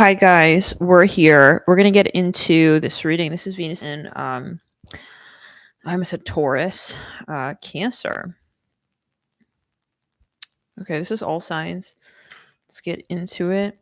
Hi guys, we're here. We're gonna get into this reading. This is Venus in I almost said Taurus, Cancer. Okay, this is all signs. Let's get into it.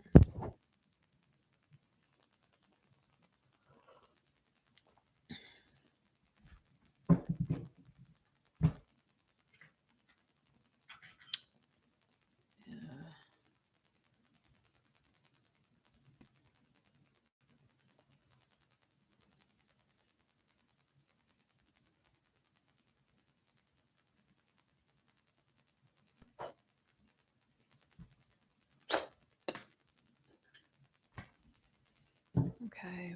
Okay.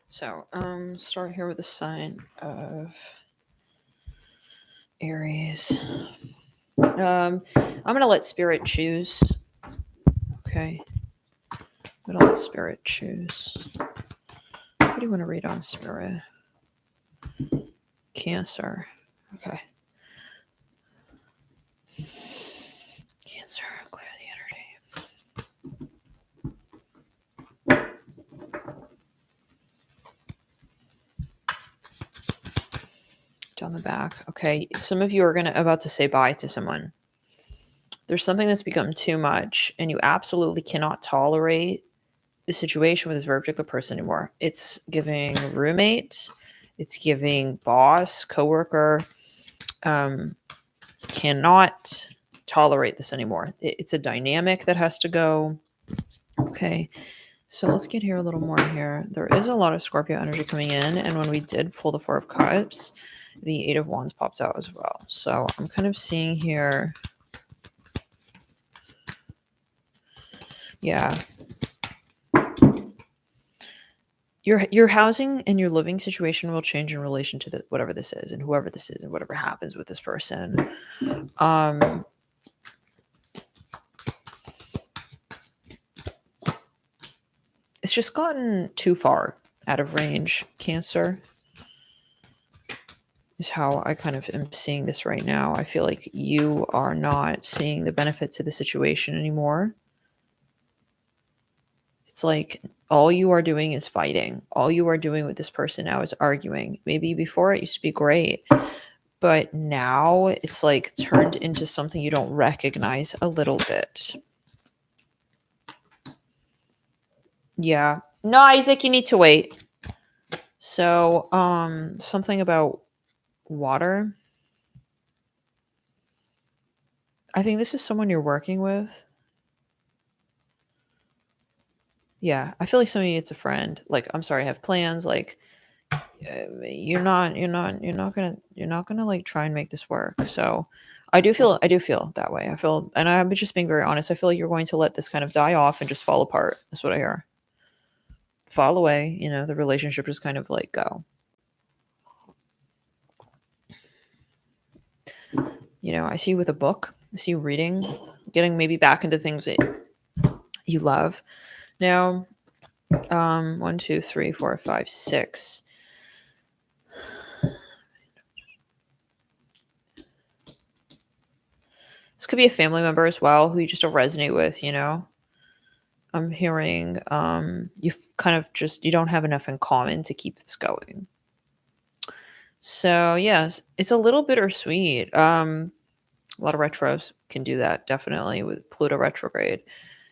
So, start here with the sign of Aries. I'm gonna let Spirit choose. Okay. I'm gonna let Spirit choose. What do you want to read on Spirit? Cancer. Okay. Cancer, clear the energy. Down the back. Okay, some of you are about to say bye to someone. There's something that's become too much, and you absolutely cannot tolerate the situation with this very particular person anymore. It's giving roommate, it's giving boss, coworker. Cannot tolerate this anymore. It's a dynamic that has to go. Okay. So let's get here a little more here. There is a lot of Scorpio energy coming in, and when we did pull the Four of Cups, the Eight of Wands popped out as well. So I'm kind of seeing here, yeah, your housing and your living situation will change in relation to whatever this is and whoever this is and whatever happens with this person. It's just gotten too far out of range, Cancer, is how I kind of am seeing this right now. I feel like you are not seeing the benefits of the situation anymore. It's like all you are doing is fighting. All you are doing with this person now is arguing. Maybe before it used to be great, but now it's like turned into something you don't recognize a little bit. Yeah. No, Isaac, you need to wait. So, something about water. I think this is someone you're working with. Yeah, I feel like some of you it's a friend. Like, I'm sorry, I have plans. Like, you're not gonna like try and make this work. So, I do feel that way. I feel, and I'm just being very honest. I feel like you're going to let this kind of die off and just fall apart. That's what I hear. Fall away. You know, the relationship just kind of like go. You know, I see you with a book. I see you reading, getting maybe back into things that you love. Now, 1, 2, 3, 4, 5, 6. This could be a family member as well who you just don't resonate with, you know? I'm hearing you kind of just, you don't have enough in common to keep this going. So, yes, it's a little bittersweet. A lot of retros can do that, definitely, with Pluto retrograde.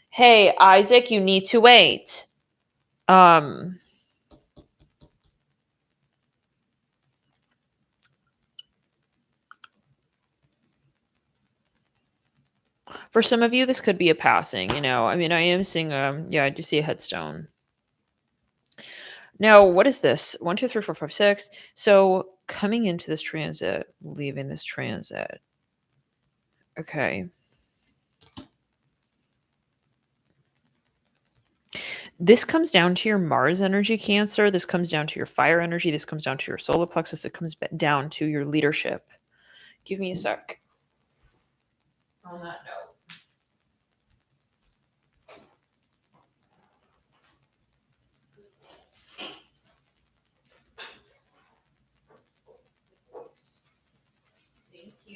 Hey, Isaac, you need to wait. For some of you, this could be a passing, you know. I mean, I am seeing, yeah, I do see a headstone. Now, what is this? 1, 2, 3, 4, 5, 6. So coming into this transit, leaving this transit. Okay. This comes down to your Mars energy, Cancer. This comes down to your fire energy. This comes down to your solar plexus. It comes down to your leadership. Give me a sec. On that note.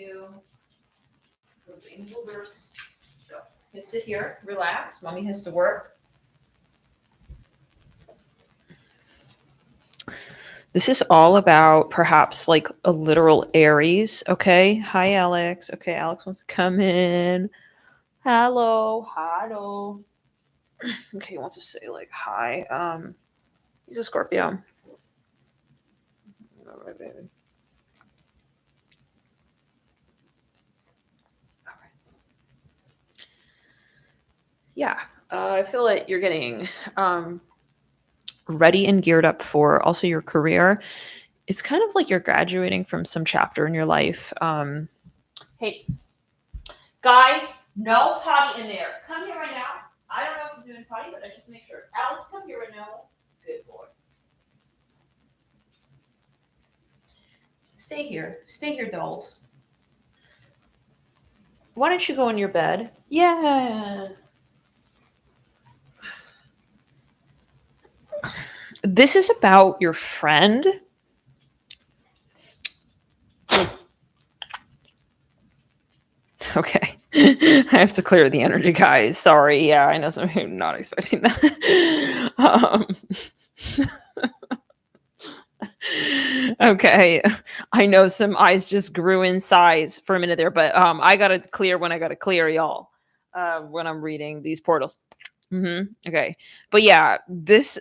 you. So, just sit here, relax. Mommy has to work. This is all about perhaps like a literal Aries. Okay. Hi, Alex. Okay. Alex wants to come in. Hello. Hello. Okay. He wants to say like hi. He's a Scorpio. All right, baby. All right. Yeah. I feel like you're getting ready and geared up for also your career. It's kind of like you're graduating from some chapter in your life. Hey, guys, no potty in there. Come here right now. I don't know if you're doing potty, but I just make sure. Alex, come here right now. Good boy. Stay here. Stay here, dolls. Why don't you go in your bed? Yeah. This is about your friend. Okay. I have to clear the energy, guys. Sorry. Yeah, I know some of you are not expecting that. Okay. I know some eyes just grew in size for a minute there, but I gotta clear when I gotta clear, y'all. When I'm reading these portals. Okay. But yeah, this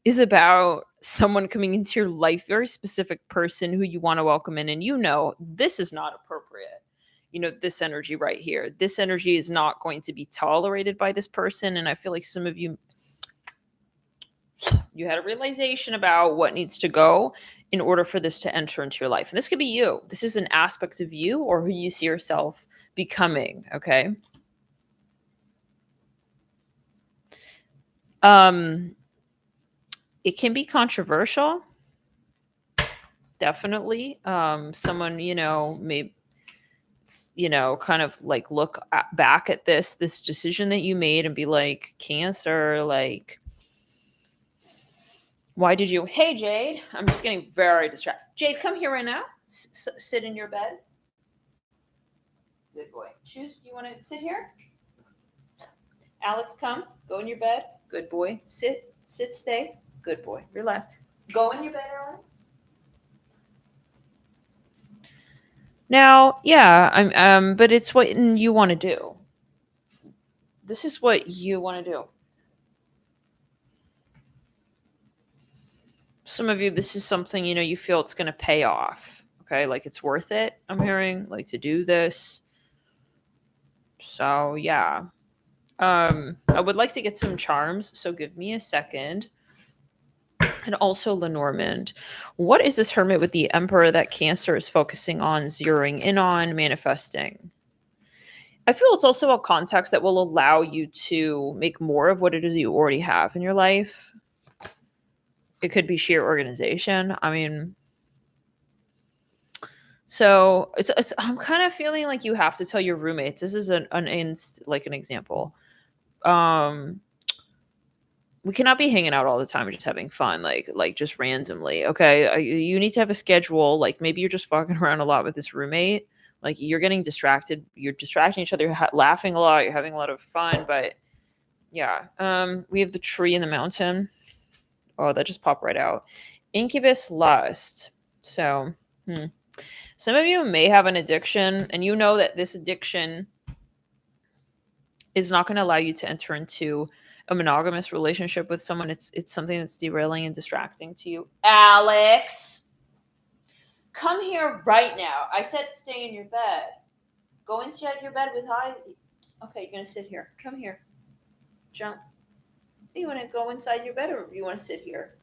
is about someone coming into your life, very specific person who you want to welcome in, and you know this is not appropriate. You know, this energy right here. This energy is not going to be tolerated by this person. And I feel like some of you had a realization about what needs to go in order for this to enter into your life. And this could be you. This is an aspect of you or who you see yourself becoming. Okay. It can be controversial. Definitely. Someone, may, kind of like look back at this decision that you made and be like, Cancer, like, why did you? Hey, Jade, I'm just getting very distracted. Jade, come here right now. Sit in your bed. Good boy. Choose. You want to sit here? Alex, come. Go in your bed. Good boy. Sit, stay. Good boy. Relax. Go in your bed, Alex. Now, yeah, but it's what you want to do. This is what you want to do. Some of you, this is something, you feel it's going to pay off. Okay. Like it's worth it. I'm hearing like to do this. So yeah. I would like to get some charms. So give me a second. And also Lenormand. What is this Hermit with the Emperor that Cancer is focusing on, zeroing in on, manifesting? I feel it's also a context that will allow you to make more of what it is you already have in your life. It could be sheer organization. I mean, so it's I'm kind of feeling like you have to tell your roommates. This is an example. We cannot be hanging out all the time and just having fun, like just randomly. Okay, you need to have a schedule. Like maybe you're just fucking around a lot with this roommate. Like you're getting distracted. You're distracting each other. You're laughing a lot. You're having a lot of fun. But yeah, we have the tree in the mountain. Oh, that just popped right out. Incubus lust. So, some of you may have an addiction, and you know that this addiction is not going to allow you to enter into a monogamous relationship with someone. It's something that's derailing and distracting to you. Alex, come here right now. I said stay in your bed. Go inside your bed with Ivy. Okay, you're going to sit here. Come here. Jump. You want to go inside your bed or you want to sit here?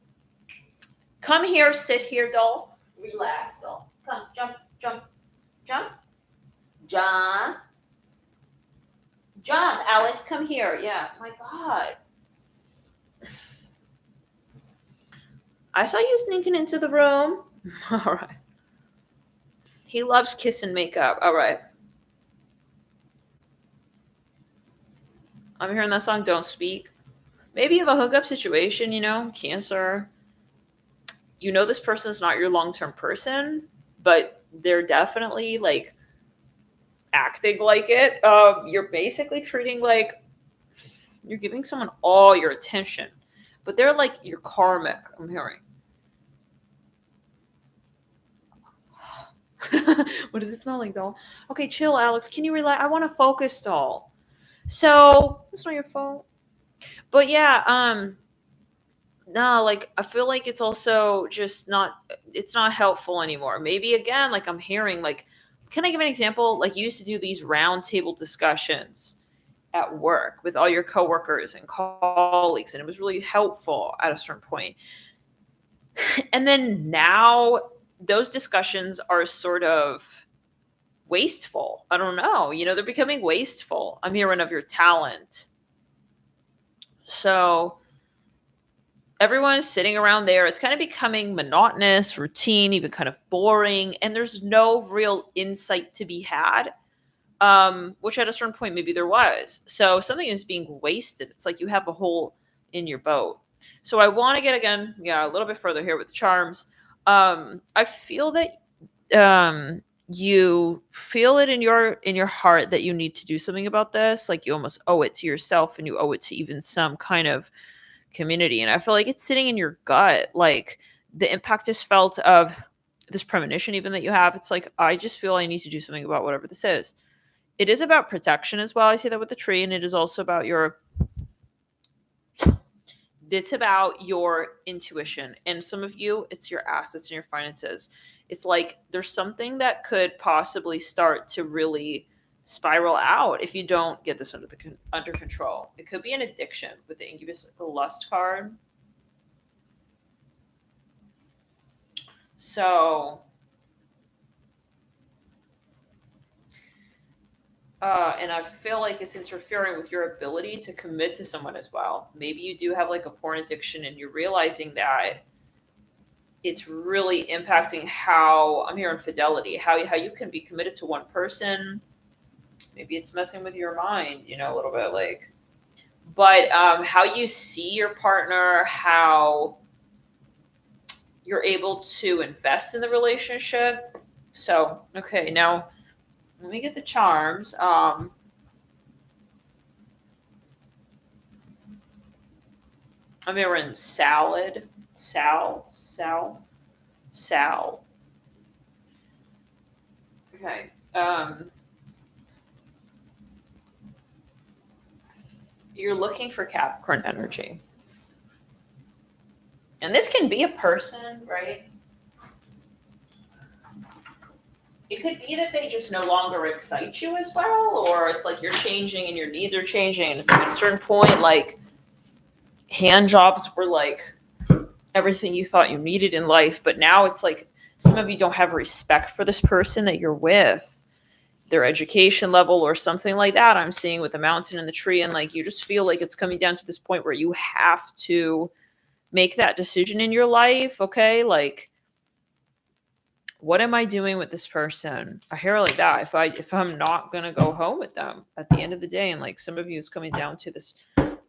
Come here, sit here, doll. Relax, doll. Come, jump, jump, jump, jump. Jump, Alex, come here. Yeah, my God. I saw you sneaking into the room. All right. He loves kiss and makeup. All right. I'm hearing that song, Don't Speak. Maybe you have a hookup situation, Cancer. This person's not your long-term person, but they're definitely like acting like it. You're basically treating like you're giving someone all your attention, but they're like your karmic, I'm hearing. What does it smell like, doll? Okay, chill, Alex. Can you relax? I want to focus, doll. So it's not your fault. But yeah, no, like I feel like it's also just not it's not helpful anymore. Maybe again, like I'm hearing like can I give an example? Like you used to do these round table discussions at work with all your coworkers and colleagues, and it was really helpful at a certain point. And then now those discussions are sort of wasteful. I don't know. They're becoming wasteful. I'm hearing of your talent. So everyone's sitting around there. It's kind of becoming monotonous, routine, even kind of boring, and there's no real insight to be had. Which at a certain point maybe there was. So something is being wasted. It's like you have a hole in your boat. So I want to get again, a little bit further here with the charms. I feel that you feel it in your heart that you need to do something about this. Like you almost owe it to yourself, and you owe it to even some kind of community. And I feel like it's sitting in your gut. Like the impact is felt of this premonition even that you have. It's like I just feel I need to do something about whatever this is. It is about protection as well. I see that with the tree, and it is also about it's about your intuition. And some of you, it's your assets and your finances. It's like there's something that could possibly start to really spiral out if you don't get this under control. It could be an addiction with the Incubus Lust card. So and I feel like it's interfering with your ability to commit to someone as well. Maybe you do have like a porn addiction, and you're realizing that it's really impacting how I'm hearing fidelity, how you can be committed to one person. Maybe it's messing with your mind, a little bit like, but how you see your partner, how you're able to invest in the relationship. So, okay, now let me get the charms. I'm hearing salad, sal. Okay. You're looking for Capricorn energy. And this can be a person, right? It could be that they just no longer excite you as well, or it's like you're changing and your needs are changing. And it's like at a certain point, like hand jobs were like everything you thought you needed in life. But now it's like some of you don't have respect for this person that you're with, their education level or something like that. I'm seeing with the mountain and the tree, and like you just feel like it's coming down to this point where you have to make that decision in your life. Okay, like what am I doing with this person? I hear like that. If I'm not gonna go home with them at the end of the day, and like some of you is coming down to this,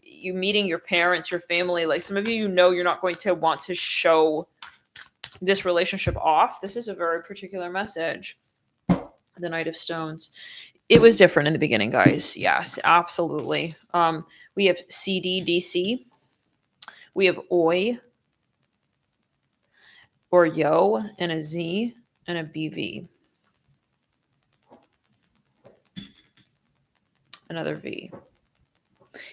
you meeting your parents, your family, like some of you, you're not going to want to show this relationship off. This is a very particular message. The Knight of Stones. It was different in the beginning, guys. Yes, absolutely. We have CDDC. We have Oi or Yo and a Z and a BV. Another V.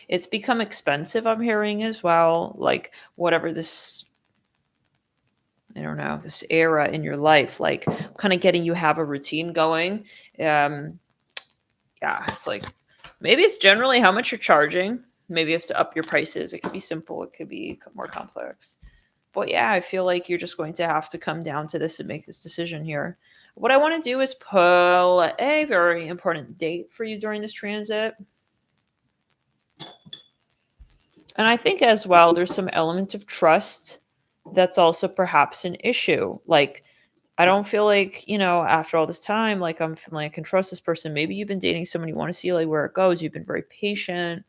It's become expensive, I'm hearing as well. Like whatever this, I don't know, this era in your life, like kind of getting you have a routine going. Yeah, it's like maybe it's generally how much you're charging. Maybe you have to up your prices. It could be simple. It could be more complex. But yeah, I feel like you're just going to have to come down to this and make this decision here. What I want to do is pull a very important date for you during this transit. And I think as well, there's some element of trust that's also perhaps an issue. Like, I don't feel like, after all this time, like I'm feeling like I can trust this person. Maybe you've been dating someone, you want to see like where it goes. You've been very patient.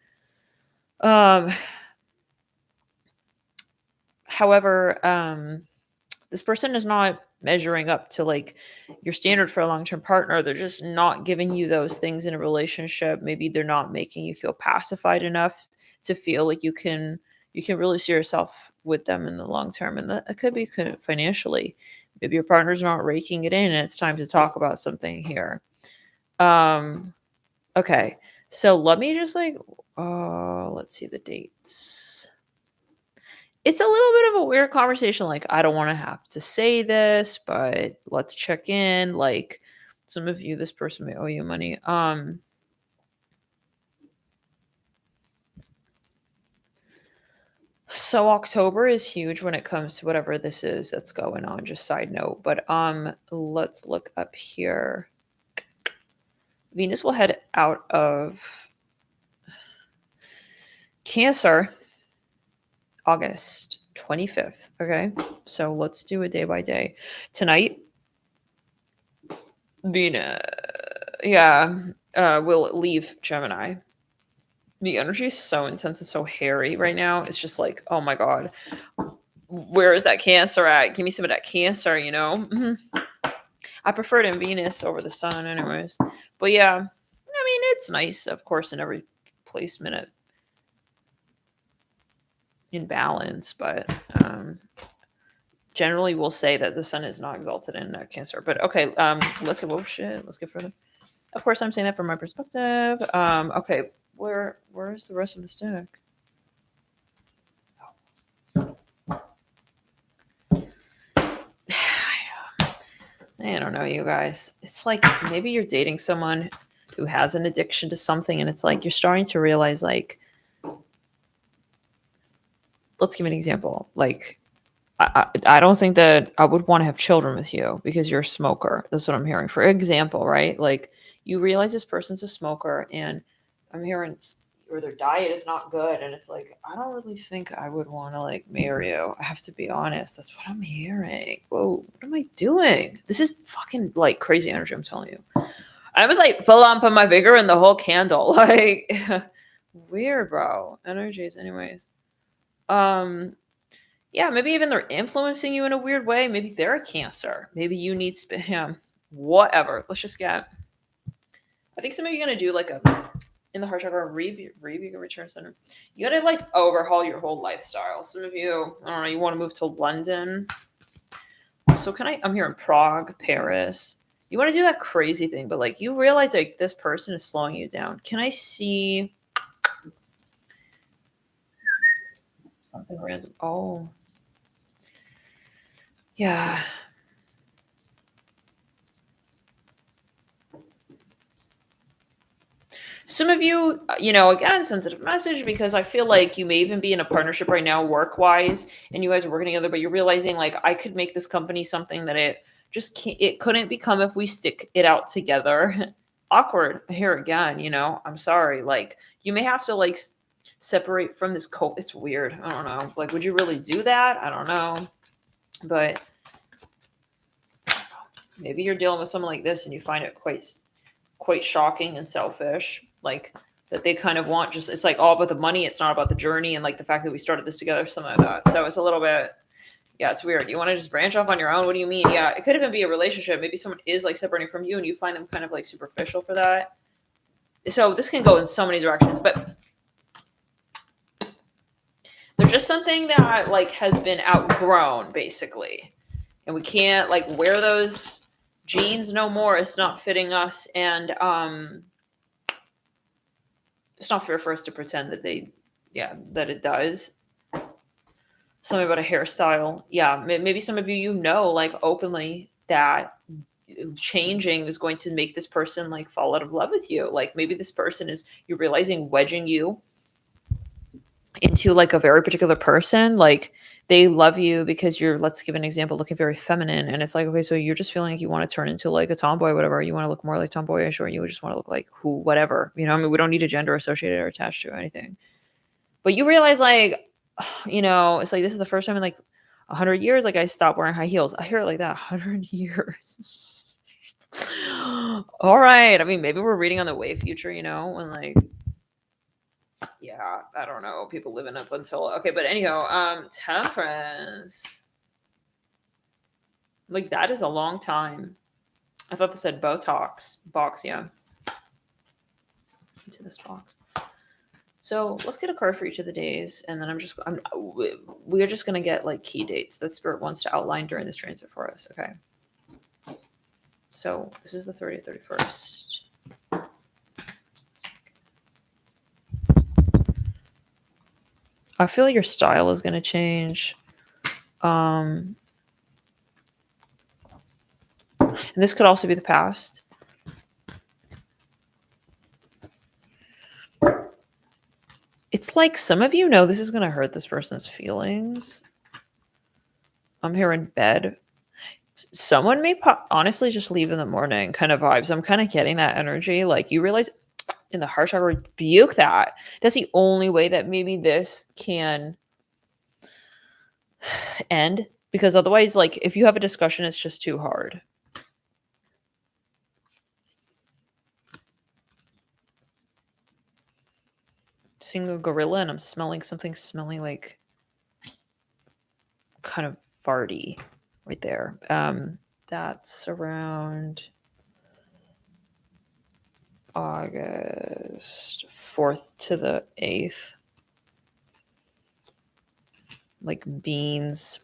However, this person is not measuring up to like your standard for a long-term partner. They're just not giving you those things in a relationship. Maybe they're not making you feel pacified enough to feel like you can really see yourself with them in the long term. And that it could be financially. Maybe your partner's not raking it in and it's time to talk about something here. Okay. So let me just like let's see the dates. It's a little bit of a weird conversation. Like, I don't want to have to say this, but let's check in. Like, some of you, this person may owe you money. So October is huge when it comes to whatever this is that's going on. Just side note. But let's look up here. Venus will head out of Cancer August 25th. Okay. So let's do it day by day. Tonight, Venus, will leave Gemini. The energy is so intense and so hairy right now. It's just like, oh my God, where is that Cancer at? Give me some of that Cancer, you know? Mm-hmm. I prefer it in Venus over the sun, anyways. But yeah, I mean, it's nice, of course, in every placement in balance, but generally we'll say that the sun is not exalted in Cancer. But okay, let's go. Oh shit, let's get further. Of course, I'm saying that from my perspective. Okay, where's the rest of the stick? I don't know, you guys. It's like maybe you're dating someone who has an addiction to something, and it's like you're starting to realize, like, let's give an example. Like, I don't think that I would want to have children with you because you're a smoker. That's what I'm hearing. For example, right? Like, you realize this person's a smoker, and I'm hearing, or their diet is not good, and it's like, I don't really think I would want to like marry you. I have to be honest. That's what I'm hearing. Whoa, what am I doing? This is fucking like crazy energy. I'm telling you. I was like full on put my vigor in the whole candle. Like, weird, bro. Energies, anyways. Yeah, maybe even they're influencing you in a weird way. Maybe they're a Cancer. Maybe you need spam. Whatever. Let's just get. I think some of you are gonna do like a in the heart chakra review return center. You gotta like overhaul your whole lifestyle. Some of you, I don't know, you want to move to London. So I'm here in Prague, Paris. You want to do that crazy thing, but like you realize like this person is slowing you down. Can I see something random? Oh. Yeah. Some of you, again, sensitive message, because I feel like you may even be in a partnership right now, work wise, and you guys are working together, but you're realizing like I could make this company something that it just can't, it couldn't become if we stick it out together. Awkward here again, I'm sorry. Like you may have to like separate from this it's weird. I don't know. Like, would you really do that? I don't know. But maybe you're dealing with someone like this and you find it quite shocking and selfish, like that they kind of want just, it's like all about the money. It's not about the journey. And like the fact that we started this together, something like that. So it's a little bit, yeah, it's weird. You want to just branch off on your own. What do you mean? Yeah. It could even be a relationship. Maybe someone is like separating from you and you find them kind of like superficial for that. So this can go in so many directions, but there's just something that like has been outgrown basically. And we can't like wear those jeans no more. It's not fitting us. And, it's not fair for us to pretend that that it does. Something about a hairstyle. Yeah, maybe some of you like openly that changing is going to make this person like fall out of love with you. Like maybe this person you're realizing wedging you into like a very particular person. Like they love you because you're, let's give an example, looking very feminine. And it's like, okay, so you're just feeling like you want to turn into like a tomboy, whatever. You want to look more like tomboyish, or you just want to look like whatever. I mean, we don't need a gender associated or attached to anything. But you realize like, it's like, this is the first time in like 100 years, like I stopped wearing high heels. I hear it like that, 100 years. All right. I mean, maybe we're reading on the way future, when like, yeah, I don't know. People living up until okay, but anyhow, Temperance. Like, that is a long time. I thought this said Botox box, yeah. Into this box. So let's get a card for each of the days, and then we're just gonna get like key dates that Spirit wants to outline during this transit for us. Okay. So this is the 30th, 31st. I feel like your style is gonna change. And this could also be the past. It's like some of you know this is going to hurt this person's feelings. I'm here in bed. Someone may honestly just leave in the morning kind of vibes. I'm kind of getting that energy. Like, you realize in the heart chakra, rebuke that. That's the only way that maybe this can end. Because otherwise, like, if you have a discussion, it's just too hard. Seeing a gorilla and I'm smelling something smelling like kind of farty right there. That's around August 4th to the 8th. Like beans.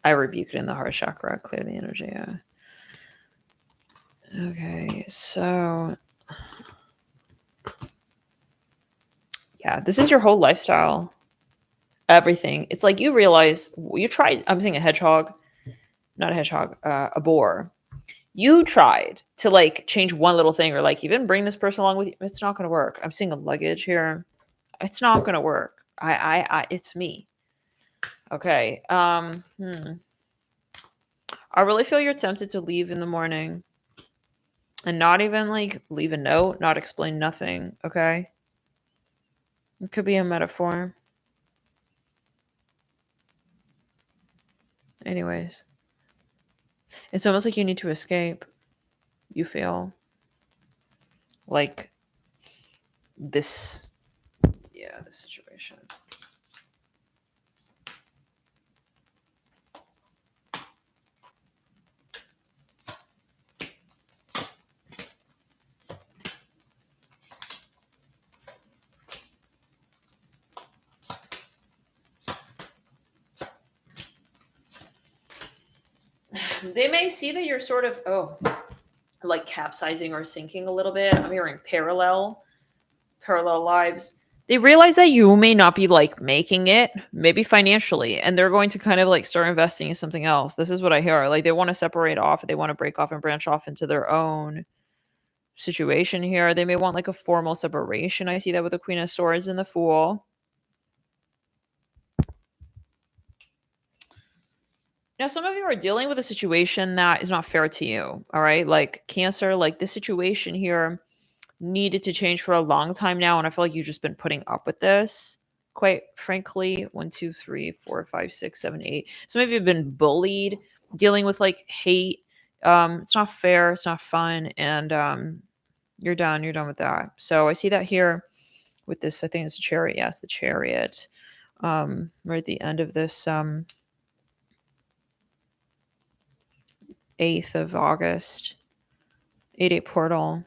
I rebuke it in the heart chakra. Clear the energy. Yeah. Okay, so yeah, this is your whole lifestyle. Everything. It's like you realize you tried. I'm seeing a hedgehog, not a hedgehog, a boar. You tried to like change one little thing or like even bring this person along with you. It's not going to work. I'm seeing a luggage here. It's not going to work. It's me. Okay. I really feel you're tempted to leave in the morning and not even like leave a note, not explain nothing. Okay. It could be a metaphor. Anyways, it's almost like you need to escape. You feel like this situation. They may see that you're sort of, like capsizing or sinking a little bit. I'm hearing parallel lives. They realize that you may not be like making it, maybe financially, and they're going to kind of like start investing in something else. This is what I hear. Like, they want to separate off, they want to break off and branch off into their own situation here. They may want like a formal separation. I see that with the Queen of Swords and the Fool. Now, some of you are dealing with a situation that is not fair to you. All right. Like Cancer, like this situation here needed to change for a long time now. And I feel like you've just been putting up with this, quite frankly. 1, 2, 3, 4, 5, 6, 7, 8. Some of you have been bullied, dealing with like hate. It's not fair. It's not fun. And you're done. You're done with that. So I see that here with this. I think it's a Chariot. Yes, the Chariot. Right at the end of this 8th of August, 8-8 portal.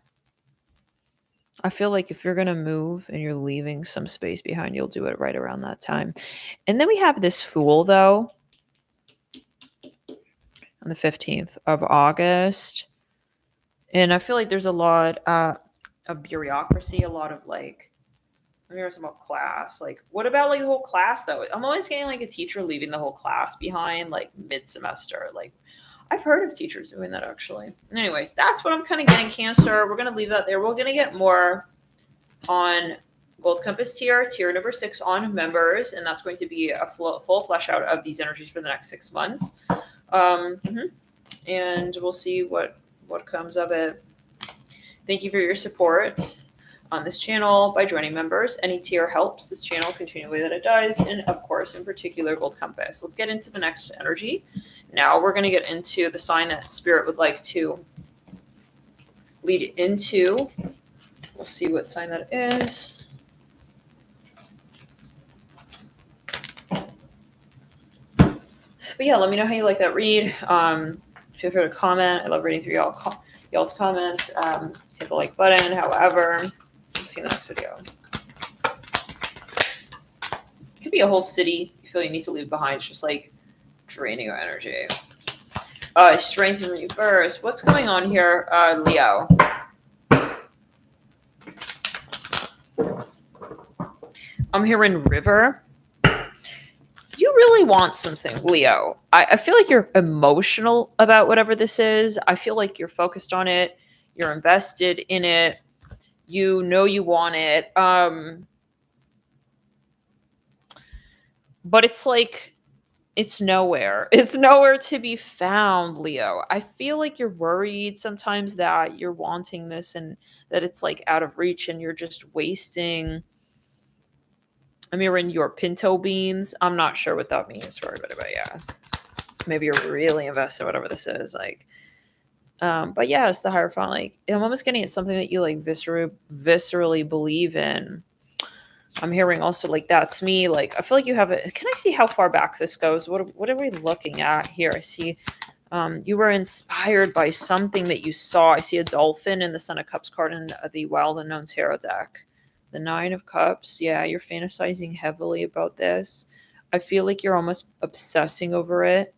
I feel like if you're going to move and you're leaving some space behind, you'll do it right around that time. And then we have this Fool, though, on the 15th of August. And I feel like there's a lot of bureaucracy, a lot of like, I'm hearing about class. Like, what about like the whole class, though? I'm always getting like a teacher leaving the whole class behind, like mid-semester. Like, I've heard of teachers doing that, actually. Anyways, that's what I'm kind of getting, Cancer. We're going to leave that there. We're going to get more on Gold Compass tier number 6 on members, and that's going to be a full flesh out of these energies for the next 6 months. And we'll see what comes of it. Thank you for your support on this channel by joining members. Any tier helps this channel continue the way that it does, and of course, in particular, Gold Compass. Let's get into the next energy. Now we're going to get into the sign that Spirit would like to lead into. We'll see what sign that is. But yeah, let me know how you like that read. Feel free to comment. I love reading through y'all's comments. Hit the like button. However, we'll see you in the next video. It could be a whole city you feel you need to leave behind. It's just like draining your energy. Strength in reverse. What's going on here, Leo? I'm hearing river. You really want something, Leo. I feel like you're emotional about whatever this is. I feel like you're focused on it. You're invested in it. You know you want it. But it's like, it's nowhere. It's nowhere to be found, Leo. I feel like you're worried sometimes that you're wanting this and that it's like out of reach and you're just wasting. I'm hearing your pinto beans. I'm not sure what that means for everybody, but yeah. Maybe you're really invested in whatever this is. Like, but yeah, it's the Hierophant. Like, I'm almost getting at something that you like viscerally believe in. I'm hearing also like that's me. Like, I feel like you have it. Can I see how far back this goes? What are we looking at here? I see you were inspired by something that you saw. I see a dolphin in the Sun of Cups card in the Wild Unknown Tarot deck. The Nine of Cups. Yeah, you're fantasizing heavily about this. I feel like you're almost obsessing over it.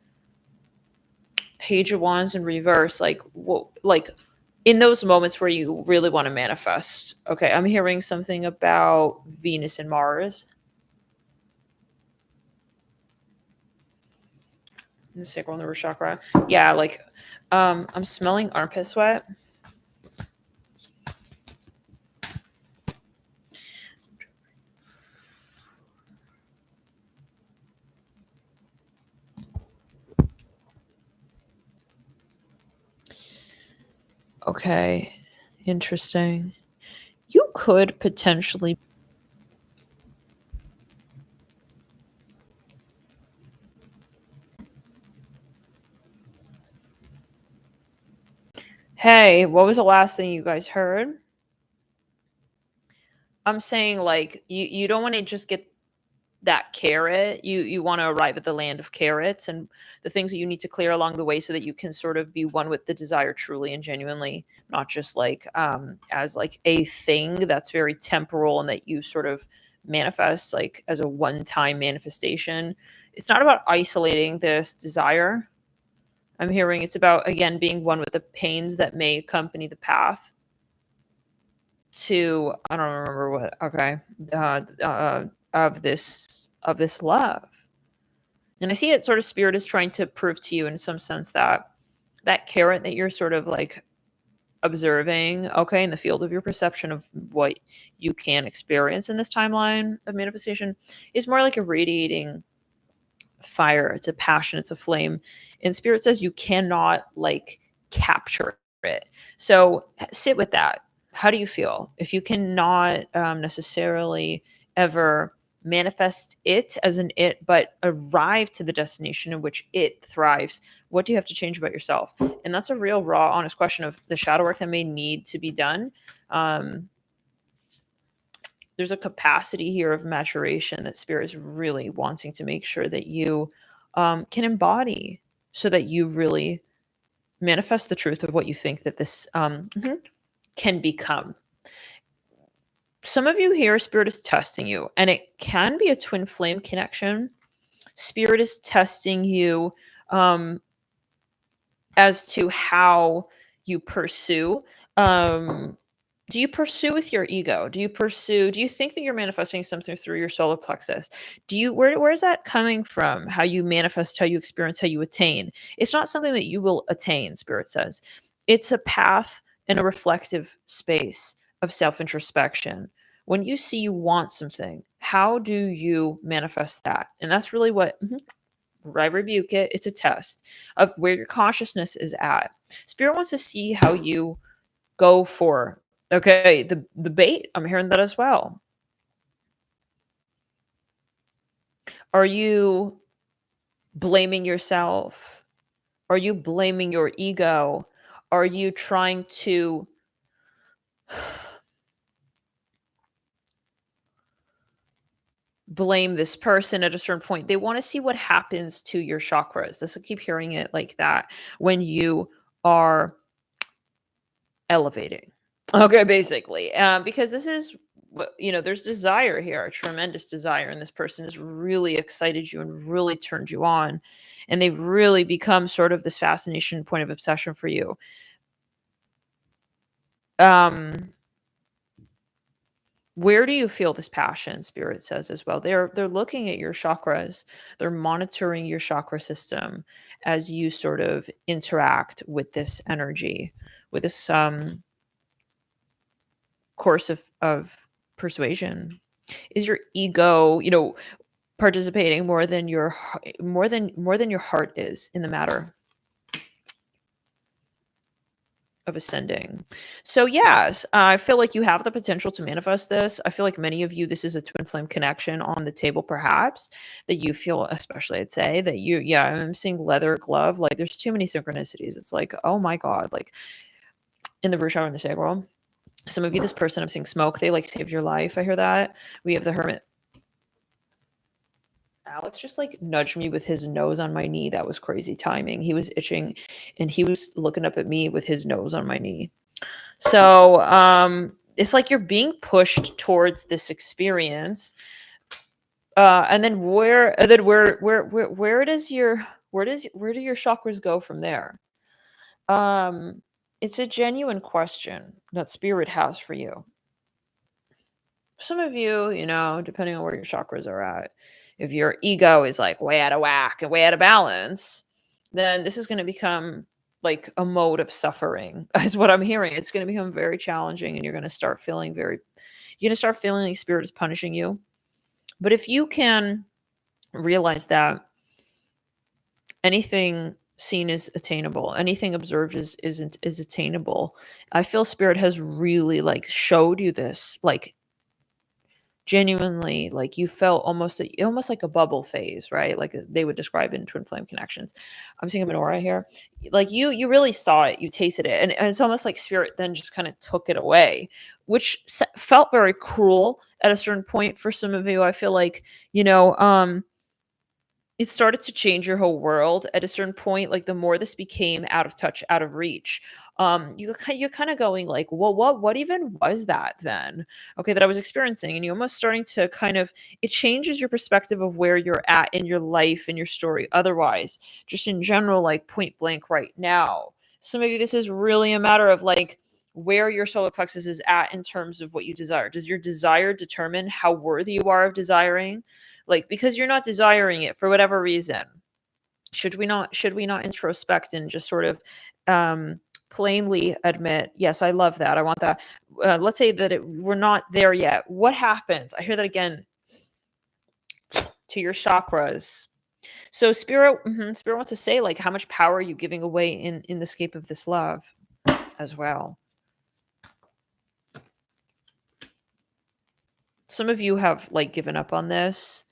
Page of Wands in reverse. Like, in those moments where you really want to manifest. Okay, I'm hearing something about Venus and Mars. In the sacral nervous chakra. Yeah, like I'm smelling armpit sweat. Okay, interesting. You could potentially. Hey, what was the last thing you guys heard? I'm saying like you don't want to just get that carrot. You want to arrive at the land of carrots and the things that you need to clear along the way so that you can sort of be one with the desire truly and genuinely, not just like as like a thing that's very temporal and that you sort of manifest like as a one-time manifestation. It's not about isolating this desire. I'm hearing it's about, again, being one with the pains that may accompany the path to, I don't remember what, okay, of this love. And I see it sort of spirit is trying to prove to you in some sense that that carrot that you're sort of like observing, okay, in the field of your perception of what you can experience in this timeline of manifestation is more like a radiating fire. It's a passion, it's a flame. And spirit says you cannot like capture it. So sit with that. How do you feel if you cannot necessarily ever manifest it as an it, but arrive to the destination in which it thrives? What do you have to change about yourself? And that's a real raw honest question of the shadow work that may need to be done. There's a capacity here of maturation that spirit is really wanting to make sure that you can embody so that you really manifest the truth of what you think that this can become. Some of you here, spirit is testing you, and it can be a twin flame connection. Spirit is testing you as to how you pursue. Do you pursue with your ego? Do you think that you're manifesting something through your solar plexus? Where is that coming from? How you manifest, how you experience, how you attain? It's not something that you will attain, spirit says. It's a path and a reflective space of self-introspection. When you see you want something, how do you manifest that? And that's really what I rebuke it. It's a test of where your consciousness is at. Spirit wants to see how you go for, okay, the bait. I'm hearing that as well. Are you blaming yourself? Are you blaming your ego? Are you trying to blame this person at a certain point. They want to see what happens to your chakras. This, I keep hearing it like that when you are elevating. Okay, basically, because this is there's desire here, a tremendous desire, and this person has really excited you and really turned you on, and they've really become sort of this fascination point of obsession for you. Where do you feel this passion? Spirit says as well. They're looking at your chakras. They're monitoring your chakra system as you sort of interact with this energy, with this course of persuasion. Is your ego, participating more than your heart is in the matter of ascending? So yes, I feel like you have the potential to manifest this. I feel like many of you, this is a twin flame connection on the table, perhaps, that you feel, especially I'd say that I'm seeing leather glove. Like there's too many synchronicities. It's like, oh my God, like in the root chakra and the sacral. Some of you, this person, I'm seeing smoke. They like saved your life. I hear that. We have the Hermit. Alex just like nudged me with his nose on my knee. That was crazy timing. He was itching and he was looking up at me with his nose on my knee. So it's like you're being pushed towards this experience. And then where do your chakras go from there? It's a genuine question that spirit has for you. Some of you, depending on where your chakras are at, if your ego is like way out of whack and way out of balance, then this is going to become like a mode of suffering, is what I'm hearing. It's going to become very challenging, and you're going to start feeling like spirit is punishing you. But if you can realize that anything seen is attainable, anything observed is attainable, I feel spirit has really like showed you this, like genuinely, like you felt almost like a bubble phase, right? Like they would describe in twin flame connections. I'm seeing a menorah here. Like you really saw it, you tasted it, and it's almost like spirit then just kind of took it away, which felt very cruel at a certain point for some of you. I feel like it started to change your whole world at a certain point. Like the more this became out of touch, out of reach, you're kind of going like, well, what even was that then? Okay, that I was experiencing, and you're almost starting to it changes your perspective of where you're at in your life and your story. Otherwise, just in general, like point blank right now, some of you, this is really a matter of like where your solar plexus is at in terms of what you desire. Does your desire determine how worthy you are of desiring? Like, because you're not desiring it for whatever reason, should we not introspect and just sort of plainly admit, yes, I love that, I want that. Let's say that we're not there yet. What happens? I hear that again to your chakras. So spirit wants to say, like, how much power are you giving away in the scape of this love as well? Some of you have like given up on this.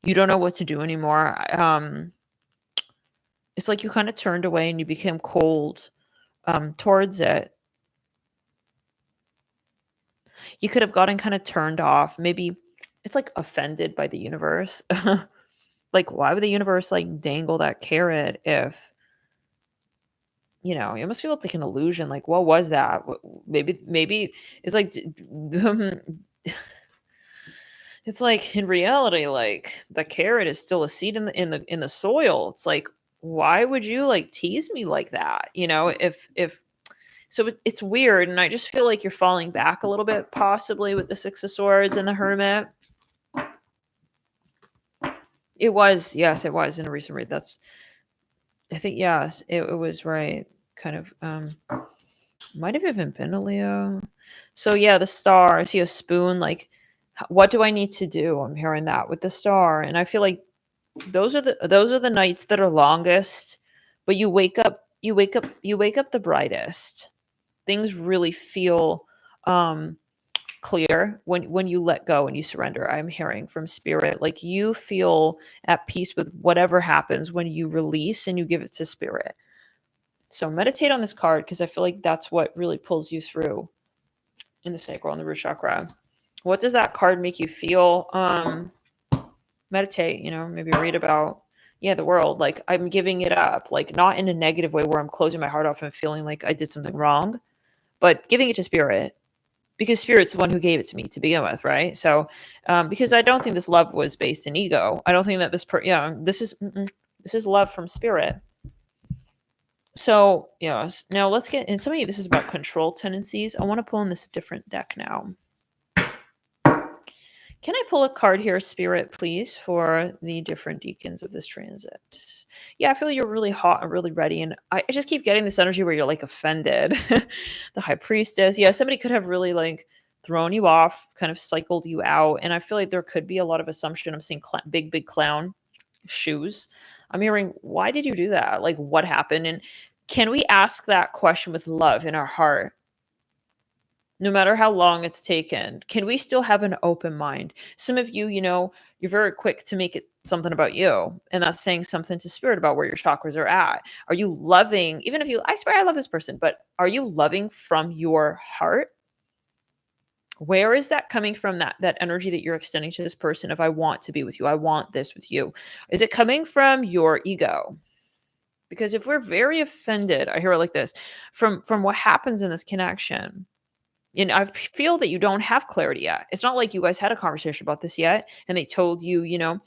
You don't know what to do anymore. It's like you kind of turned away and you became cold towards it. You could have gotten kind of turned off. Maybe it's like offended by the universe. Like, why would the universe like dangle that carrot if, you almost feel it's like an illusion. Like, what was that? Maybe it's like, it's like in reality, like the carrot is still a seed in the soil. It's like, why would you like tease me like that? If so it's weird. And I just feel like you're falling back a little bit, possibly with the Six of Swords and the Hermit. It was in a recent read. I think, yes, it was right. Kind of, might have even been a Leo. So yeah, the Star, I see a spoon. Like, what do I need to do? I'm hearing that with the Star. And I feel like those are the nights that are longest, but you wake up the brightest. Things really feel clear when you let go and you surrender. I'm hearing from spirit, like you feel at peace with whatever happens when you release and you give it to spirit. So meditate on this card, because I feel like that's what really pulls you through in the sacral and the root chakra. What does that card make you feel? meditate, you know, maybe read about, yeah, the world. Like, I'm giving it up, like not in a negative way where I'm closing my heart off and feeling like I did something wrong, but giving it to spirit, because spirit's the one who gave it to me to begin with, right? So because I don't think this love was based in ego. I don't think that this is love from spirit. So yes, now let's get, and some of you, this is about control tendencies. I want to pull in this different deck now. Can I pull a card here, Spirit, please, for the different deacons of this transit? Yeah, I feel you're really hot and really ready. And I just keep getting this energy where you're like offended. The High Priestess. Yeah, somebody could have really like thrown you off, kind of cycled you out. And I feel like there could be a lot of assumption. I'm seeing big clown shoes. I'm hearing, why did you do that? Like, what happened? And can we ask that question with love in our heart? No matter how long it's taken, can we still have an open mind? Some of you, you know, you're very quick to make it something about you, and that's saying something to spirit about where your chakras are at. Are you loving, even if you, I swear I love this person, but are you loving from your heart? Where is that coming from, that energy that you're extending to this person of, I want to be with you, I want this with you? Is it coming from your ego? Because if we're very offended, I hear it like this, from what happens in this connection, and I feel that you don't have clarity yet. It's not like you guys had a conversation about this yet, and they told you, you know,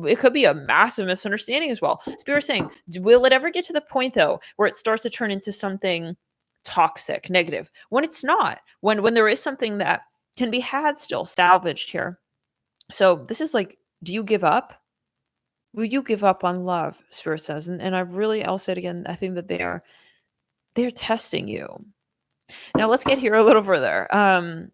it could be a massive misunderstanding as well. Spirit saying, will it ever get to the point though where it starts to turn into something toxic, negative? When it's not, when there is something that can be had still salvaged here. So this is like, do you give up? Will you give up on love? Spirit says, and I'll say it again. I think that they're testing you. Now let's get here a little further. I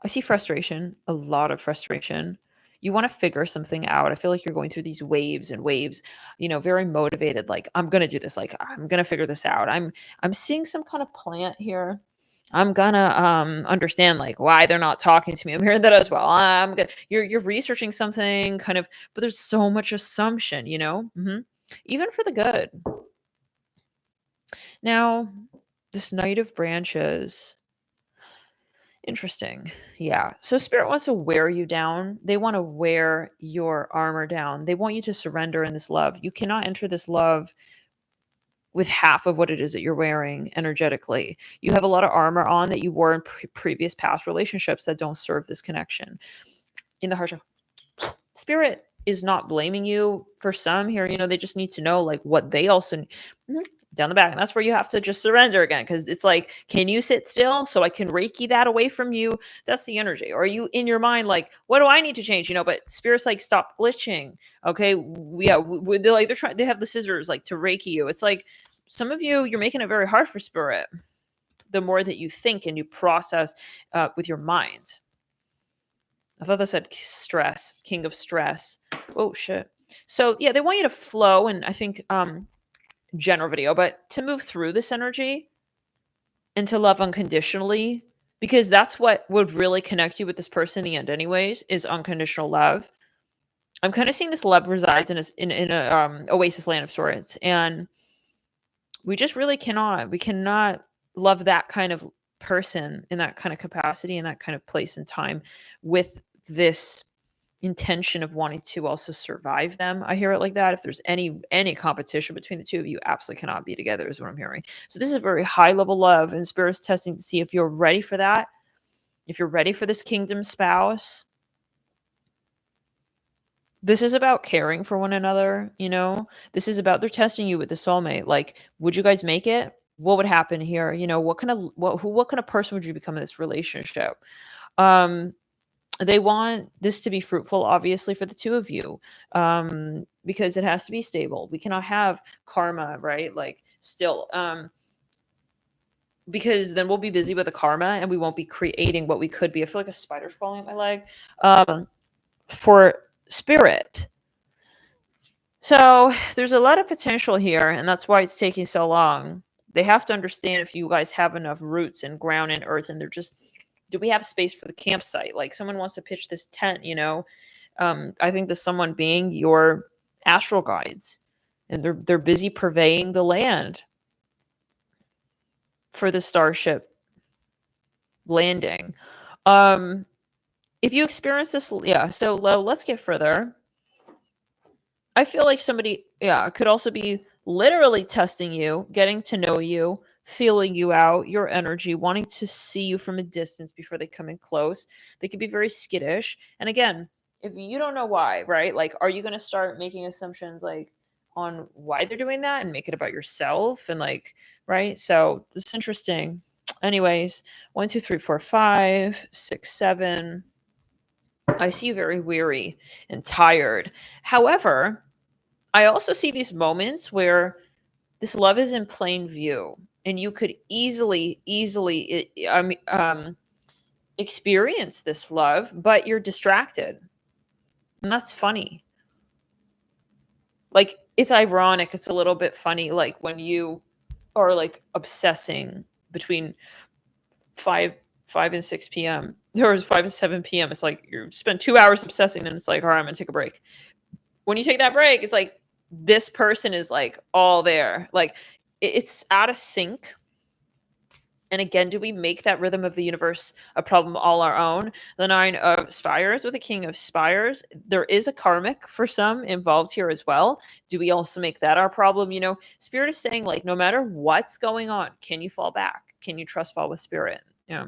see frustration, a lot of frustration. You want to figure something out. I feel like you're going through these waves and waves, you know, very motivated. Like, I'm going to do this. Like, I'm going to figure this out. I'm seeing some kind of plant here. I'm gonna understand like why they're not talking to me. I'm hearing that as well. I'm good. You're researching something kind of, but there's so much assumption, you know, even for the good. Now, this Knight of Branches. Interesting. Yeah. So spirit wants to wear you down. They want to wear your armor down. They want you to surrender in this love. You cannot enter this love with half of what it is that you're wearing energetically. You have a lot of armor on that you wore in previous past relationships that don't serve this connection. In the heart, spirit is not blaming you for some here. You know, they just need to know like what they also down the back. And that's where you have to just surrender again. Cause it's like, can you sit still so I can Reiki that away from you? That's the energy. Or are you in your mind like, what do I need to change? You know, but spirit's like, stop glitching. Okay. They're like, they have the scissors like to Reiki you. It's like some of you, you're making it very hard for spirit. The more that you think and you process with your mind. I thought that said stress, king of stress. Oh shit. So yeah, they want you to flow. And I think, general video, but to move through this energy and to love unconditionally, because that's what would really connect you with this person in the end anyways, is unconditional love. I'm kind of seeing this love resides in a oasis land of sorts, and we just really cannot love that kind of person in that kind of capacity, in that kind of place and time, with this intention of wanting to also survive them. I hear it like that. If there's any competition between the two of you, absolutely cannot be together is what I'm hearing. So this is a very high level love, and spirit's testing to see if you're ready for that. If you're ready for this kingdom spouse. This is about caring for one another, you know? This is about, they're testing you with the soulmate. Like, would you guys make it? What would happen here? You know, what kind of person would you become in this relationship? They want this to be fruitful, obviously, for the two of you, because it has to be stable. We cannot have karma, right? Like, still, because then we'll be busy with the karma and we won't be creating what we could be. I feel like a spider's crawling at my leg. For spirit. So there's a lot of potential here, and that's why it's taking so long. They have to understand if you guys have enough roots and ground and earth, and they're just, do we have space for the campsite? Like, someone wants to pitch this tent, you know? I think there's someone being your astral guides, and they're busy purveying the land for the starship landing. if you experience this, yeah, so let's get further. I feel like somebody, yeah, could also be literally testing you, getting to know you, feeling you out, your energy, wanting to see you from a distance before they come in close. They could be very skittish. And again, if you don't know why, right? Like, are you going to start making assumptions like on why they're doing that and make it about yourself? And like, right? So this is interesting. Anyways, 1, 2, 3, 4, 5, 6, 7. I see you very weary and tired. However, I also see these moments where this love is in plain view and you could easily experience this love, but you're distracted. And that's funny. Like, it's ironic. It's a little bit funny. Like when you are like obsessing between 5 and 6 p.m. or 5 and 7 p.m. It's like you spend 2 hours obsessing and it's like, all right, I'm going to take a break. When you take that break, it's like this person is like all there. Like it's out of sync. And again, do we make that rhythm of the universe a problem all our own? The 9 of Spires with the King of Spires. There is a karmic for some involved here as well. Do we also make that our problem? You know, Spirit is saying like, no matter what's going on, can you fall back? Can you trust fall with Spirit? Yeah.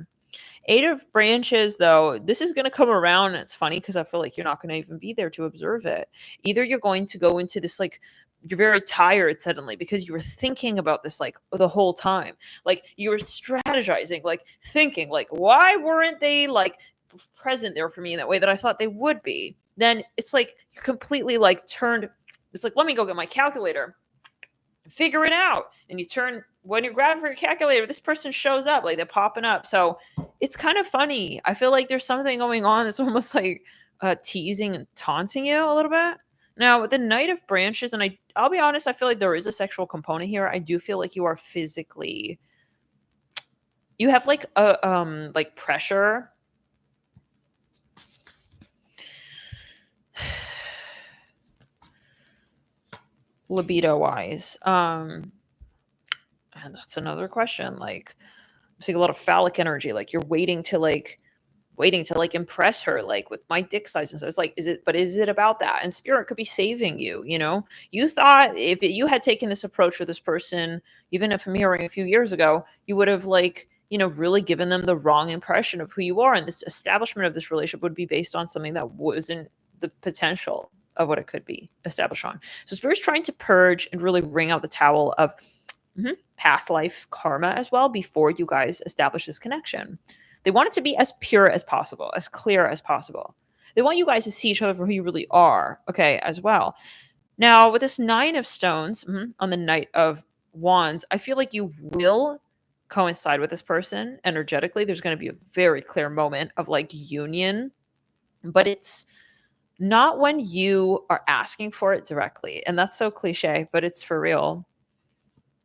8 of Branches, though, this is going to come around. And it's funny because I feel like you're not going to even be there to observe it. Either you're going to go into this like, you're very tired suddenly because you were thinking about this like the whole time. Like you were strategizing, like thinking, like, why weren't they like present there for me in that way that I thought they would be? Then it's like you completely like turned. It's like, let me go get my calculator, figure it out. And you turn, when you're grabbing for your calculator, this person shows up, like they're popping up. So it's kind of funny. I feel like there's something going on that's almost like teasing and taunting you a little bit. Now, with the Knight of Branches, and I'll be honest, I feel like there is a sexual component here. I do feel like you are physically, you have like a like pressure. Libido wise. And that's another question. Like I'm seeing a lot of phallic energy. Like you're waiting to impress her, like with my dick size. And so it's like, is it about that? And Spirit could be saving you, you know? You thought if you had taken this approach with this person, even if I'm hearing a few years ago, you would have like, you know, really given them the wrong impression of who you are. And this establishment of this relationship would be based on something that wasn't the potential of what it could be established on. So Spirit's trying to purge and really wring out the towel of past life karma as well before you guys establish this connection. They want it to be as pure as possible, as clear as possible. They want you guys to see each other for who you really are, okay, as well. Now, with this 9 of Stones on the Knight of Wands, I feel like you will coincide with this person energetically. There's going to be a very clear moment of like union, but it's not when you are asking for it directly. And that's so cliche, but it's for real.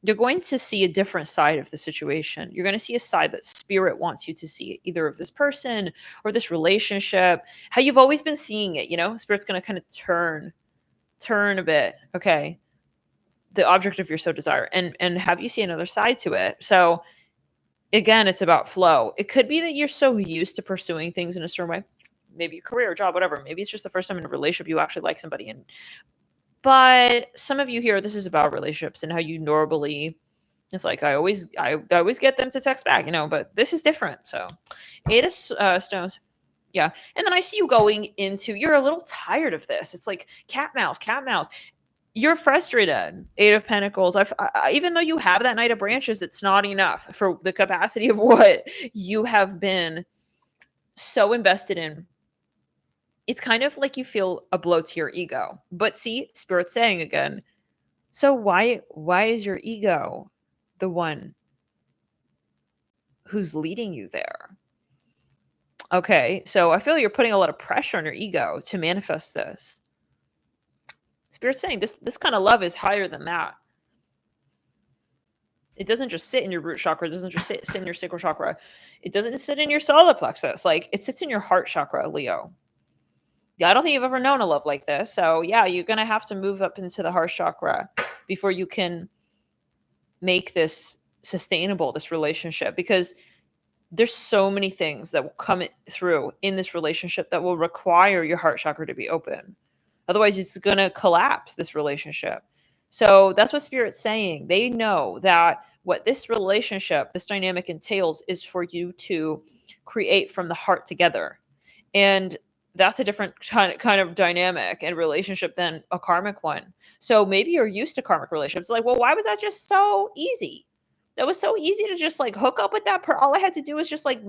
You're going to see a different side of the situation. You're going to see a side that Spirit wants you to see, either of this person or this relationship, how you've always been seeing it, you know? Spirit's going to kind of turn a bit, okay, the object of your so desire and have you see another side to it. So again, it's about flow. It could be that you're so used to pursuing things in a certain way, maybe your career, job, whatever. Maybe it's just the first time in a relationship you actually like somebody. But some of you here, this is about relationships and how you normally, it's like I always get them to text back, you know, but this is different. So 8 of Stones. Yeah. And then I see you going into, you're a little tired of this. It's like cat mouse. You're frustrated. 8 of Pentacles. Even though you have that Knight of Branches, it's not enough for the capacity of what you have been so invested in. It's kind of like you feel a blow to your ego. But see, Spirit's saying again, so why is your ego the one who's leading you there? Okay, so I feel you're putting a lot of pressure on your ego to manifest this. Spirit's saying this kind of love is higher than that. It doesn't just sit in your root chakra. It doesn't just sit in your sacral chakra. It doesn't sit in your solar plexus. Like it sits in your heart chakra, Leo. I don't think you've ever known a love like this. So yeah, you're going to have to move up into the heart chakra before you can make this sustainable, this relationship, because there's so many things that will come through in this relationship that will require your heart chakra to be open. Otherwise, it's going to collapse, this relationship. So that's what Spirit's saying. They know that what this relationship, this dynamic entails is for you to create from the heart together. And that's a different kind of dynamic and relationship than a karmic one. So maybe you're used to karmic relationships. Like, well, why was that just so easy? That was so easy to just like hook up with that person. All I had to do was just like,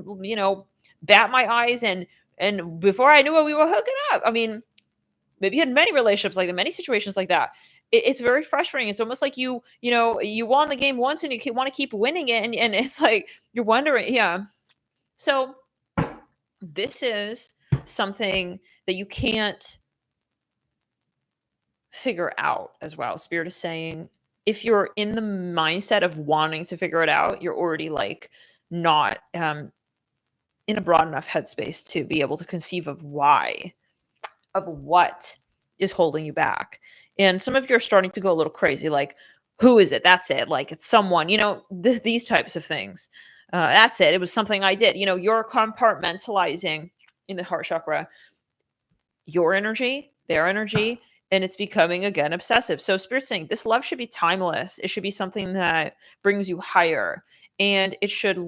bat my eyes and before I knew it, we were hooking up. I mean, maybe you had many relationships like that, many situations like that. It's very frustrating. It's almost like you won the game once and you want to keep winning it. And it's like, you're wondering. Yeah. So this is something that you can't figure out as well. Spirit is saying, if you're in the mindset of wanting to figure it out, you're already like not in a broad enough headspace to be able to conceive of why, of what is holding you back. And some of you are starting to go a little crazy, like, who is it? That's it. Like, it's someone, these types of things. That's it. It was something I did. You're compartmentalizing in the heart chakra your energy, their energy, and it's becoming again obsessive. So Spirit's saying this love should be timeless. It should be something that brings you higher, and it should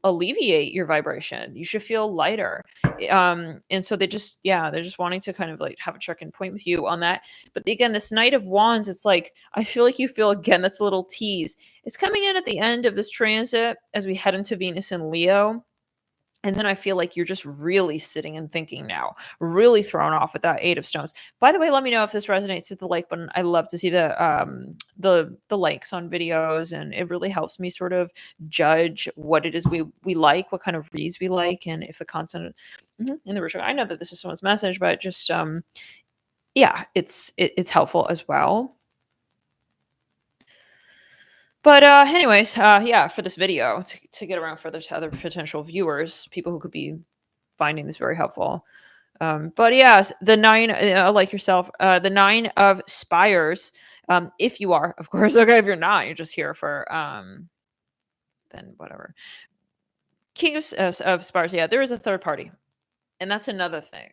alleviate your vibration. You should feel lighter. And so they're just wanting to kind of like have a check-in point with you on that. But again, this Knight of Wands, it's like, I feel like you feel, again, that's a little tease. It's coming in at the end of this transit as we head into Venus and Leo. And then I feel like you're just really sitting and thinking now, really thrown off with that Eight of Stones. By the way, let me know if this resonates. Hit the like button. I love to see the likes on videos, and it really helps me sort of judge what it is we like, what kind of reads we like, and if the content in the original. I know that this is someone's message, but just it's helpful as well. But anyways, for this video, to get around further to other potential viewers, people who could be finding this very helpful. But yes, the nine, like yourself, the Nine of Spires, if you are, of course, okay, if you're not, you're just here for, then whatever. King of Spires, yeah, there is a third party. And that's another thing.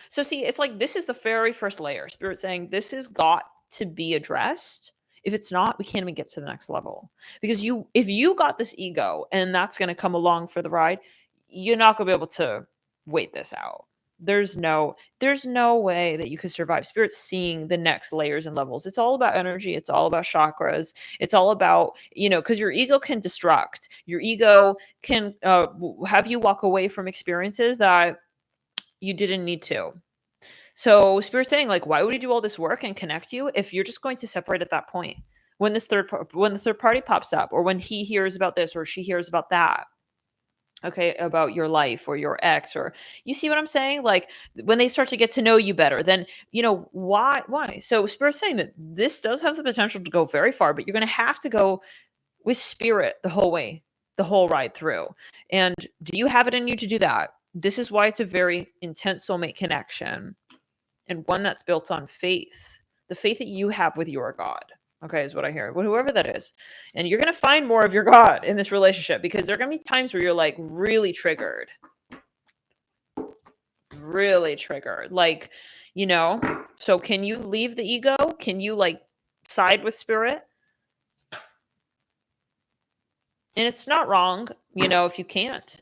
So see, it's like, this is the very first layer. Spirit saying this has got to be addressed. If it's not, we can't even get to the next level. Because if you got this ego and that's going to come along for the ride, you're not going to be able to wait this out. There's no way that you could survive. Spirit's seeing the next layers and levels. It's all about energy. It's all about chakras. It's all about, because your ego can destruct. Your ego can have you walk away from experiences that you didn't need to. So Spirit's saying, like, why would he do all this work and connect you if you're just going to separate at that point? When the third party pops up, or when he hears about this or she hears about that, okay, about your life or your ex, or you see what I'm saying? Like, when they start to get to know you better, then, why? So Spirit's saying that this does have the potential to go very far, but you're going to have to go with Spirit the whole way, the whole ride through. And do you have it in you to do that? This is why it's a very intense soulmate connection, and one that's built on faith, the faith that you have with your God. Okay, is what I hear. Whoever that is. And you're going to find more of your God in this relationship, because there are going to be times where you're like really triggered. Like, so can you leave the ego? Can you like side with Spirit? And it's not wrong, if you can't.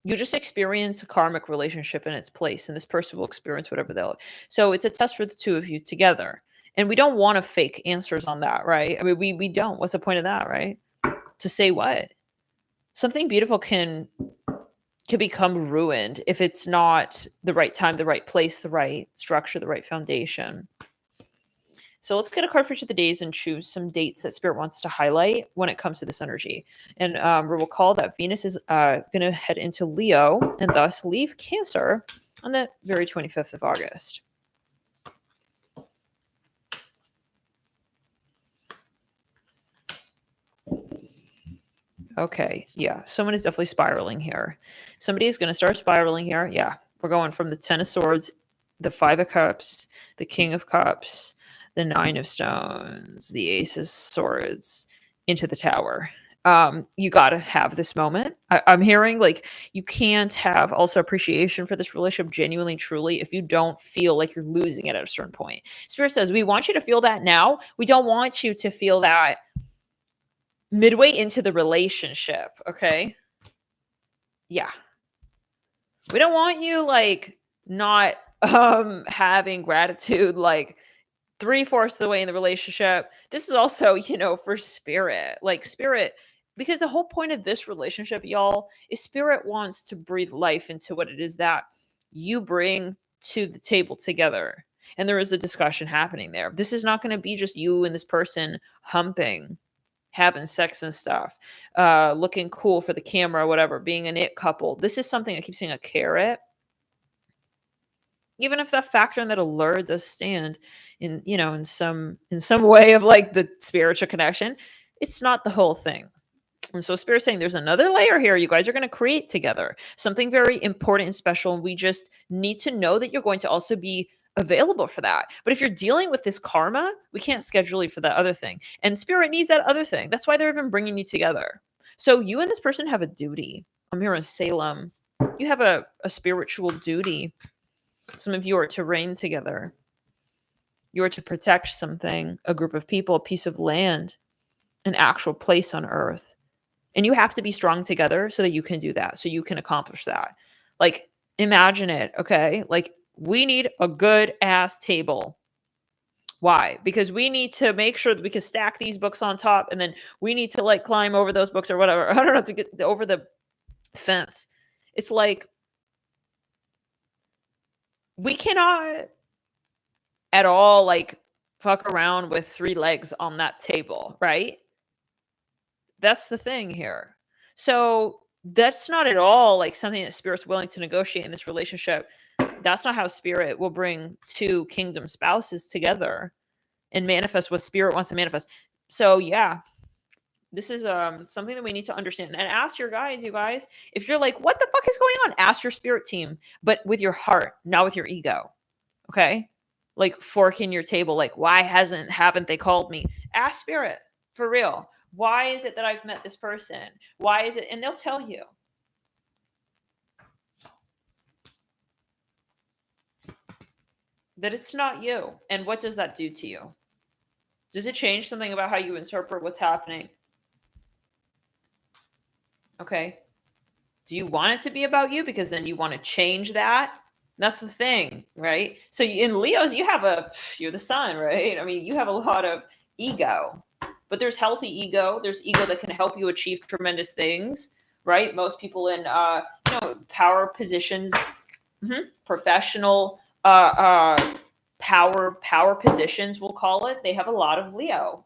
You just experience a karmic relationship in its place, and this person will experience whatever they'll. So it's a test for the two of you together. And we don't want to fake answers on that, right? I mean, we don't. What's the point of that, right? To say what? Something beautiful can become ruined if it's not the right time, the right place, the right structure, the right foundation. So let's get a card for each of the days and choose some dates that Spirit wants to highlight when it comes to this energy. And we'll recall that Venus is going to head into Leo and thus leave Cancer on the very 25th of August. Okay, yeah, someone is definitely spiraling here. Somebody is going to start spiraling here. Yeah, we're going from the Ten of Swords, the Five of Cups, the King of Cups, the Nine of Stones, the Ace of Swords, into the Tower. You got to have this moment. I'm hearing like you can't have also appreciation for this relationship genuinely, truly, if you don't feel like you're losing it at a certain point. Spirit says, we want you to feel that now. We don't want you to feel that midway into the relationship. Okay. Yeah. We don't want you like not having gratitude like 3/4 of the way in the relationship. This is also, for spirit, like spirit, because the whole point of this relationship, y'all, is spirit wants to breathe life into what it is that you bring to the table together. And there is a discussion happening there. This is not going to be just you and this person humping, having sex and stuff, looking cool for the camera, whatever, being an it couple. This is something I keep saying, a carrot. Even if that factor and that allure does stand in some way of like the spiritual connection, it's not the whole thing. And so Spirit's saying there's another layer here you guys are going to create together, something very important and special, and we just need to know that you're going to also be available for that. But if you're dealing with this karma, we can't schedule you for that other thing, and Spirit needs that other thing. That's why they're even bringing you together. So you and this person have a duty. I'm here in Salem. You have a spiritual duty. Some of you are to reign together. You are to protect something, a group of people, a piece of land, an actual place on earth. And you have to be strong together so that you can do that, so you can accomplish that. Like, imagine it, okay? Like, we need a good ass table. Why? Because we need to make sure that we can stack these books on top, and then we need to like climb over those books or whatever. I don't know, to get over the fence. It's like, we cannot at all like fuck around with 3 legs on that table, right? That's the thing here. So that's not at all like something that Spirit's willing to negotiate in this relationship. That's not how Spirit will bring 2 kingdom spouses together and manifest what Spirit wants to manifest. So yeah, this is something that we need to understand. And ask your guides, you guys. If you're like, what the fuck is going on? Ask your spirit team, but with your heart, not with your ego. Okay? Like fork in your table, like, why haven't they called me? Ask Spirit, for real. Why is it that I've met this person? Why is it? And they'll tell you. That it's not you. And what does that do to you? Does it change something about how you interpret what's happening? Okay. Do you want it to be about you? Because then you want to change that. That's the thing, right? So in Leos, you're the sun, right? I mean, you have a lot of ego, but there's healthy ego. There's ego that can help you achieve tremendous things, right? Most people in, power positions, professional, power positions, we'll call it. They have a lot of Leo.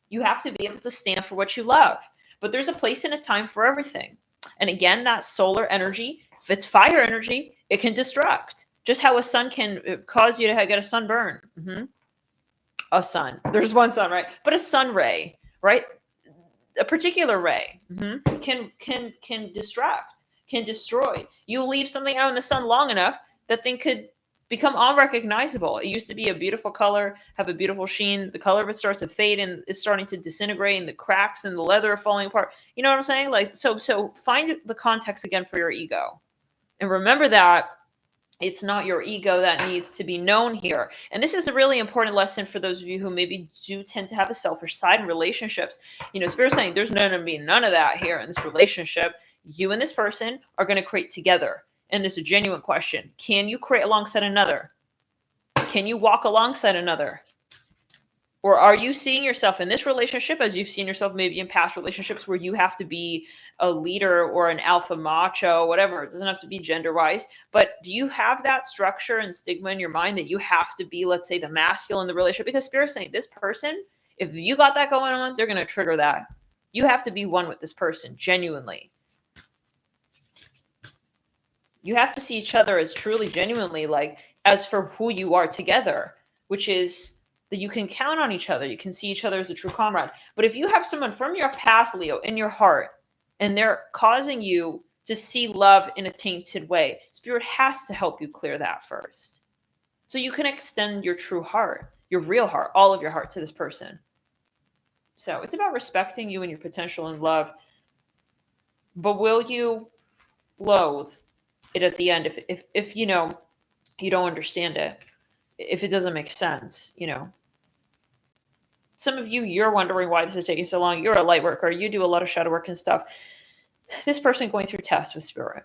You have to be able to stand for what you love, but there's a place and a time for everything. And again, that solar energy, if it's fire energy, it can destruct. Just how a sun can cause you to get a sunburn. A sun. There's one sun, right? But a sun ray, right? A particular ray can destruct, can destroy. You leave something out in the sun long enough, that thing could become unrecognizable. It used to be a beautiful color, have a beautiful sheen. The color of it starts to fade and it's starting to disintegrate, and the cracks and the leather are falling apart. You know what I'm saying? Like, so find the context again for your ego. And remember that it's not your ego that needs to be known here. And this is a really important lesson for those of you who maybe do tend to have a selfish side in relationships. Spirit's saying there's going to be none of that here in this relationship. You and this person are going to create together. And it's a genuine question. Can you create alongside another? Can you walk alongside another? Or are you seeing yourself in this relationship as you've seen yourself maybe in past relationships where you have to be a leader or an alpha macho, whatever? It doesn't have to be gender-wise. But do you have that structure and stigma in your mind that you have to be, let's say, the masculine in the relationship? Because Spirit's saying this person, if you got that going on, they're going to trigger that. You have to be one with this person, genuinely. You have to see each other as truly, genuinely, like, as for who you are together, which is that you can count on each other. You can see each other as a true comrade. But if you have someone from your past, Leo, in your heart, and they're causing you to see love in a tainted way, Spirit has to help you clear that first. So you can extend your true heart, your real heart, all of your heart to this person. So it's about respecting you and your potential in love. But will you loathe it at the end if you know you don't understand it, if it doesn't make sense, you know? Some of you, you're wondering why this is taking so long. You're a light worker. You do a lot of shadow work and stuff. This person going through tests with spirit.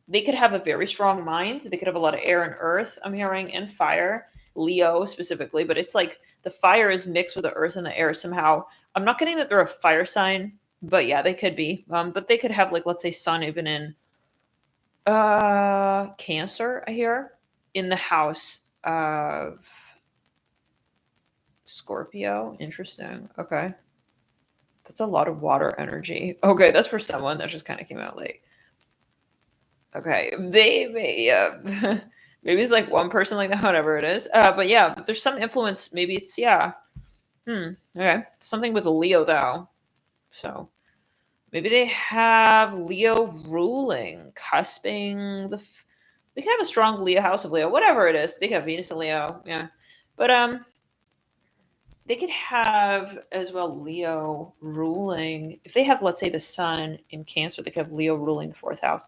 They could have a very strong mind. They could have a lot of air and earth, I'm hearing, and fire. Leo specifically, but it's like the fire is mixed with the earth and the air somehow. I'm not getting that they're a fire sign, but yeah, they could be. But they could have, like, let's say sun even in Cancer, I hear, in the house of Scorpio. Interesting. Okay. That's a lot of water energy. Okay, that's for someone that just kind of came out late. Okay, they maybe it's like one person like that, whatever it is. But yeah, there's some influence. Maybe it's yeah. Okay, something with a Leo though. So maybe they have Leo ruling, cusping the. They can have a strong Leo house of Leo, whatever it is. They can have Venus and Leo, yeah. But they could have as well Leo ruling. If they have, let's say, the Sun in Cancer, they could have Leo ruling the fourth house.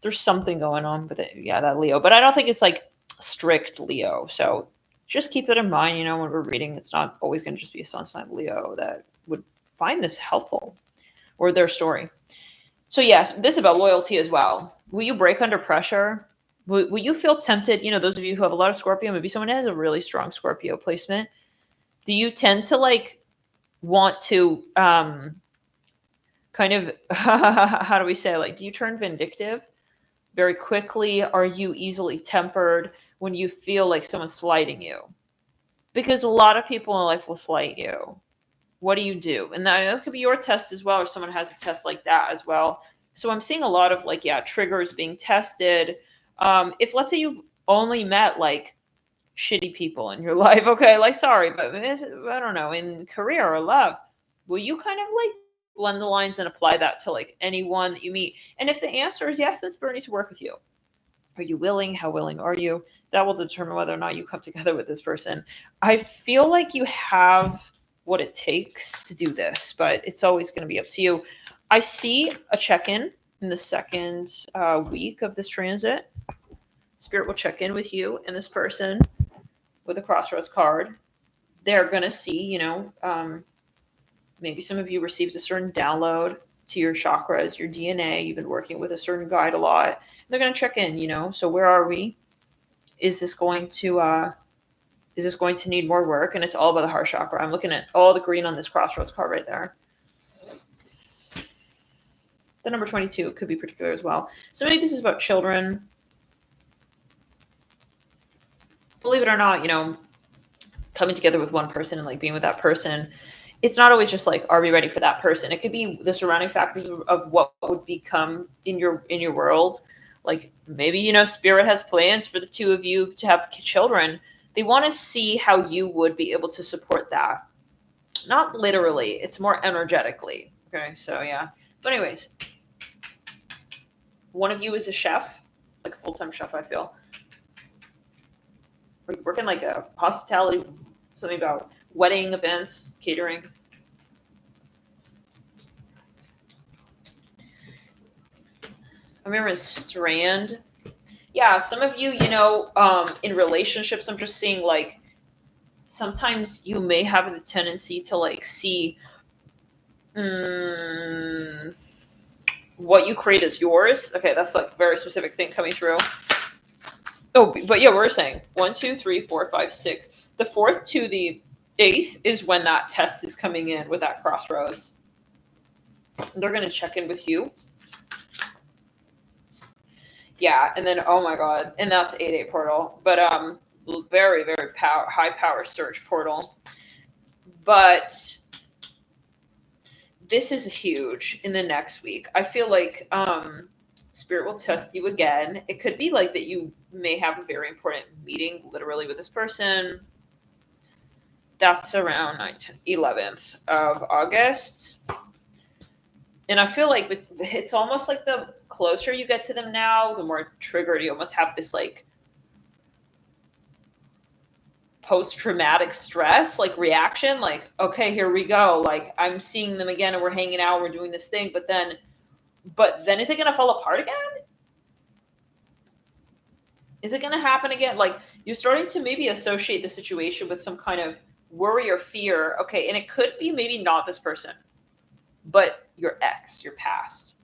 There's something going on with it, yeah, that Leo. But I don't think it's like strict Leo. So just keep that in mind. You know, when we're reading, it's not always going to just be a sun sign Leo that would find this helpful or their story. So yes, this is about loyalty as well. Will you break under pressure? Will you feel tempted? You know, those of you who have a lot of Scorpio, maybe someone has a really strong Scorpio placement. Do you tend to like want to kind of how do we say, like, do you turn vindictive very quickly? Are you easily tempered when you feel like someone's slighting you? Because a lot of people in life will slight you. What do you do? And that could be your test as well, or someone has a test like that as well. So I'm seeing a lot of like, yeah, triggers being tested. If let's say you've only met like shitty people in your life, okay, like sorry, but I don't know, in career or love, will you kind of like blend the lines and apply that to like anyone that you meet? And if the answer is yes, then spirit needs to work with you. Are you willing? How willing are you? That will determine whether or not you come together with this person. I feel like you have what it takes to do this, but it's always going to be up to you. I see a check-in in the second week of this transit. Spirit will check in with you and this person with a crossroads card. They're going to see, you know, maybe some of you received a certain download to your chakras, your DNA. You've been working with a certain guide a lot. They're going to check in, you know, so where are we? Is this going to need more work? And it's all about the heart chakra. I'm looking at all the green on this crossroads card right there. The number 22 could be particular as well. So maybe this is about children. Believe it or not, you know, coming together with one person and like being with that person, it's not always just like, are we ready for that person? It could be the surrounding factors of what would become in your world. Like maybe, you know, spirit has plans for the two of you to have children. They want to see how you would be able to support that. Not literally, it's more energetically. Okay, so yeah. But anyways, one of you is a chef, like a full-time chef, I feel. Or you work in like a hospitality, something about wedding events, catering. I remember in Strand. Yeah, some of you, you know, in relationships, I'm just seeing like sometimes you may have the tendency to like see what you create as yours. Okay, that's like a very specific thing coming through. Oh, but yeah, we're saying 1, 2, 3, 4, 5, 6. The 4th to the 8th is when that test is coming in with that crossroads. They're going to check in with you. Yeah, and then, oh my God, and that's 8-8 portal. But very, very high power surge portal. But this is huge in the next week. I feel like spirit will test you again. It could be like that you may have a very important meeting literally with this person. That's around 11th of August. And I feel like it's almost like the closer you get to them now, the more triggered you almost have this like post-traumatic stress, like reaction, like, okay, here we go. Like, I'm seeing them again and we're hanging out, we're doing this thing, but then is it going to fall apart again? Is it going to happen again? Like, you're starting to maybe associate the situation with some kind of worry or fear. Okay, and it could be maybe not this person, but your ex, your past.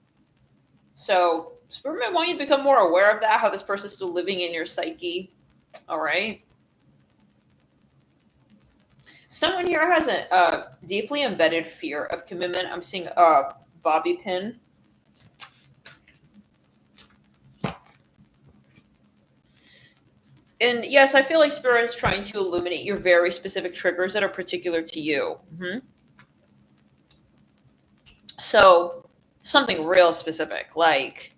So Spirit might want you to become more aware of that, how this person's still living in your psyche. All right. Someone here has a deeply embedded fear of commitment. I'm seeing a bobby pin. And yes, I feel like Spirit is trying to illuminate your very specific triggers that are particular to you. Mm-hmm. So something real specific, like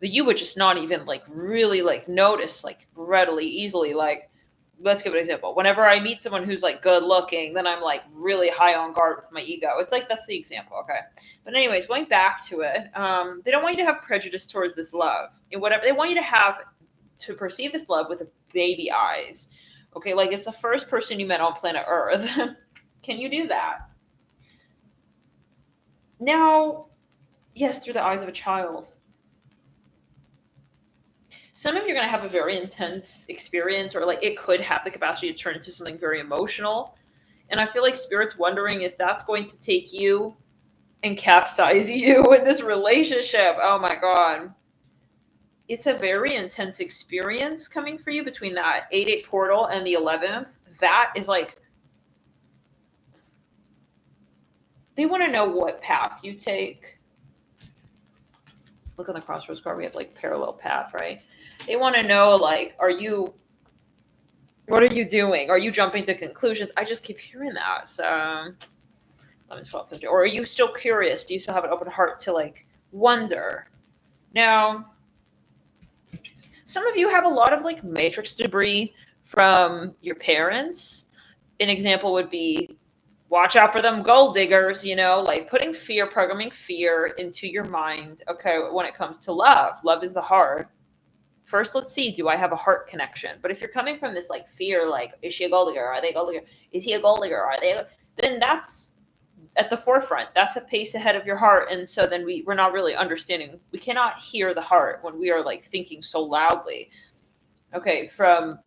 that you would just not even like really like notice like readily, easily. Like, let's give an example. Whenever I meet someone who's like good looking, then I'm like really high on guard with my ego. It's like, that's the example. Okay. But anyways, going back to it, they don't want you to have prejudice towards this love and whatever. They want you to perceive this love with baby eyes. Okay. Like, it's the first person you met on planet Earth. Can you do that? Now, yes, through the eyes of a child. Some of you are going to have a very intense experience, or like it could have the capacity to turn into something very emotional. And I feel like Spirit's wondering if that's going to take you and capsize you in this relationship. Oh my God. It's a very intense experience coming for you between that 8-8 portal and the 11th. That is like, they want to know what path you take. Look on the crossroads card. We have like parallel path, right? They want to know, like, what are you doing? Are you jumping to conclusions? I just keep hearing that. So 11, 12, or are you still curious? Do you still have an open heart to like wonder? Now, some of you have a lot of like matrix debris from your parents. An example would be, watch out for them gold diggers, like putting fear, programming fear into your mind. Okay, when it comes to love is the heart. First, let's see, do I have a heart connection? But if you're coming from this like fear, like, is she a gold digger? Are they a gold digger? Is he a gold digger? Are they? Then that's at the forefront. That's a pace ahead of your heart. And so then we're not really understanding. We cannot hear the heart when we are like thinking so loudly. Okay, from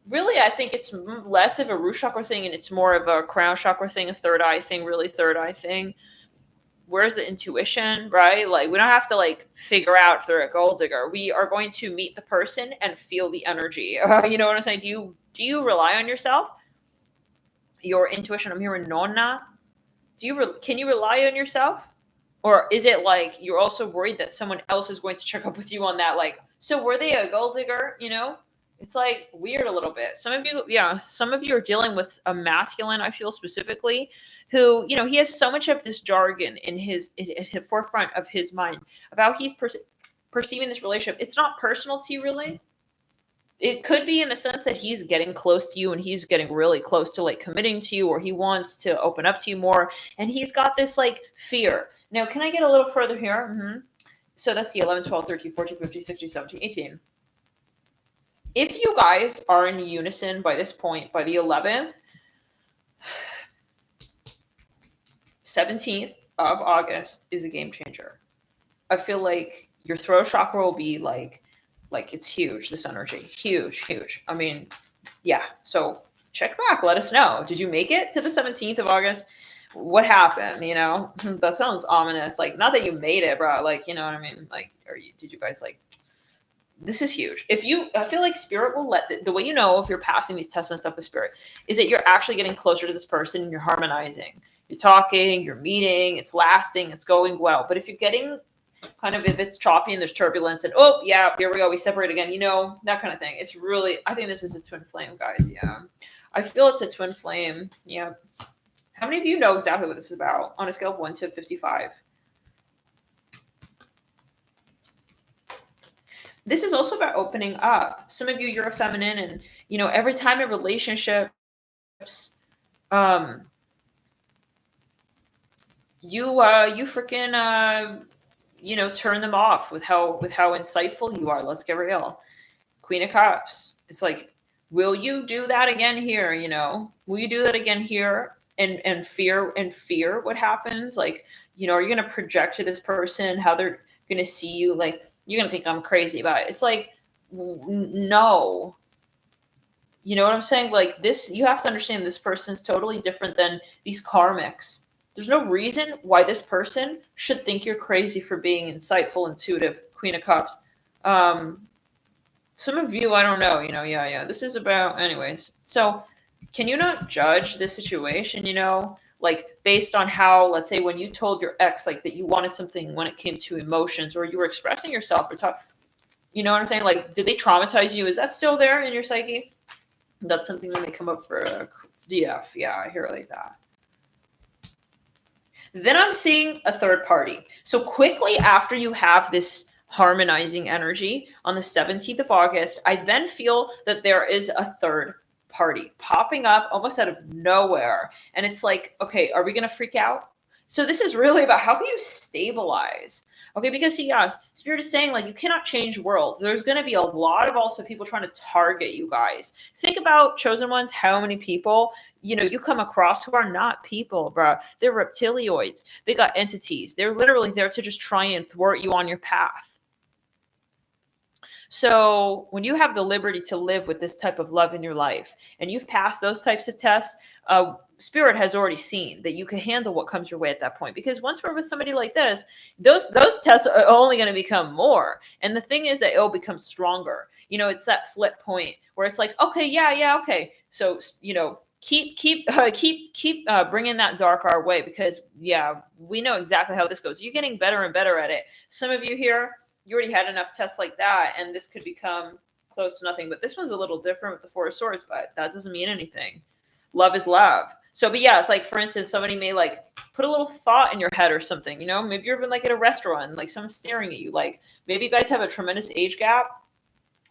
really, I think it's less of a root chakra thing and it's more of a crown chakra thing, a third eye thing, really third eye thing. Where's the intuition, right? Like, we don't have to like figure out if they're a gold digger. We are going to meet the person and feel the energy. You know what I'm saying? Do you rely on yourself? Your intuition? I'm hearing nonna. Can you rely on yourself? Or is it like you're also worried that someone else is going to check up with you on that? Like, so were they a gold digger? It's like weird a little bit. Some of you are dealing with a masculine, I feel specifically, who, he has so much of this jargon in his forefront of his mind about he's perceiving this relationship. It's not personal to you, really. It could be in the sense that he's getting close to you and he's getting really close to like committing to you, or he wants to open up to you more. And he's got this like fear. Now, can I get a little further here? Mm-hmm. So that's the 11, 12, 13, 14, 15, 16, 17, 18. If you guys are in unison by this point, by the 11th, 17th of August is a game changer. I feel like your throat chakra will be like it's huge, this energy. Huge, huge. I mean, yeah. So check back. Let us know. Did you make it to the 17th of August? What happened? That sounds ominous. Like, not that you made it, bro. Like, you know what I mean? Like, did you guys like... This is huge. I feel like Spirit will the way you know if you're passing these tests and stuff with Spirit is that you're actually getting closer to this person and you're harmonizing. You're talking, you're meeting, it's lasting, it's going well. But if you're getting kind of, if it's choppy and there's turbulence and, oh, yeah, here we go, we separate again, that kind of thing. It's really, I think this is a twin flame, guys. Yeah. I feel it's a twin flame. Yeah. How many of you know exactly what this is about on a scale of 1 to 55? This is also about opening up. Some of you, you're a feminine, and every time in relationships, you freaking turn them off with how insightful you are. Let's get real. Queen of Cups. It's like, will you do that again here? You know, will you do that again here? And fear what happens? Like, you know, are you gonna project to this person how they're gonna see you? Like, you're gonna think I'm crazy about it. It's like, no. You know what I'm saying? Like, this, you have to understand this person's totally different than these karmics. There's no reason why this person should think you're crazy for being insightful, intuitive, Queen of Cups. Some of you, I don't know, you know, yeah. This is about, anyways. So, can you not judge this situation, you know, like based on how, let's say, when you told your ex, like, that you wanted something when it came to emotions, or you were expressing yourself, or talk, you know what I'm saying? Like, did they traumatize you? Is that still there in your psyche? That's something that may come up for DF. Yeah, I hear it like that. Then I'm seeing a third party. So quickly after you have this harmonizing energy on the 17th of August, I then feel that there is a third party popping up almost out of nowhere. And it's like, okay, are we going to freak out? So this is really about how can you stabilize? Okay, because see, yes, Spirit is saying, like, you cannot change worlds. There's going to be a lot of also people trying to target you guys. Think about chosen ones, how many people, you know, you come across who are not people, bro. They're reptilioids. They got entities. They're literally there to just try and thwart you on your path. So when you have the liberty to live with this type of love in your life, and you've passed those types of tests, Spirit has already seen that you can handle what comes your way at that point. Because once we're with somebody like this, those tests are only going to become more. And the thing is that it'll become stronger. You know, it's that flip point where it's like, okay, yeah, okay. So, you know, keep bringing that dark our way, because yeah, we know exactly how this goes. You're getting better and better at it. Some of you here, you already had enough tests like that, and this could become close to nothing. But this one's a little different with the Four of Swords, but that doesn't mean anything. Love is love. So, but yeah, it's like, for instance, somebody may like put a little thought in your head or something, you know, maybe you're even like at a restaurant and like someone's staring at you. Like maybe you guys have a tremendous age gap,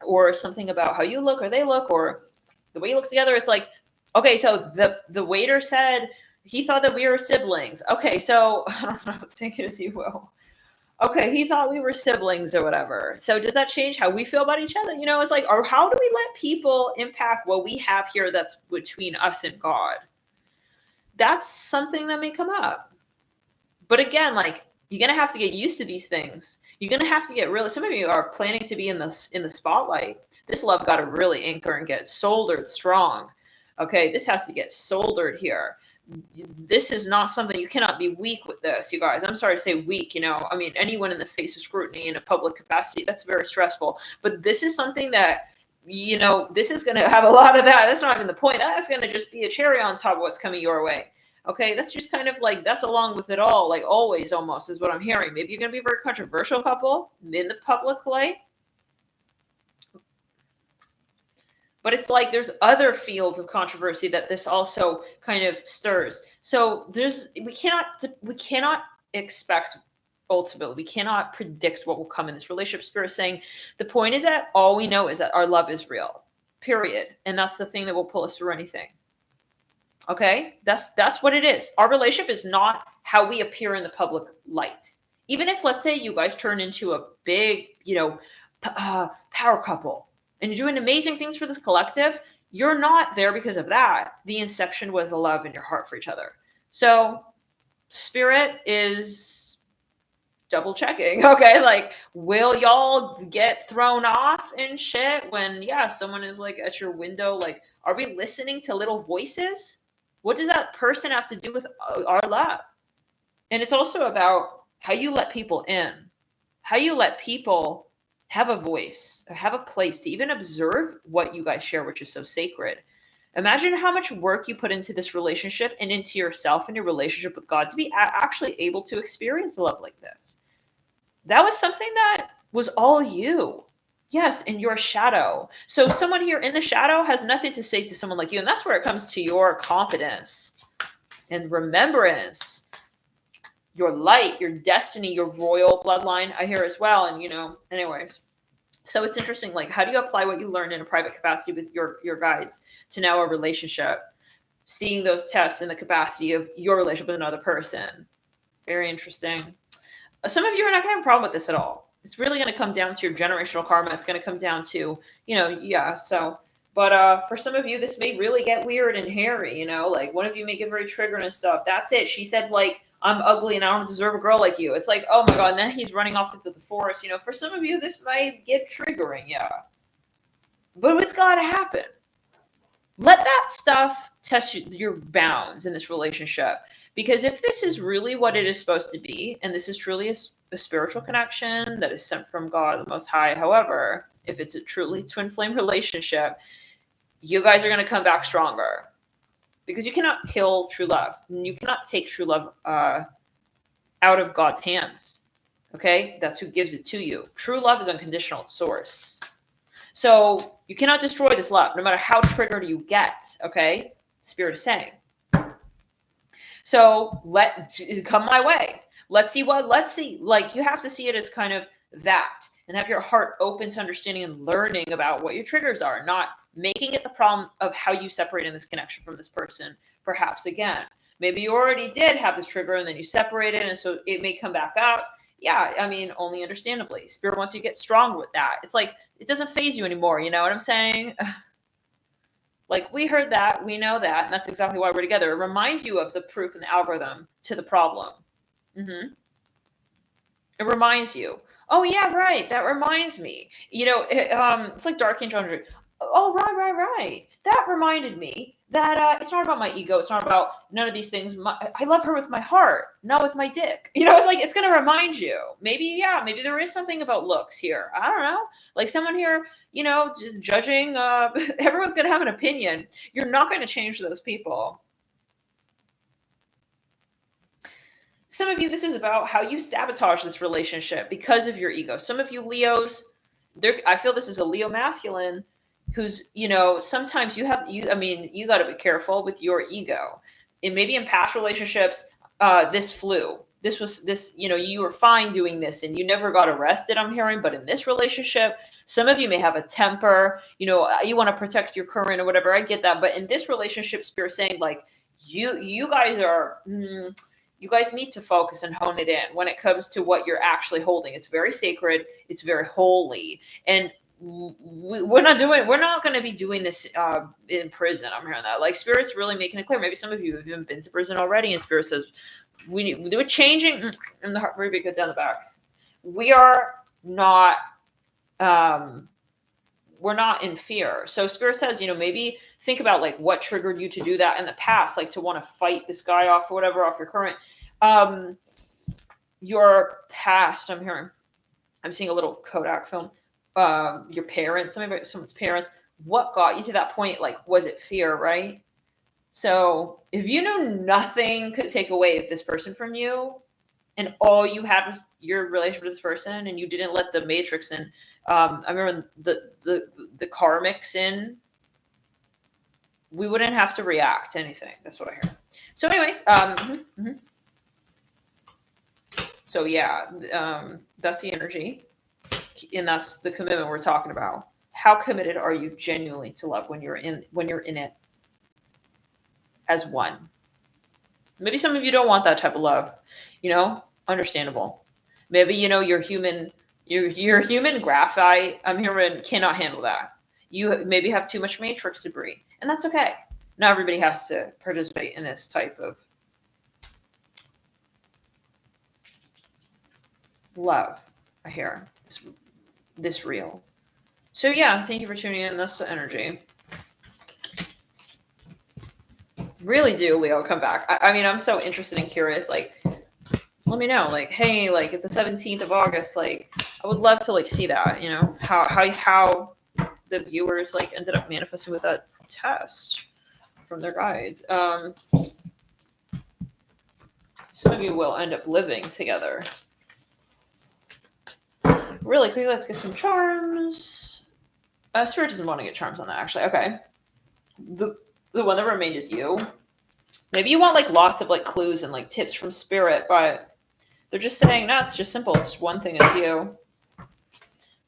or something about how you look or they look, or the way you look together. It's like, okay, so the waiter said he thought that we were siblings. Okay, so I don't know, let's take it as you will. Okay, he thought we were siblings or whatever. So does that change how we feel about each other? You know, it's like, or how do we let people impact what we have here that's between us and God? That's something that may come up. But again, like, you're going to have to get used to these things. You're going to have to get really, some of you are planning to be in the spotlight. This love got to really anchor and get soldered strong. Okay, this has to get soldered here. This is not something, you cannot be weak with this, you guys. I'm sorry to say weak, you know. I mean, anyone in the face of scrutiny in a public capacity, that's very stressful. But this is something that, you know, this is going to have a lot of that. That's not even the point. That's going to just be a cherry on top of what's coming your way. Okay, that's just kind of like, that's along with it all, like always almost is what I'm hearing. Maybe you're going to be a very controversial couple in the public light. But it's like there's other fields of controversy that this also kind of stirs. So we cannot expect, ultimately, we cannot predict what will come in this relationship. Spirit is saying the point is that all we know is that our love is real, period. And that's the thing that will pull us through anything. Okay, that's what it is. Our relationship is not how we appear in the public light. Even if, let's say, you guys turn into a big, you know, power couple, and you're doing amazing things for this collective, you're not there because of that. The inception was the love in your heart for each other. So Spirit is double checking. Okay, like, will y'all get thrown off and shit when, yeah, someone is like at your window? Like, are we listening to little voices? What does that person have to do with our love? And it's also about how you let people in, how you let people have a voice, have a place to even observe what you guys share, which is so sacred. Imagine how much work you put into this relationship and into yourself and your relationship with God to be actually able to experience love like this. That was something that was all you. Yes, in your shadow. So someone here in the shadow has nothing to say to someone like you. And that's where it comes to your confidence and remembrance, your light, your destiny, your royal bloodline, I hear as well. And, you know, anyways. So it's interesting, like, how do you apply what you learned in a private capacity with your guides to now a relationship? Seeing those tests in the capacity of your relationship with another person. Very interesting. Some of you are not going to have a problem with this at all. It's really going to come down to your generational karma. It's going to come down to, you know, yeah. So But for some of you, this may really get weird and hairy, you know, like one of you may get very triggered and stuff. That's it. She said, like, I'm ugly and I don't deserve a girl like you. It's like, oh my God. And then he's running off into the forest. You know, for some of you, this might get triggering. Yeah. But it's got to happen. Let that stuff test your bounds in this relationship. Because if this is really what it is supposed to be, and this is truly a spiritual connection that is sent from God, the Most High, however, if it's a truly twin flame relationship, you guys are going to come back stronger. Because you cannot kill true love. You cannot take true love out of God's hands. Okay? That's who gives it to you. True love is unconditional at source. So you cannot destroy this love, no matter how triggered you get. Okay? Spirit is saying. So come my way. Let's see. Like, you have to see it as kind of that, and have your heart open to understanding and learning about what your triggers are, not making it the problem of how you separate in this connection from this person. Perhaps again, maybe you already did have this trigger and then you separated, and so it may come back out. Yeah, I mean, only understandably. Spirit wants you to get strong with that. It's like, it doesn't phase you anymore. You know what I'm saying? Like, we heard that, we know that, and that's exactly why we're together. It reminds you of the proof and the algorithm to the problem. It reminds you. Oh, yeah, right. That reminds me. You know, it's like Dark Angel Energy. Oh, right. That reminded me that it's not about my ego. It's not about none of these things. I love her with my heart, not with my dick. You know, it's like, it's going to remind you. Maybe there is something about looks here. I don't know. Like, someone here, you know, just judging. Everyone's going to have an opinion. You're not going to change those people. Some of you, this is about how you sabotage this relationship because of your ego. Some of you Leos, I feel this is a Leo masculine who's, you know, sometimes you got to be careful with your ego. And maybe in past relationships, this flew. You know, you were fine doing this and you never got arrested, I'm hearing. But in this relationship, some of you may have a temper, you know, you want to protect your current or whatever. I get that. But in this relationship, Spirit saying, like, you guys are... you guys need to focus and hone it in when it comes to what you're actually holding. It's very sacred. It's very holy. And we're not going to be doing this in prison. I'm hearing that. Like, Spirit's really making it clear. Maybe some of you have even been to prison already, and Spirit says, we're changing in the heart, very good down the back. We are not, we're not in fear. So Spirit says, you know, maybe think about, like, what triggered you to do that in the past, like to want to fight this guy off or whatever, off your current, your past. I'm seeing a little Kodak film. Your parents, someone's parents, what got you to that point? Like, was it fear, right? So if you knew nothing could take away this person from you, and all you had was your relationship with this person, and you didn't let the matrix in, I remember the karmics in, we wouldn't have to react to anything. That's what I hear. So anyways, so yeah, that's the energy. And that's the commitment we're talking about. How committed are you genuinely to love when you're in it as one? Maybe some of you don't want that type of love, you know, understandable. Maybe, you know, your human graphite, I'm hearing, cannot handle that. You maybe have too much matrix debris, and that's okay. Not everybody has to participate in this type of love. I hear this real. So yeah, thank you for tuning in. That's the energy. Really do, Leo, come back. I mean, I'm so interested and curious. Like, let me know. Like, hey, like, it's the 17th of August. Like, I would love to, like, see that. You know, how the viewers, like, ended up manifesting with that test from their guides. Some of you will end up living together. Really quickly, let's get some charms. Spirit doesn't want to get charms on that, actually. Okay. The one that remained is you. Maybe you want, like, lots of, like, clues and, like, tips from Spirit, but they're just saying, no, it's just simple. It's one thing, it's you.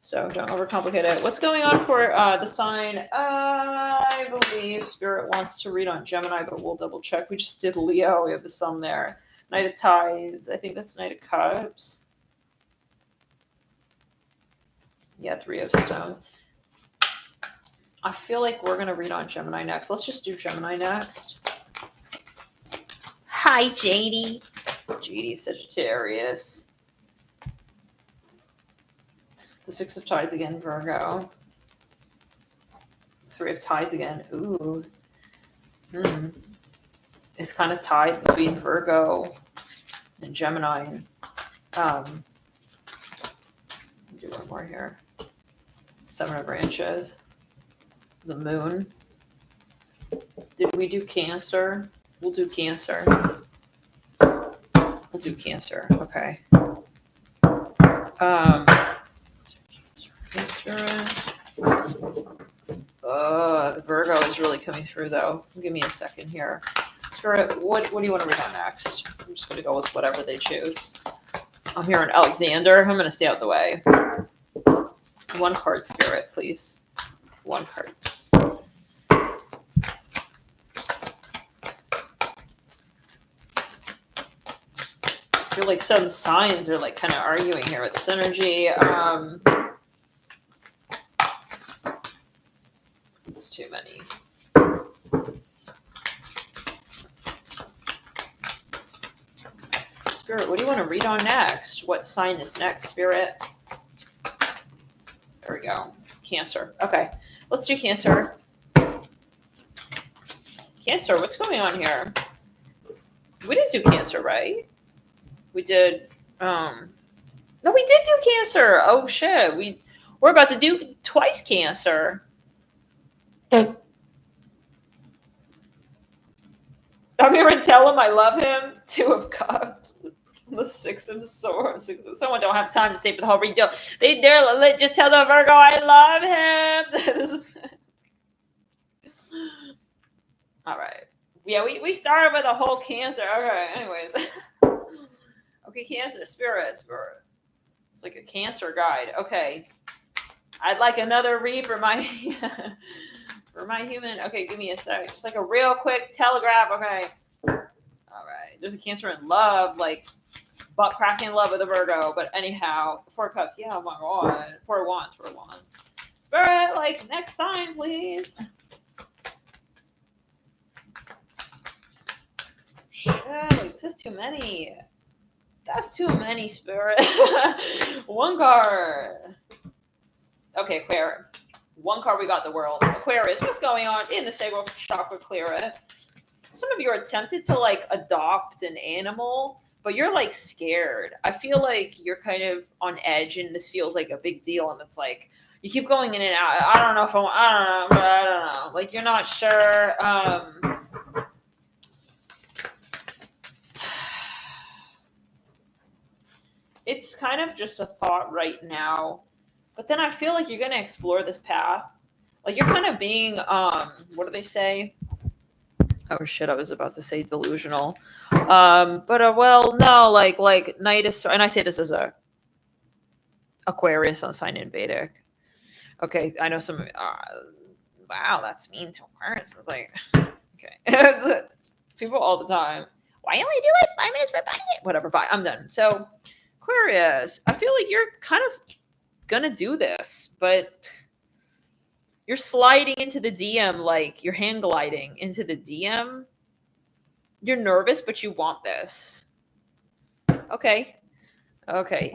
So don't overcomplicate it. What's going on for the sign? I believe Spirit wants to read on Gemini, but we'll double check. We just did Leo. We have the sun there. Knight of Tides. I think that's Knight of Cups. Yeah, Three of Stones. I feel like we're going to read on Gemini next. Let's just do Gemini next. Hi, JD. JD Sagittarius. The Six of Tides again, Virgo. Three of Tides again. Ooh. It's kind of tied between Virgo and Gemini. Do one more here. Seven of Branches. The Moon. Did we do Cancer? We'll do Cancer. We'll do Cancer. Okay. The Virgo is really coming through, though. Give me a second here. Spirit, what do you want to read on next? I'm just going to go with whatever they choose. I'm here on Alexander. I'm going to stay out of the way. One card, Spirit, please. One card. I feel like some signs are like kind of arguing here with this energy. It's too many. Spirit, what do you want to read on next? What sign is next, Spirit? There we go. Cancer. Okay. Let's do Cancer. Cancer, what's going on here? We didn't do Cancer, right? We did. No, we did do Cancer. Oh, shit. We're about to do twice Cancer. I'm here and tell him I love him. Two of Cups. The Six of Swords. Someone don't have time to stay for the whole read. They dare just tell the Virgo I love him. This is all right. Yeah, we started with a whole Cancer. Okay, anyways. Okay, Cancer, Spirit. It's like a Cancer guide. Okay. I'd like another read for my for my human. Okay, give me a sec. Just like a real quick telegraph. Okay. All right. There's a Cancer in love, like butt cracking love with a Virgo. But anyhow, Four of Cups. Yeah, oh my God. Four of Wands. Spirit, like next sign, please. Shit, like, this is too many. That's too many, Spirit. One card. Okay, Aquarius. One card, we got the World. Aquarius, what's going on in the sacral chakra? Clear it. Some of you are tempted to like adopt an animal, but you're like scared. I feel like you're kind of on edge, and this feels like a big deal. And it's like you keep going in and out. I don't know if I don't know. Like you're not sure. It's kind of just a thought right now. But then I feel like you're going to explore this path. Like you're kind of being, what do they say? Oh shit, I was about to say delusional. Well, no, like night is, and I say this as a Aquarius on sign in Vedic. Okay, I know some, wow, that's mean to Aquarius. It's like, okay. People all the time. Why only do like 5 minutes for buying it? Whatever, bye. I'm done. So Aquarius, I feel like you're kind of gonna do this, but you're sliding into the DM like you're hand gliding into the DM. You're nervous, but you want this. Okay.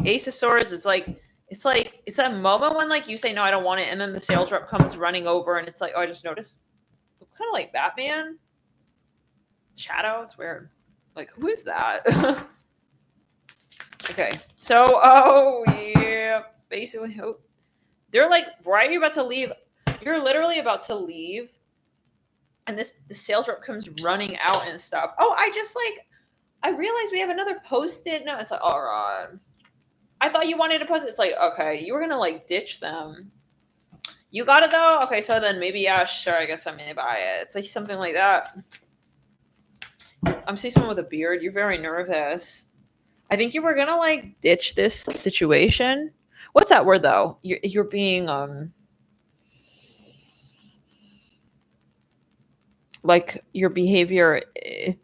Ace of Swords is like it's that moment when like you say no, I don't want it, and then the sales rep comes running over, and it's like, oh, I just noticed. Kind of like Batman. Shadow. It's weird. Like, who is that? Okay. So, oh yeah. Basically, they're like, why are you about to leave? You're literally about to leave, and the sales rep comes running out and stuff. Oh, I realized we have another post-it. No, it's like, all right. I thought you wanted to post it. It's like, okay, you were gonna like ditch them. You got it though. Okay, so then maybe yeah, sure. I guess I'm gonna buy it. It's like something like that. I'm seeing someone with a beard. You're very nervous. I think you were gonna like ditch this situation. What's that word though? You're being like your behavior,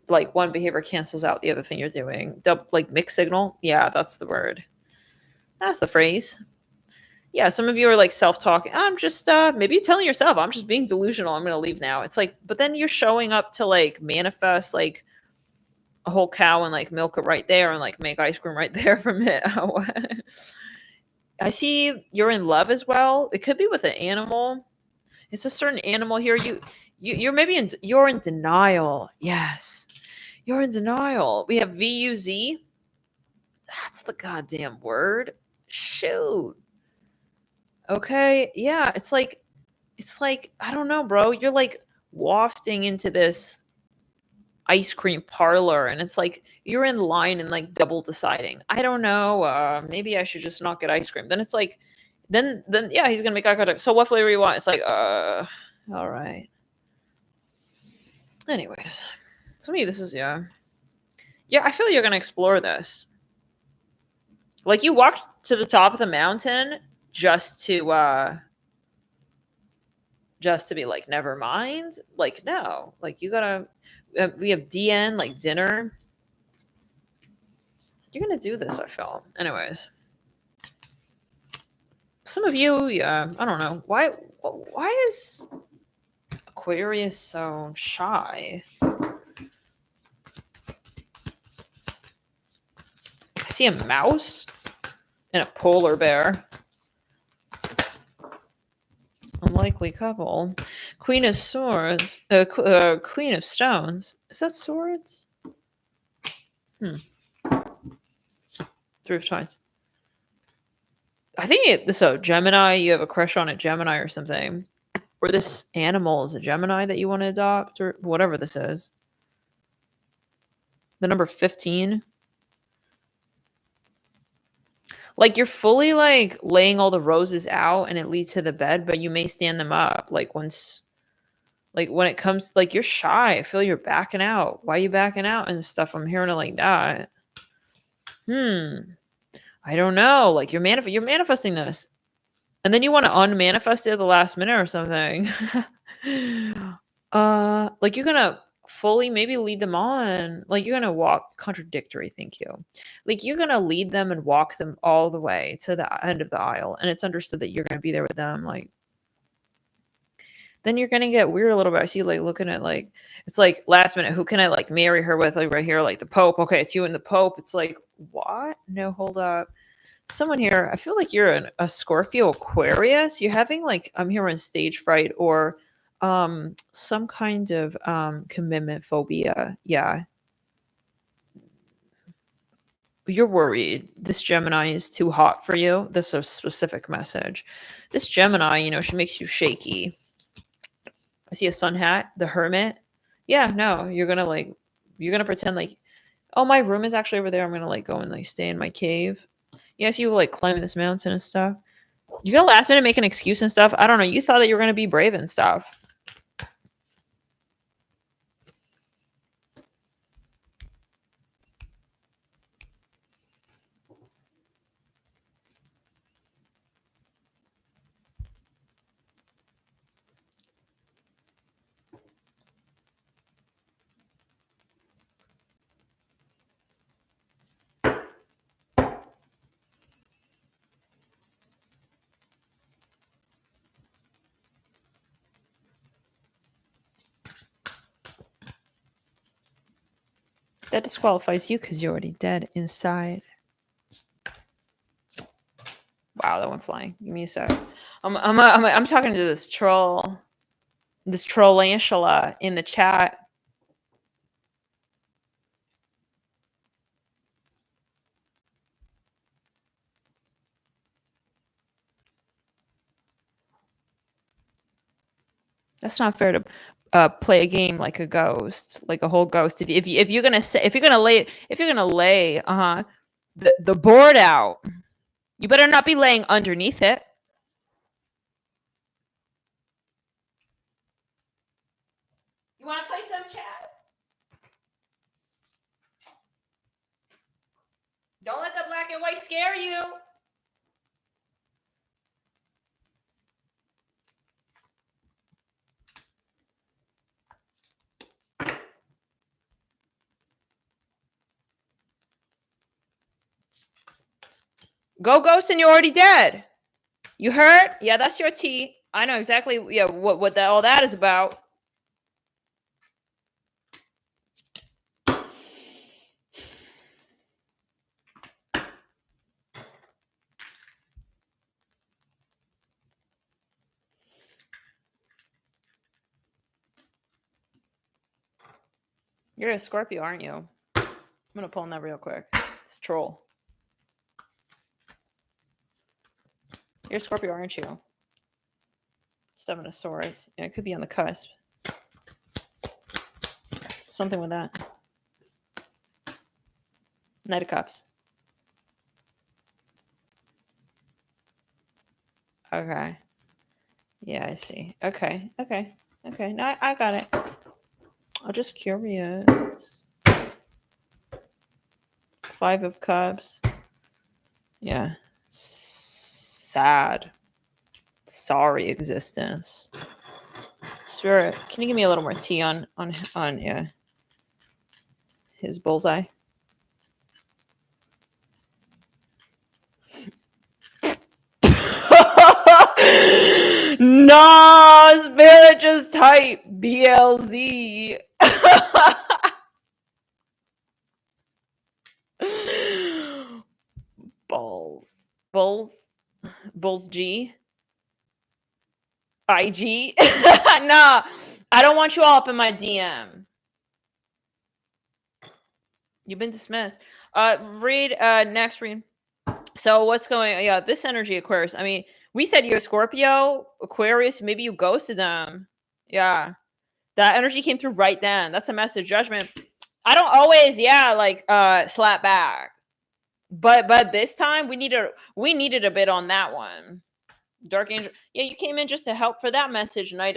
like one behavior cancels out the other thing you're doing. Like mixed signal. Yeah, that's the word. That's the phrase. Yeah, some of you are like self-talking. I'm just maybe you're telling yourself, I'm just being delusional. I'm gonna leave now. It's like, but then you're showing up to like manifest like a whole cow and like milk it right there and like make ice cream right there from it. I see you're in love as well. It could be with an animal. It's a certain animal here. You're maybe you're in denial. Yes. You're in denial. We have VUZ. That's the goddamn word. Shoot. Okay. Yeah, it's like I don't know, bro. You're like wafting into this ice cream parlor and it's like you're in line and like double deciding. I don't know. Maybe I should just not get ice cream. Then it's like then yeah, he's gonna make eye contact. So what flavor you want? It's like, all right. Anyways. So me, this is yeah. Yeah, I feel you're gonna explore this. Like you walked to the top of the mountain just to be like, never mind. Like, no. Like you gotta we have DN, like dinner. You're gonna do this, I feel. Anyways. Some of you, yeah, I don't know. Why is Aquarius so shy? I see a mouse and a polar bear. Unlikely couple. Queen of Swords. Queen of Stones. Is that swords? Three of Twice. I think so. Gemini, you have a crush on a Gemini or something. Or this animal is a Gemini that you want to adopt or whatever this is. The number 15. Like you're fully like laying all the roses out and it leads to the bed, but you may stand them up. Like once, like when it comes, like you're shy. I feel you're backing out. Why are you backing out and stuff? I'm hearing it like that. I don't know. Like you're manifesting this. And then you want to unmanifest it at the last minute or something. Like you're gonna fully maybe lead them on. Like you're gonna walk contradictory, thank you. Like you're gonna lead them and walk them all the way to the end of the aisle. And it's understood that you're gonna be there with them. Like then you're gonna get weird a little bit. I see like looking at like it's like last minute, who can I like marry her with? Like right here, like the Pope. Okay, it's you and the Pope. It's like, what? No, hold up. Someone here, I feel like you're a Scorpio Aquarius. You're having like I'm hearing stage fright or some kind of commitment phobia. Yeah. You're worried. This Gemini is too hot for you. This is a specific message. This Gemini, she makes you shaky. I see a sun hat, the hermit. Yeah, no, you're gonna pretend like, oh, my room is actually over there. I'm gonna like go and like stay in my cave. Yes, you like climbing this mountain and stuff. You're gonna last minute make an excuse and stuff. I don't know. You thought that you were gonna be brave and stuff. That disqualifies you because you're already dead inside. Wow, that went flying. Give me a sec. I'm talking to this trollantula in the chat. That's not fair to play a game like a ghost, like a whole ghost. If you're gonna lay the board out, you better not be laying underneath it. You want to play some chess? Don't let the black and white scare you. Go ghost and you're already dead. You heard? Yeah, that's your tea. I know exactly, yeah, what all that is about. You're a Scorpio, aren't you? I'm gonna pull on that real quick. It's troll. You're a Scorpio, aren't you? Seven of Swords. Yeah, it could be on the cusp. Something with that. Knight of Cups. Okay. Yeah, I see. Okay. No, I got it. I'm just curious. Five of Cups. Yeah. Sad. Sorry existence. Spirit, can you give me a little more tea on yeah, his bullseye? No, Spirit, just type BLZ. Bulls G. IG. Nah, I don't want you all up in my DM. You've been dismissed. Read next. Read. So what's going? Yeah, this energy, Aquarius. I mean, we said you're Scorpio, Aquarius. Maybe you ghosted them. Yeah, that energy came through right then. That's a message, judgment. I don't always, like slap back, but this time we needed a bit on that one. Dark Angel. Yeah, you came in just to help for that message. Night.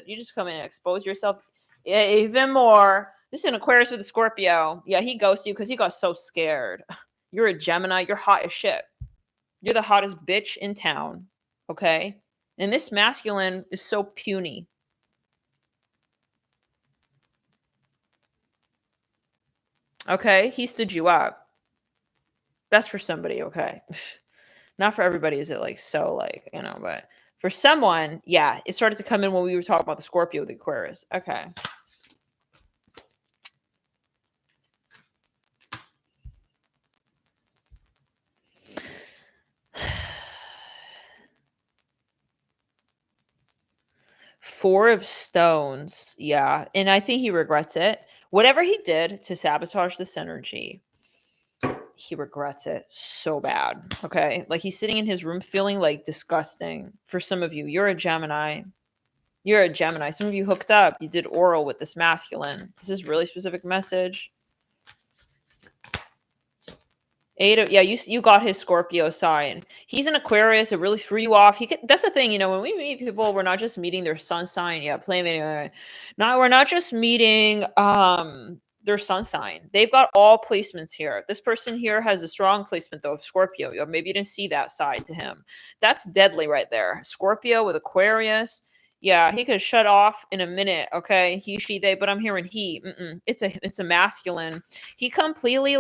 You just come in and expose yourself even more. This is an Aquarius with a Scorpio. Yeah, he ghosted you because he got so scared. You're a Gemini. You're hot as shit. You're the hottest bitch in town. Okay? And this masculine is so puny. Okay? He stood you up. That's for somebody, okay? Not for everybody is it like so like, but for someone, yeah, it started to come in when we were talking about the Scorpio, the Aquarius. Okay. Four of Stones. Yeah. And I think he regrets it. Whatever he did to sabotage this energy, he regrets it so bad. Okay. Like he's sitting in his room feeling like disgusting. For some of you, you're a Gemini. Some of you hooked up. You did oral with this masculine. This is really specific message. You got his Scorpio sign. He's an Aquarius. It really threw you off. That's the thing, when we meet people, we're not just meeting their sun sign. Yeah, we're not just meeting their sun sign. They've got all placements here. This person here has a strong placement though of Scorpio. Maybe you didn't see that side to him. That's deadly right there. Scorpio with Aquarius. Yeah, he could shut off in a minute. Okay, he, she, they. But I'm hearing he. It's a masculine. He completely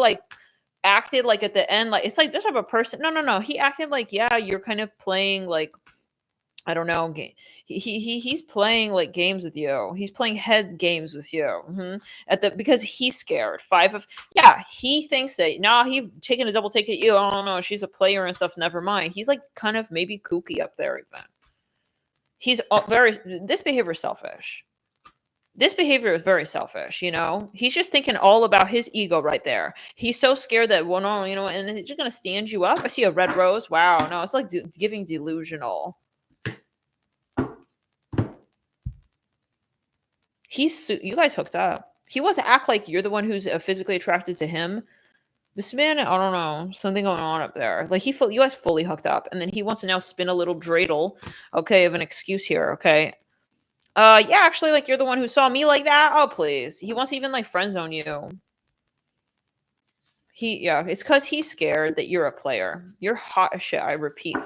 acted like at the end, like it's like this type of person. No. He acted like, yeah, you're kind of playing like, I don't know. He's playing like games with you. He's playing head games with you. Because he's scared. He thinks that now he's taking a double take at you. Oh no, she's a player and stuff. Never mind. He's like kind of maybe kooky up there even. He's this behavior is selfish. This behavior is very selfish, He's just thinking all about his ego right there. He's so scared that, well, no, and he's just going to stand you up. I see a red rose. Wow. No, it's like giving delusional. You guys hooked up. He wants to act like you're the one who's physically attracted to him. This man, I don't know, something going on up there. Like you guys fully hooked up. And then he wants to now spin a little dreidel, okay, of an excuse here, okay? Actually, like you're the one who saw me like that. Oh, please. He wants to even like friend zone you. It's because he's scared that you're a player. You're hot as shit. I repeat,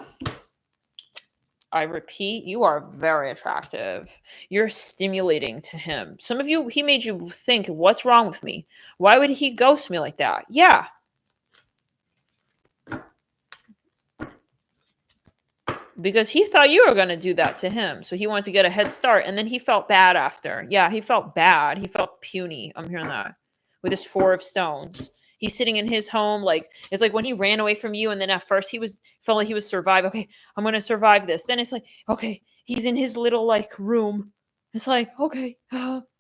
you are very attractive. You're stimulating to him. Some of you, he made you think, what's wrong with me? Why would he ghost me like that? Yeah. because he thought you were going to do that to him. So he wanted to get a head start. And then he felt bad after. Yeah, he felt bad. He felt puny. I'm hearing that with his 4 of stones. He's sitting in his home. Like, it's like when he ran away from you. And then at first felt like he was survive. Okay, I'm going to survive this. Then it's like, okay, he's in his little like room. It's like, okay,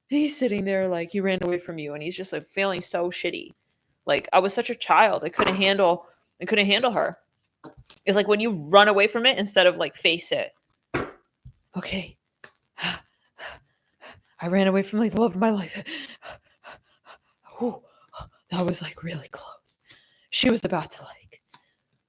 he's sitting there like he ran away from you. And he's just like feeling so shitty. Like, I was such a child. I couldn't handle her. It's like when you run away from it instead of like face it. Okay. I ran away from like the love of my life. Ooh, that was like really close. She was about to like,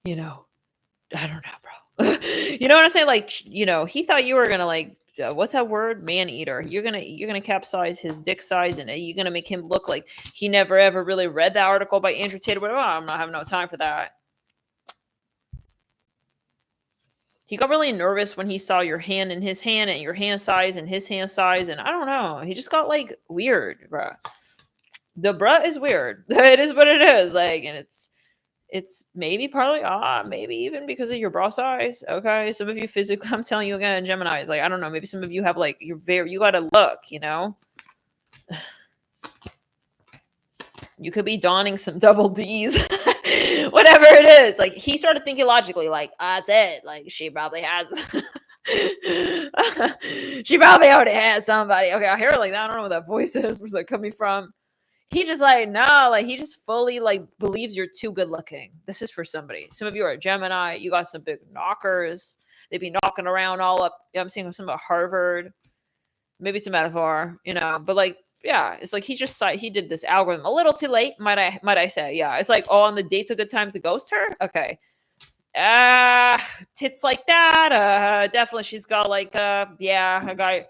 I don't know, bro. You know what I'm saying? Like, he thought you were gonna like, what's that word? Man eater. You're gonna capsize his dick size, and you're gonna make him look like he never ever really read that article by Andrew Tate. But I'm not having no time for that. He got really nervous when he saw your hand in his hand and your hand size and his hand size. And I don't know. He just got like weird, bruh. The bruh is weird. It is what it is. Like, and it's maybe partly, maybe even because of your bra size. Okay. Some of you physically, I'm telling you again, Gemini is like, I don't know. Maybe some of you have like, you got to look, You could be donning some double D's. Whatever it is, like he started thinking logically, like that's it. Like she probably has, she probably already has somebody. Okay, I hear it like that. I don't know what that voice is. Where's that coming from? He just like no, like he just fully like believes you're too good looking. This is for somebody. Some of you are a Gemini. You got some big knockers. They be knocking around all up. I'm seeing some at Harvard. Maybe it's a metaphor, but like. Yeah, it's like he did this algorithm a little too late, might I say. Yeah, it's like, on the date's a good time to ghost her. Okay. Tits like that. Definitely she's got like a guy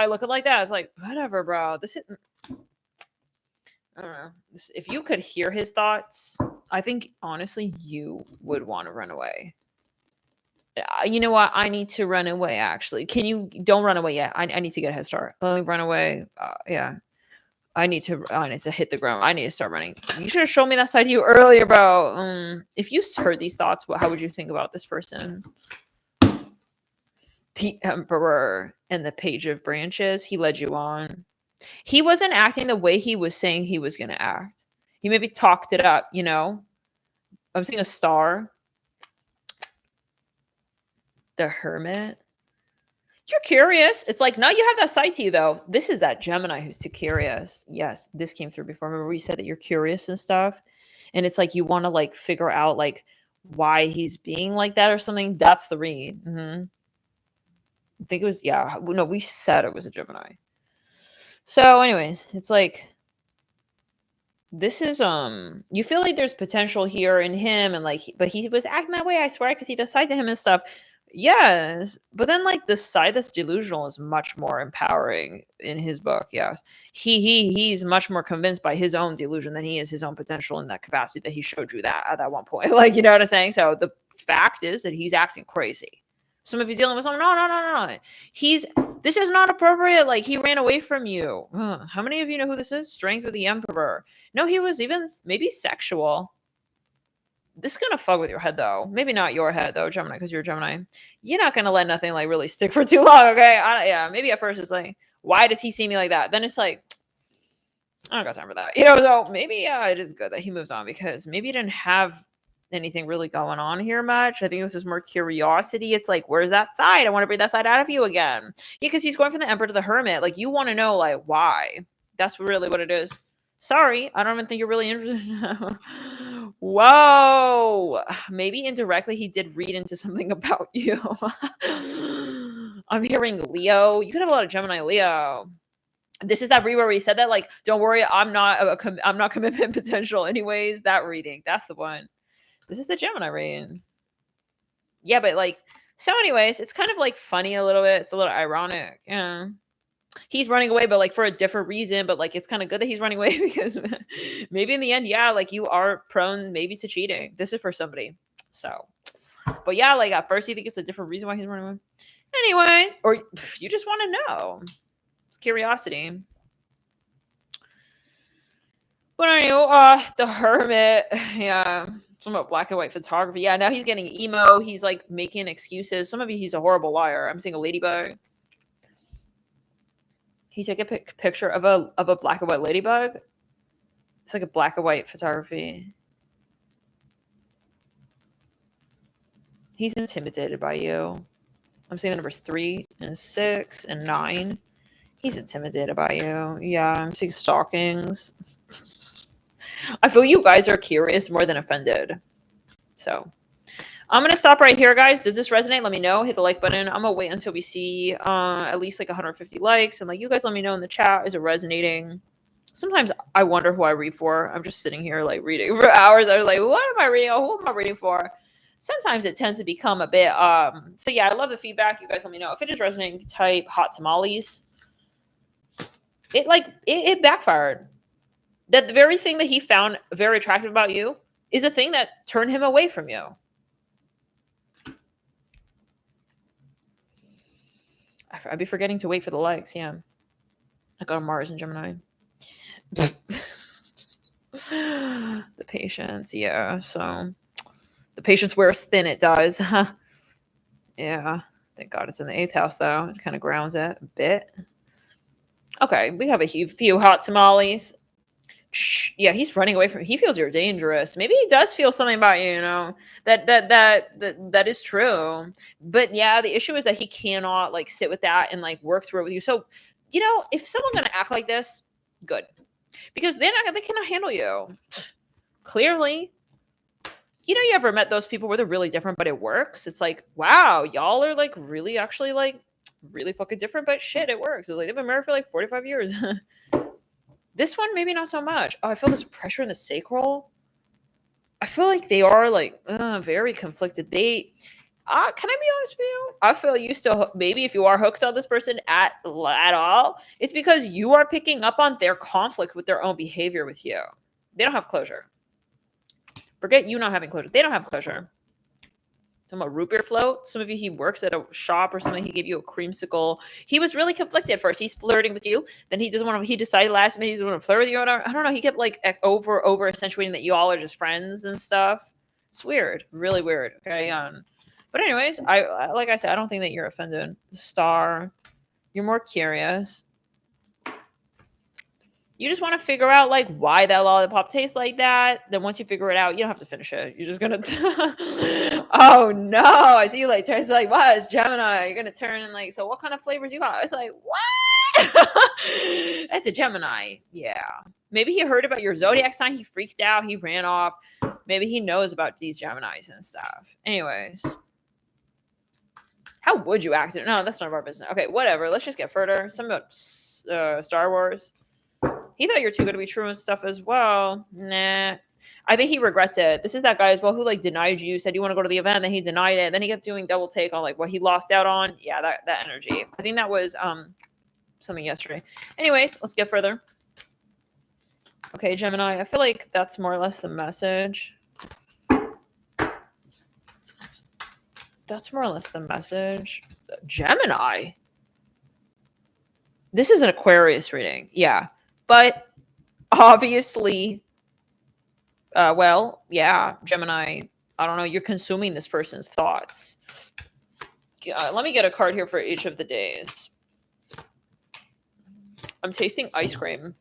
looking like that. It's like, whatever, bro. This is I don't know. If you could hear his thoughts, I think honestly you would want to run away. You know what? I need to run away, actually. Don't run away yet. I need to get a head start. Let me run away. Yeah. I need to hit the ground. I need to start running. You should have shown me that side of you earlier, bro. If you heard these thoughts, how would you think about this person? The Emperor and the Page of Branches. He led you on. He wasn't acting the way he was saying he was going to act. He maybe talked it up, I'm seeing a star. The Hermit. You're curious. It's like, no, you have that side to you, though. This is that Gemini who's too curious. Yes, this came through before. Remember you said that you're curious and stuff? And it's like you want to, like, figure out, like, why he's being like that or something. That's the read. I think it was, yeah. No, we said it was a Gemini. So, anyways, it's like, this is, you feel like there's potential here in him. And, like, but he was acting that way. I swear I could see the side to him and stuff. Yes, but then like the side that's delusional is much more empowering in his book. Yes, he's much more convinced by his own delusion than he is his own potential in that capacity that he showed you that at that one point. Like, you know what I'm saying? So the fact is that he's acting crazy. Some of you dealing with something. No. This is not appropriate. Like he ran away from you. How many of you know who this is? Strength of the Emperor. No, he was even maybe sexual. This is gonna fuck with your head though. Maybe not your head though, Gemini, because you're a Gemini. You're not gonna let nothing like really stick for too long, okay? Maybe at first it's like, why does he see me like that? Then it's like, I don't got time for that. So maybe it is good that he moves on because maybe he didn't have anything really going on here much. I think this is more curiosity. It's like, where's that side? I want to bring that side out of you again. Yeah, because he's going from the Emperor to the Hermit. Like you want to know like why. That's really what it is. Sorry, I don't even think you're really interested. Whoa. Maybe indirectly he did read into something about you. I'm hearing Leo. You could have a lot of Gemini Leo. This is that read where he said that, like, don't worry, I'm not commitment potential anyways. That reading. That's the one. This is the Gemini reading. Yeah, but like, so anyways, it's kind of like funny a little bit. It's a little ironic. Yeah. He's running away, but like for a different reason. But like, it's kind of good that he's running away because maybe in the end, yeah, like you are prone maybe to cheating. This is for somebody. So, but yeah, like at first you think it's a different reason why he's running away. Anyway, or you just want to know. It's curiosity. But anyway, the Hermit, yeah, some about black and white photography. Yeah, now he's getting emo. He's like making excuses. Some of you, he's a horrible liar. I'm seeing a ladybug. He took a picture of a black and white ladybug. It's like a black and white photography. He's intimidated by you. I'm seeing the numbers 3 and 6 and 9. He's intimidated by you. Yeah, I'm seeing stalkings. I feel you guys are curious more than offended. So I'm going to stop right here, guys. Does this resonate? Let me know. Hit the like button. I'm going to wait until we see at least like 150 likes. And like, you guys let me know in the chat. Is it resonating? Sometimes I wonder who I read for. I'm just sitting here like reading for hours. I was like, what am I reading? Who am I reading for? Sometimes it tends to become a bit so yeah, I love the feedback. You guys let me know if it is resonating. Type hot tamales. It backfired. That the very thing that he found very attractive about you is a thing that turned him away from you. I'd be forgetting to wait for the likes. Yeah, I got a Mars and Gemini. The patience, yeah. So the patience wears thin. It does. Yeah. Thank God it's in the 8th house though. It kind of grounds it a bit. Okay, we have a few hot tamales. Yeah, he's running away from. He feels you're dangerous. Maybe he does feel something about you. You know that is true. But yeah, the issue is that he cannot like sit with that and like work through it with you. So, you know, if someone's gonna act like this, good, because they cannot handle you. Clearly, you know, you ever met those people where they're really different, but it works? It's like, wow, y'all are like really actually like really fucking different, but shit, it works. It's like they've been married for like 45 years. This one, maybe not so much. Oh, I feel this pressure in the sacral. I feel like they are like very conflicted. They, can I be honest with you? I feel you still, maybe if you are hooked on this person at all, it's because you are picking up on their conflict with their own behavior with you. They don't have closure. Forget you not having closure. They don't have closure. Talking about root beer float. Some of you, he works at a shop or something. He gave you a creamsicle. He was really conflicted at first. He's flirting with you. Then he doesn't want to. He decided last minute he doesn't want to flirt with you. I don't know. He kept like over accentuating that you all are just friends and stuff. It's weird, really weird. Okay, but anyways, I like I said, I don't think that you're offended. The star, you're more curious. You just want to figure out like why that lollipop tastes like that. Then once you figure it out, you don't have to finish it. You're just gonna. Oh no! I see you like turns like what? It's Gemini. You're gonna turn and like, so what kind of flavors you got? It's like what? That's a Gemini. Yeah. Maybe he heard about your zodiac sign. He freaked out. He ran off. Maybe he knows about these Geminis and stuff. Anyways. How would you act? No, that's none of our business. Okay, whatever. Let's just get further. Something about Star Wars. He thought you're too good to be true and stuff as well. Nah. I think he regrets it. This is that guy as well who like denied you, said you want to go to the event, then he denied it. Then he kept doing double take on like what he lost out on. Yeah, that energy. I think that was something yesterday. Anyways, let's get further. Okay, Gemini. I feel like that's more or less the message. That's more or less the message. Gemini. This is an Aquarius reading. Yeah. But obviously, well, yeah, Gemini, I don't know, you're consuming this person's thoughts. Let me get a card here for each of the days. I'm tasting ice cream.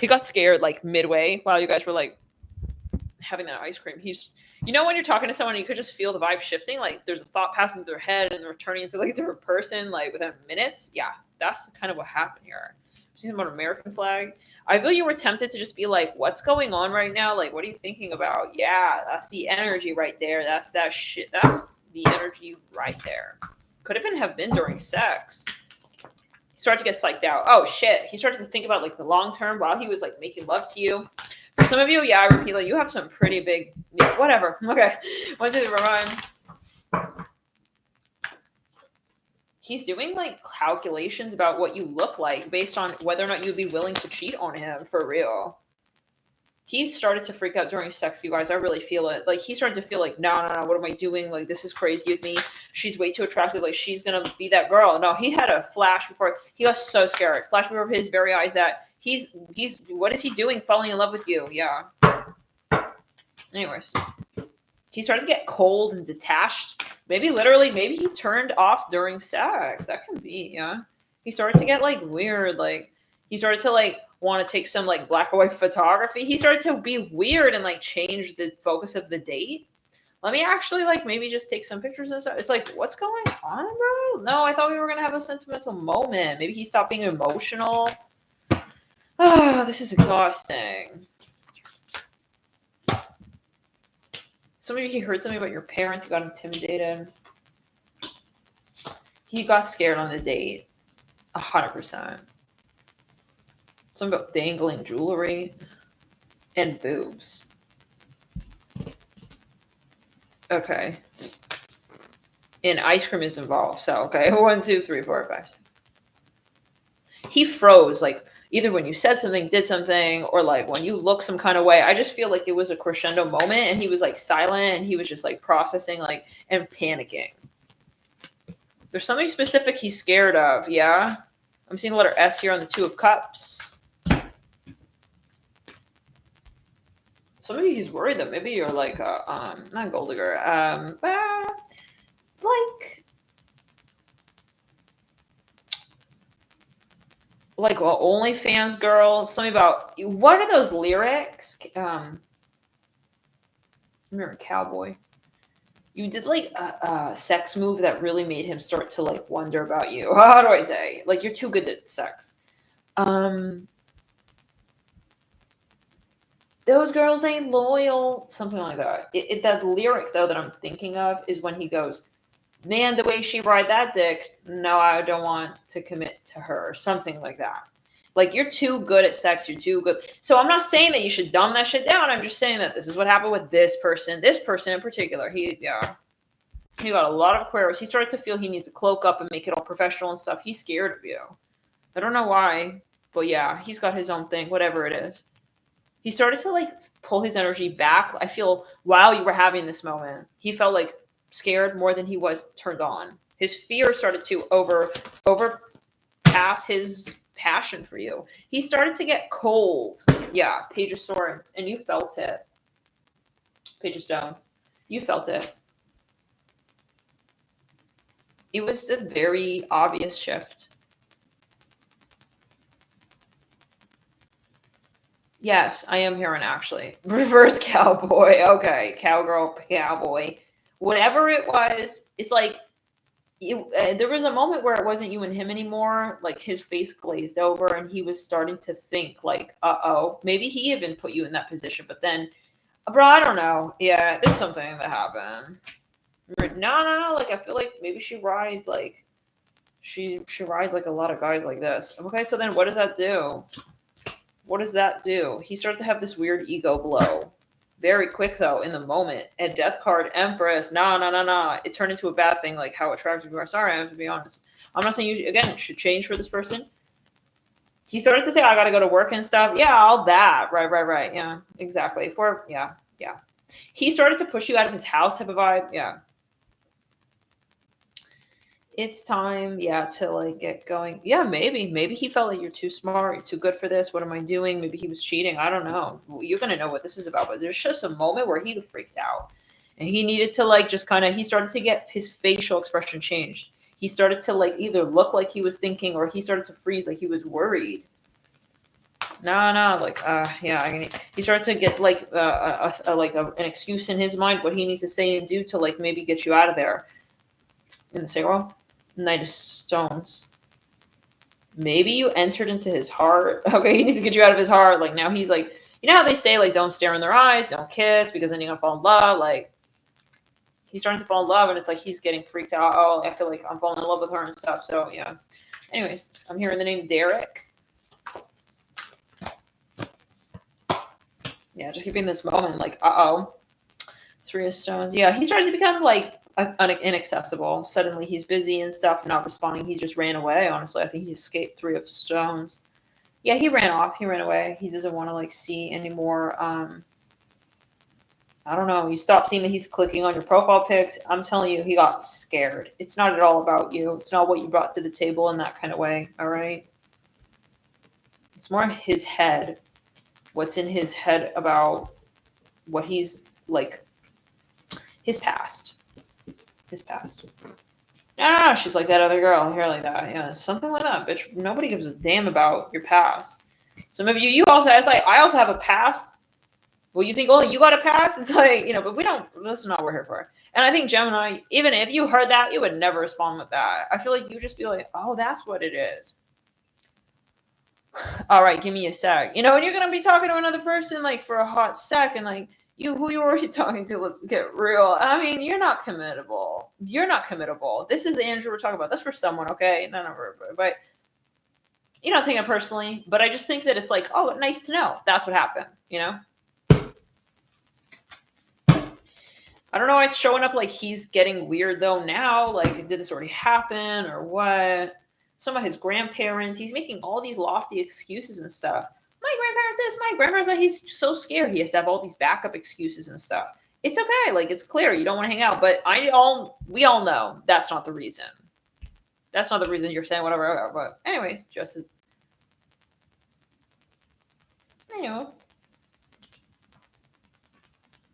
He got scared like midway while you guys were like having that ice cream. He's, you know, when you're talking to someone, you could just feel the vibe shifting. Like there's a thought passing through their head and they're turning into like a different person, like within minutes. Yeah, that's kind of what happened here. Seeing about American flag. I feel you were tempted to just be like, what's going on right now? Like, what are you thinking about? Yeah, that's the energy right there. That's that shit. That's the energy right there. Could have been during sex. He started to get psyched out. Oh shit. He started to think about like the long term while he was like making love to you. For some of you, yeah, I repeat, like you have some pretty big, yeah, whatever. Okay. 1, 2, 3, 4, 5. He's doing like calculations about what you look like based on whether or not you'd be willing to cheat on him for real. He started to freak out during sex, you guys. I really feel it. Like, he started to feel like, no, what am I doing? Like, this is crazy with me. She's way too attractive. Like, she's going to be that girl. No, he had a flash before. He got so scared. Flash before his very eyes that he's, what is he doing? Falling in love with you. Yeah. Anyways. He started to get cold and detached. Maybe literally, maybe he turned off during sex. That can be, yeah. He started to get, like, weird. Like, he started to, like, want to take some, like, black and white photography. He started to be weird and, like, change the focus of the date. Let me actually, like, maybe just take some pictures and stuff. It's like, what's going on, bro? No, I thought we were going to have a sentimental moment. Maybe he stopped being emotional. Oh, this is exhausting. So maybe he heard something about your parents. He got intimidated. He got scared on the date. 100%. Something about dangling jewelry and boobs. Okay. And ice cream is involved. So, okay. 1, 2, 3, 4, 5, 6. He froze, like, either when you said something, did something, or, like, when you looked some kind of way. I just feel like it was a crescendo moment, and he was, like, silent, and he was just, like, processing, like, and panicking. There's something specific he's scared of, yeah? I'm seeing the letter S here on the 2 of Cups. So maybe he's worried that maybe you're, like, not gold digger, like OnlyFans girl, something about, what are those lyrics? Remember Cowboy? You did, like, a sex move that really made him start to, like, wonder about you. How do I say? Like, you're too good at sex. Those girls ain't loyal. Something like that. That lyric, though, that I'm thinking of is when he goes, man, the way she ride that dick, no, I don't want to commit to her. Something like that. Like, you're too good at sex. You're too good. So I'm not saying that you should dumb that shit down. I'm just saying that this is what happened with this person. This person in particular. He got a lot of Aquarius. He started to feel he needs to cloak up and make it all professional and stuff. He's scared of you. I don't know why. But yeah, he's got his own thing. Whatever it is. He started to, like, pull his energy back. I feel while you were having this moment, he felt, like, scared more than he was turned on. His fear started to overpass his passion for you. He started to get cold. Yeah, Page of Swords. And you felt it. Page of Stones. You felt it. It was a very obvious shift. Yes, I am hearing, actually. Reverse cowboy. Okay, cowgirl, cowboy. Whatever it was, it's like, there was a moment where it wasn't you and him anymore. Like, his face glazed over, and he was starting to think, like, uh-oh. Maybe he even put you in that position, but then, bro, I don't know. Yeah, there's something that happened. No. Like, I feel like maybe she rides, like, she rides, like, a lot of guys like this. Okay, so then what does that do? What does that do? He started to have this weird ego blow. Very quick, though, in the moment. And Death card, Empress. No. It turned into a bad thing, like how attractive you are. Sorry, I have to be honest. I'm not saying you, again, should change for this person. He started to say, I got to go to work and stuff. Yeah, all that. Right. Yeah, exactly. Yeah. He started to push you out of his house type of vibe. Yeah. It's time, yeah, to, like, get going. Yeah, maybe he felt like you're too smart, you're too good for this. What am I doing? Maybe he was cheating. I don't know. You're gonna know what this is about. But there's just a moment where he freaked out, and he needed to, like, just kind of. He started to get his facial expression changed. He started to, like, either look like he was thinking, or he started to freeze like he was worried. No, like, yeah. He started to get, like, an excuse in his mind what he needs to say and do to, like, maybe get you out of there. In the sacral. Knight of Stones. Maybe you entered into his heart. Okay, he needs to get you out of his heart. Like, now he's like, you know how they say, like, don't stare in their eyes, don't kiss, because then you're gonna fall in love. Like, he's starting to fall in love, and it's like he's getting freaked out. Oh, I feel like I'm falling in love with her and stuff. So yeah. Anyways, I'm hearing the name Derek. Yeah, just keeping this moment, like, uh-oh. 3 of Stones. Yeah, he started to become, like, inaccessible. Suddenly he's busy and stuff, not responding. He just ran away, honestly. I think he escaped 3 of Stones. Yeah, he ran off. He ran away. He doesn't want to like see anymore. I don't know. You stop seeing that he's clicking on your profile pics. I'm telling you, he got scared. It's not at all about you. It's not what you brought to the table in that kind of way. All right. It's more his head. What's in his head about what he's like, his past. His past. No, she's like that other girl. Hair like that. Yeah, something like that, bitch. Nobody gives a damn about your past. Some of you also, it's like, I also have a past. Well, you think, oh, you got a past? It's like, but we don't, that's not what we're here for. And I think Gemini, even if you heard that, you would never respond with that. I feel like you just be like, oh, that's what it is. All right, give me a sec. And you're going to be talking to another person like for a hot sec and like, who you already talking to, let's get real. I mean, you're not committable. You're not committable. This is the energy we're talking about. That's for someone, okay? Not everybody, but you're not taking it personally. But I just think that it's like, oh, nice to know. That's what happened, I don't know why it's showing up like he's getting weird though now. Like, did this already happen or what? Some of his grandparents, he's making all these lofty excuses and stuff. My grandparents this, my grandparents that. He's so scared he has to have all these backup excuses and stuff. It's okay. Like, it's clear you don't want to hang out. But we all know that's not the reason. That's not the reason you're saying whatever. But anyways, just as...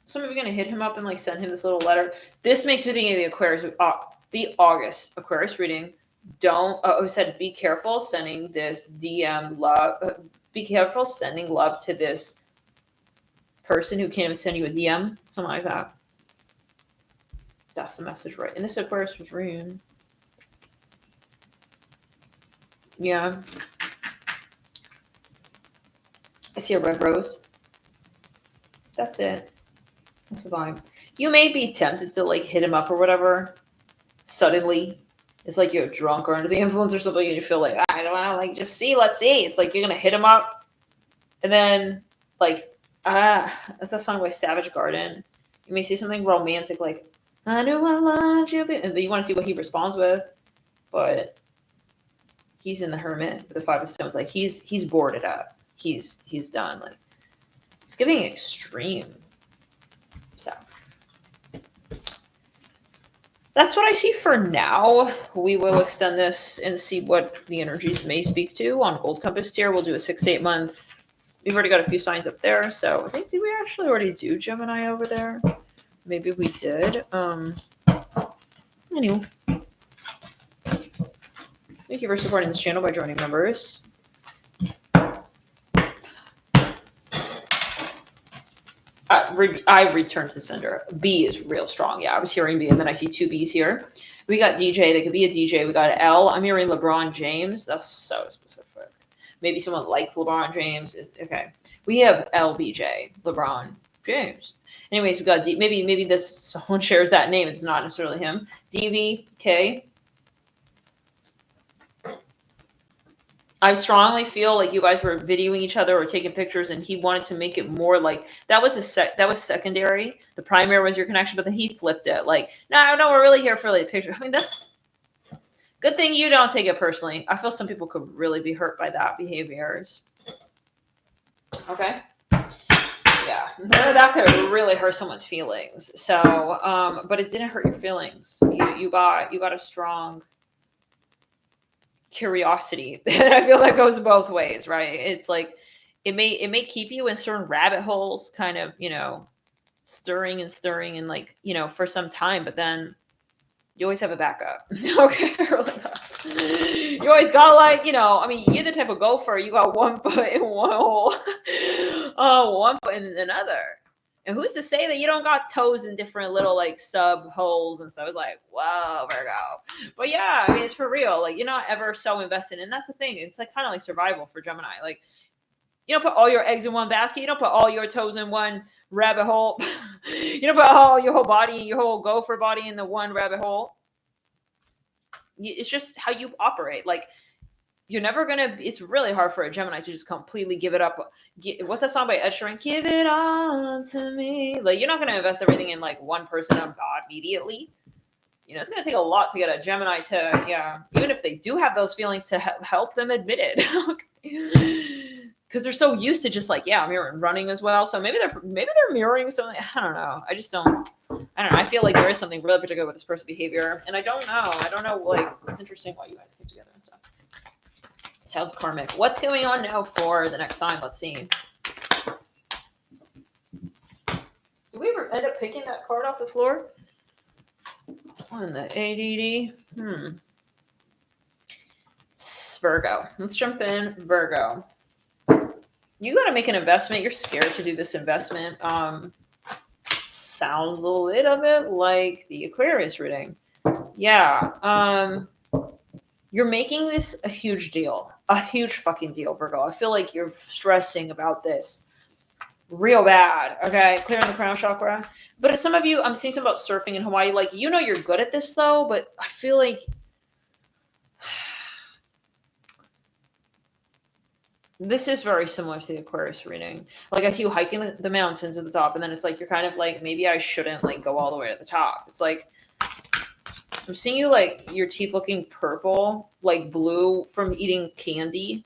Some of you are going to hit him up and like send him this little letter. This makes me think of the Aquarius, the August Aquarius reading. It said, be careful sending this DM love. Be careful sending love to this person who can't even send you a DM. Something like that. That's the message, right? And this Aquarius was reading. Yeah. I see a red rose. That's it. That's the vibe. You may be tempted to like hit him up or whatever. Suddenly. It's like you're drunk or under the influence or something and you feel like, I don't want to let's see. It's like you're going to hit him up. And then like, that's a song by Savage Garden. You may say something romantic like, I knew I loved you. And then you want to see what he responds with. But he's in the Hermit with the Five of Stones. Like he's boarded up. He's done. Like it's getting extreme. So that's what I see for now. We will extend this and see what the energies may speak to on Gold Compass tier. We'll do a 6 to 8 month. We've already got a few signs up there. So I think, did we actually already do Gemini over there? Maybe we did. Anyway. Thank you for supporting this channel by joining members. I returned to the sender. B is real strong. Yeah, I was hearing B, and then I see 2 B's here. We got DJ. They could be a DJ. We got L. I'm hearing LeBron James. That's so specific. Maybe someone likes LeBron James. Okay. We have LBJ, LeBron James. Anyways, we got D. Maybe this someone shares that name. It's not necessarily him. DVK. I strongly feel like you guys were videoing each other or taking pictures, and he wanted to make it more like that was secondary. The primary was your connection, but then he flipped it. Like, no, we're really here for like picture. I mean, that's good thing you don't take it personally. I feel some people could really be hurt by that behaviors. Okay. Yeah, that could really hurt someone's feelings. So, but it didn't hurt your feelings. You got a strong curiosity. And I feel that goes both ways, right? It's like it may keep you in certain rabbit holes, kind of, stirring and like, for some time, but then you always have a backup. Okay. You always got like, I mean, you're the type of gopher, you got one foot in one hole, one foot in another. And who's to say that you don't got toes in different little like sub holes and stuff? It's like, whoa, Virgo. But yeah, I mean, it's for real. Like, you're not ever so invested. And that's the thing. It's like kind of like survival for Gemini. Like, you don't put all your eggs in one basket. You don't put all your toes in one rabbit hole. You don't put all your whole body, your whole gopher body in the one rabbit hole. It's just how you operate. Like, you're never going to, it's really hard for a Gemini to just completely give it up. What's that song by Ed Sheeran? Give it on to me. Like, you're not going to invest everything in like one person immediately. It's going to take a lot to get a Gemini to, even if they do have those feelings, to help them admit it. because they're so used to just like, yeah, I'm here and running as well. So maybe they're mirroring something. I don't know. I don't know. I feel like there is something really particular with this person's behavior, and I don't know. Like, it's interesting why you guys came together and stuff. Sounds karmic. What's going on now for the next sign? Let's see. Did we ever end up picking that card off the floor? On the ADD. Virgo. Let's jump in. Virgo. You got to make an investment. You're scared to do this investment. Sounds a little bit like the Aquarius reading. Yeah. You're making this a huge deal. A huge fucking deal, Virgo. I feel like you're stressing about this real bad. Okay, clearing the crown chakra. But as some of you, I'm seeing something about surfing in Hawaii. Like, you know you're good at this though, but I feel like this is very similar to the Aquarius reading. Like, I see you hiking the mountains at the top, and then it's like you're kind of like, maybe I shouldn't like go all the way to the top. It's like I'm seeing you like your teeth looking purple, like blue from eating candy.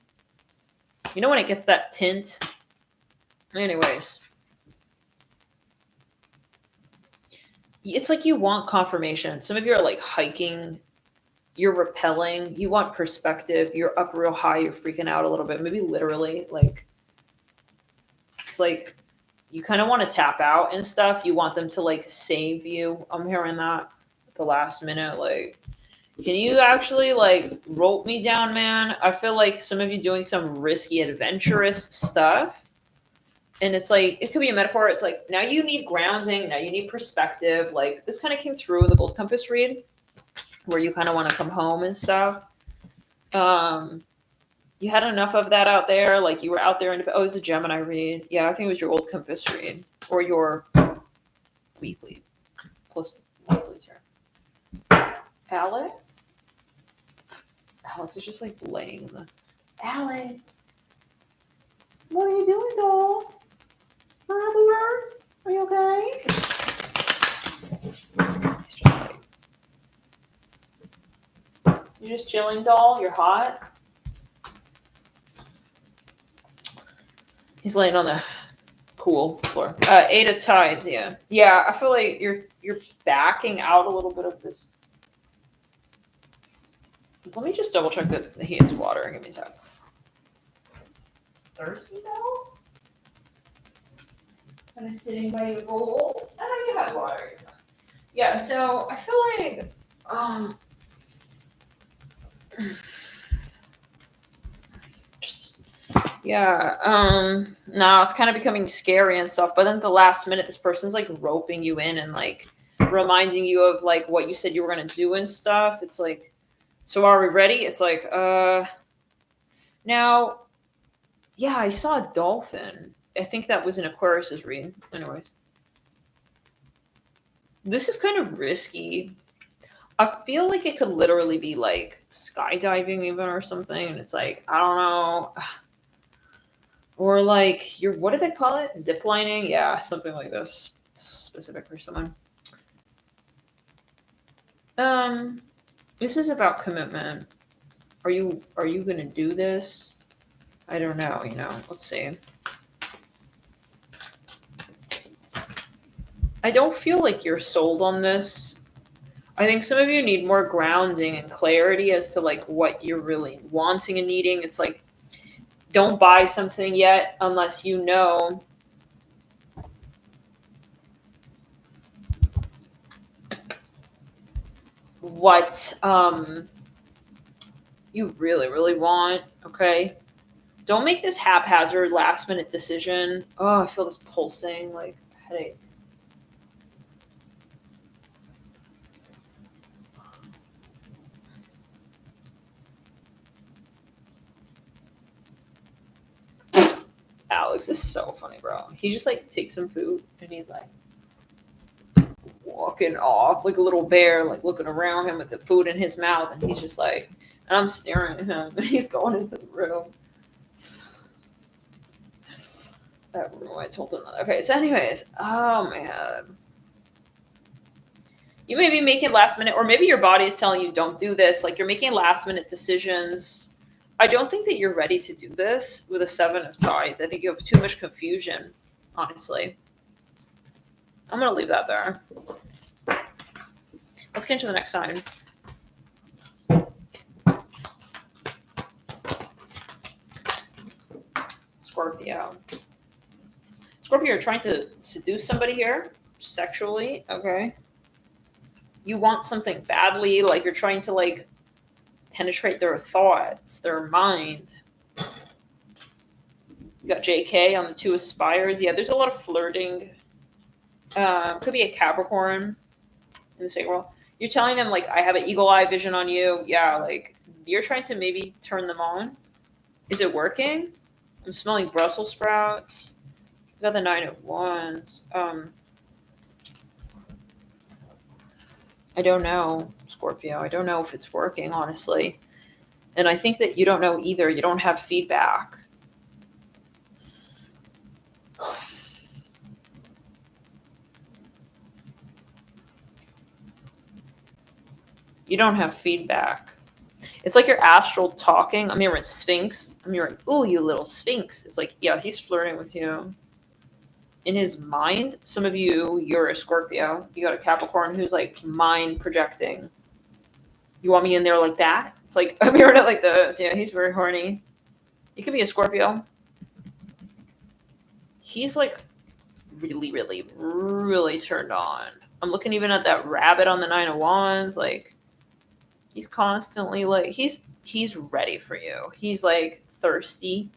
You know when it gets that tint? Anyways. It's like you want confirmation. Some of you are like hiking. You're repelling. You want perspective. You're up real high. You're freaking out a little bit. Maybe literally. Like, it's like you kind of want to tap out and stuff. You want them to like save you. I'm hearing that at the last minute. Like, can you actually like rope me down, man? I feel like some of you doing some risky, adventurous stuff. And it's like, it could be a metaphor. It's like, now you need grounding. Now you need perspective. Like, this kind of came through in the Gold Compass read, where you kind of want to come home and stuff. You had enough of that out there. Like, you were out there. Oh, it was a Gemini read. Yeah, I think it was your Gold Compass read. Or your weekly. Close to weekly's here. Alex? Alex is just like laying in the... Alex! What are you doing, doll? Are you okay? He's just like, you're just chilling, doll? You're hot? He's laying on the cool floor. Eight of Tides, yeah. Yeah, I feel like you're backing out a little bit of this. Let me just double check that he has water. Give me a sec. Thirsty, though? Kind of sitting by your bowl. I know you have water. Yeah, so I feel like no, it's kind of becoming scary and stuff. But then at the last minute, this person's like roping you in and like reminding you of like what you said you were gonna do and stuff. It's like, so are we ready? It's like, now, yeah, I saw a dolphin. I think that was an Aquarius's read. Anyways. This is kind of risky. I feel like it could literally be like skydiving even or something. And it's like, I don't know. Or like, what do they call it? Ziplining? Yeah, something like this. Specific for someone. This is about commitment. Are you going to do this? I don't know, let's see. I don't feel like you're sold on this. I think some of you need more grounding and clarity as to like what you're really wanting and needing. It's like, don't buy something yet unless you know what you really, really want, okay? Don't make this haphazard last-minute decision. Oh, I feel this pulsing, like, headache. Alex is so funny, bro. He just, like, takes some food, and he's, like, walking off like a little bear, like, looking around him with the food in his mouth, and he's just, like, and I'm staring at him, and he's going into the room. That room, I told him that. Okay, so anyways, oh, man. You may be making last minute, or maybe your body is telling you don't do this. Like, you're making last minute decisions. I don't think that you're ready to do this with a 7 of Tides. I think you have too much confusion, honestly. I'm going to leave that there. Let's get into the next sign. Scorpio. Scorpio, you're trying to seduce somebody here sexually. Okay. You want something badly. Like you're trying to like penetrate their thoughts, their mind. You got JK on the 2 of Spires. Yeah, there's a lot of flirting. Could be a Capricorn in the sacral world. You're telling them like I have an eagle eye vision on you. Yeah, like you're trying to maybe turn them on. Is it working? I'm smelling Brussels sprouts. You got the 9 of Wands. I don't know, Scorpio. I don't know if it's working, honestly. And I think that you don't know either. You don't have feedback. You don't have feedback. It's like your astral talking. I'm hearing Sphinx. I'm hearing, ooh, you little Sphinx. It's like, yeah, he's flirting with you. In his mind, some of you, you're a Scorpio. You got a Capricorn who's like mind projecting. You want me in there like that? It's like, I'm hearing it like this. Yeah, he's very horny. He could be a Scorpio. He's like really, really, really turned on. I'm looking even at that rabbit on the 9 of Wands. Like, he's constantly like, he's ready for you. He's like thirsty.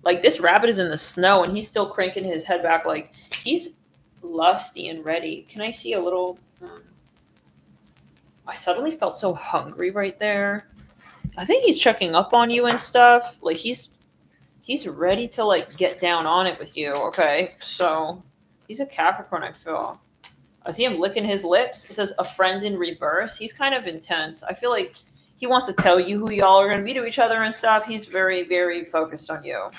Like this rabbit is in the snow and he's still cranking his head back. Like he's lusty and ready. Can I see a little? I suddenly felt so hungry right there. I think he's checking up on you and stuff. Like he's ready to like get down on it with you. Okay, so he's a Capricorn. I feel. I see him licking his lips. It says a friend in reverse. He's kind of intense. I feel like he wants to tell you who y'all are going to be to each other and stuff. He's very, very focused on you.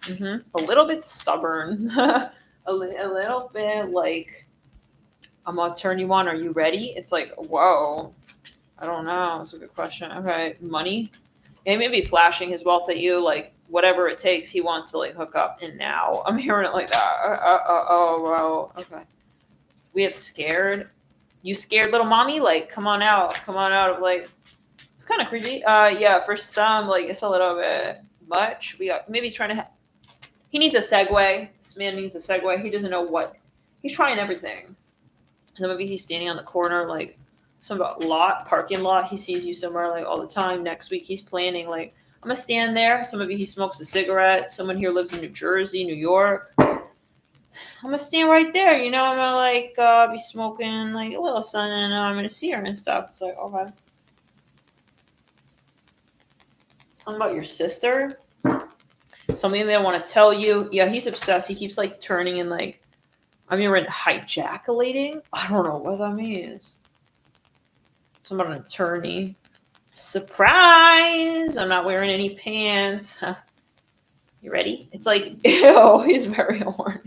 A little bit stubborn. a little bit like, I'm going to turn you on. Are you ready? It's like, whoa. I don't know. It's a good question. Okay. Money. He may be flashing his wealth at you. Like, whatever it takes, he wants to like hook up. And now I'm hearing it like that. Oh, wow. Okay. We have scared. You scared little mommy? Like, come on out of like, it's kind of creepy. Yeah, for some, like, it's a little bit much. We got maybe trying to, he needs a segue. This man needs a segue. He doesn't know what, he's trying everything. So maybe he's standing on the corner, like, some parking lot. He sees you somewhere, like, all the time. Next week, he's planning, like, I'm going to stand there. Some of you, he smokes a cigarette. Someone here lives in New Jersey, New York. I'm gonna stand right there, you know. I'm gonna like be smoking like a little sun, and I'm gonna see her and stuff. It's like, okay. Something about your sister. Something they want to tell you. Yeah, he's obsessed. He keeps like turning and like, I mean, we're hijaculating. I don't know what that means. Something about an attorney. Surprise! I'm not wearing any pants. You ready? It's like, ew, he's very horny.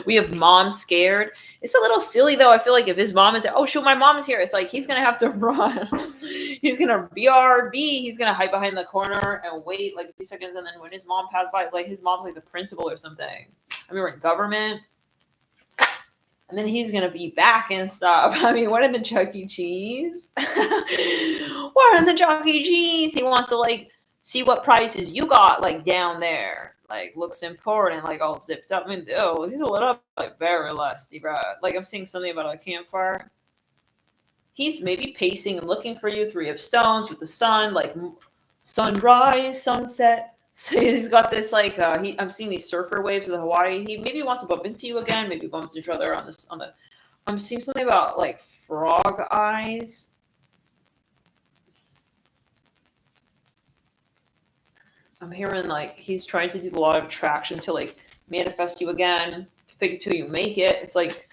We have mom scared. It's a little silly, though. I feel like if his mom is there, oh, shoot, my mom is here. It's like he's going to have to run. He's going to BRB. He's going to hide behind the corner and wait like 3 seconds. And then when his mom passed by, it's like his mom's like the principal or something. I mean, we're in government. And then he's going to be back and stuff. I mean, what in the Chuck E. Cheese? What in the Chuck E. Cheese? He wants to, like, see what prices you got, like, down there. Like, looks important, like, all zipped up. I mean, ew, he's a little, like, very lusty, bro. Like, I'm seeing something about a campfire. He's maybe pacing and looking for you. 3 of Stones with the sun, like, sunrise, sunset. So he's got this, like, I'm seeing these surfer waves of the Hawaii. He maybe wants to bump into you again. Maybe bumps each other on the, I'm seeing something about, like, frog eyes. I'm hearing, like, he's trying to do a lot of attraction to, like, manifest you again. Fake it till you make it. It's like,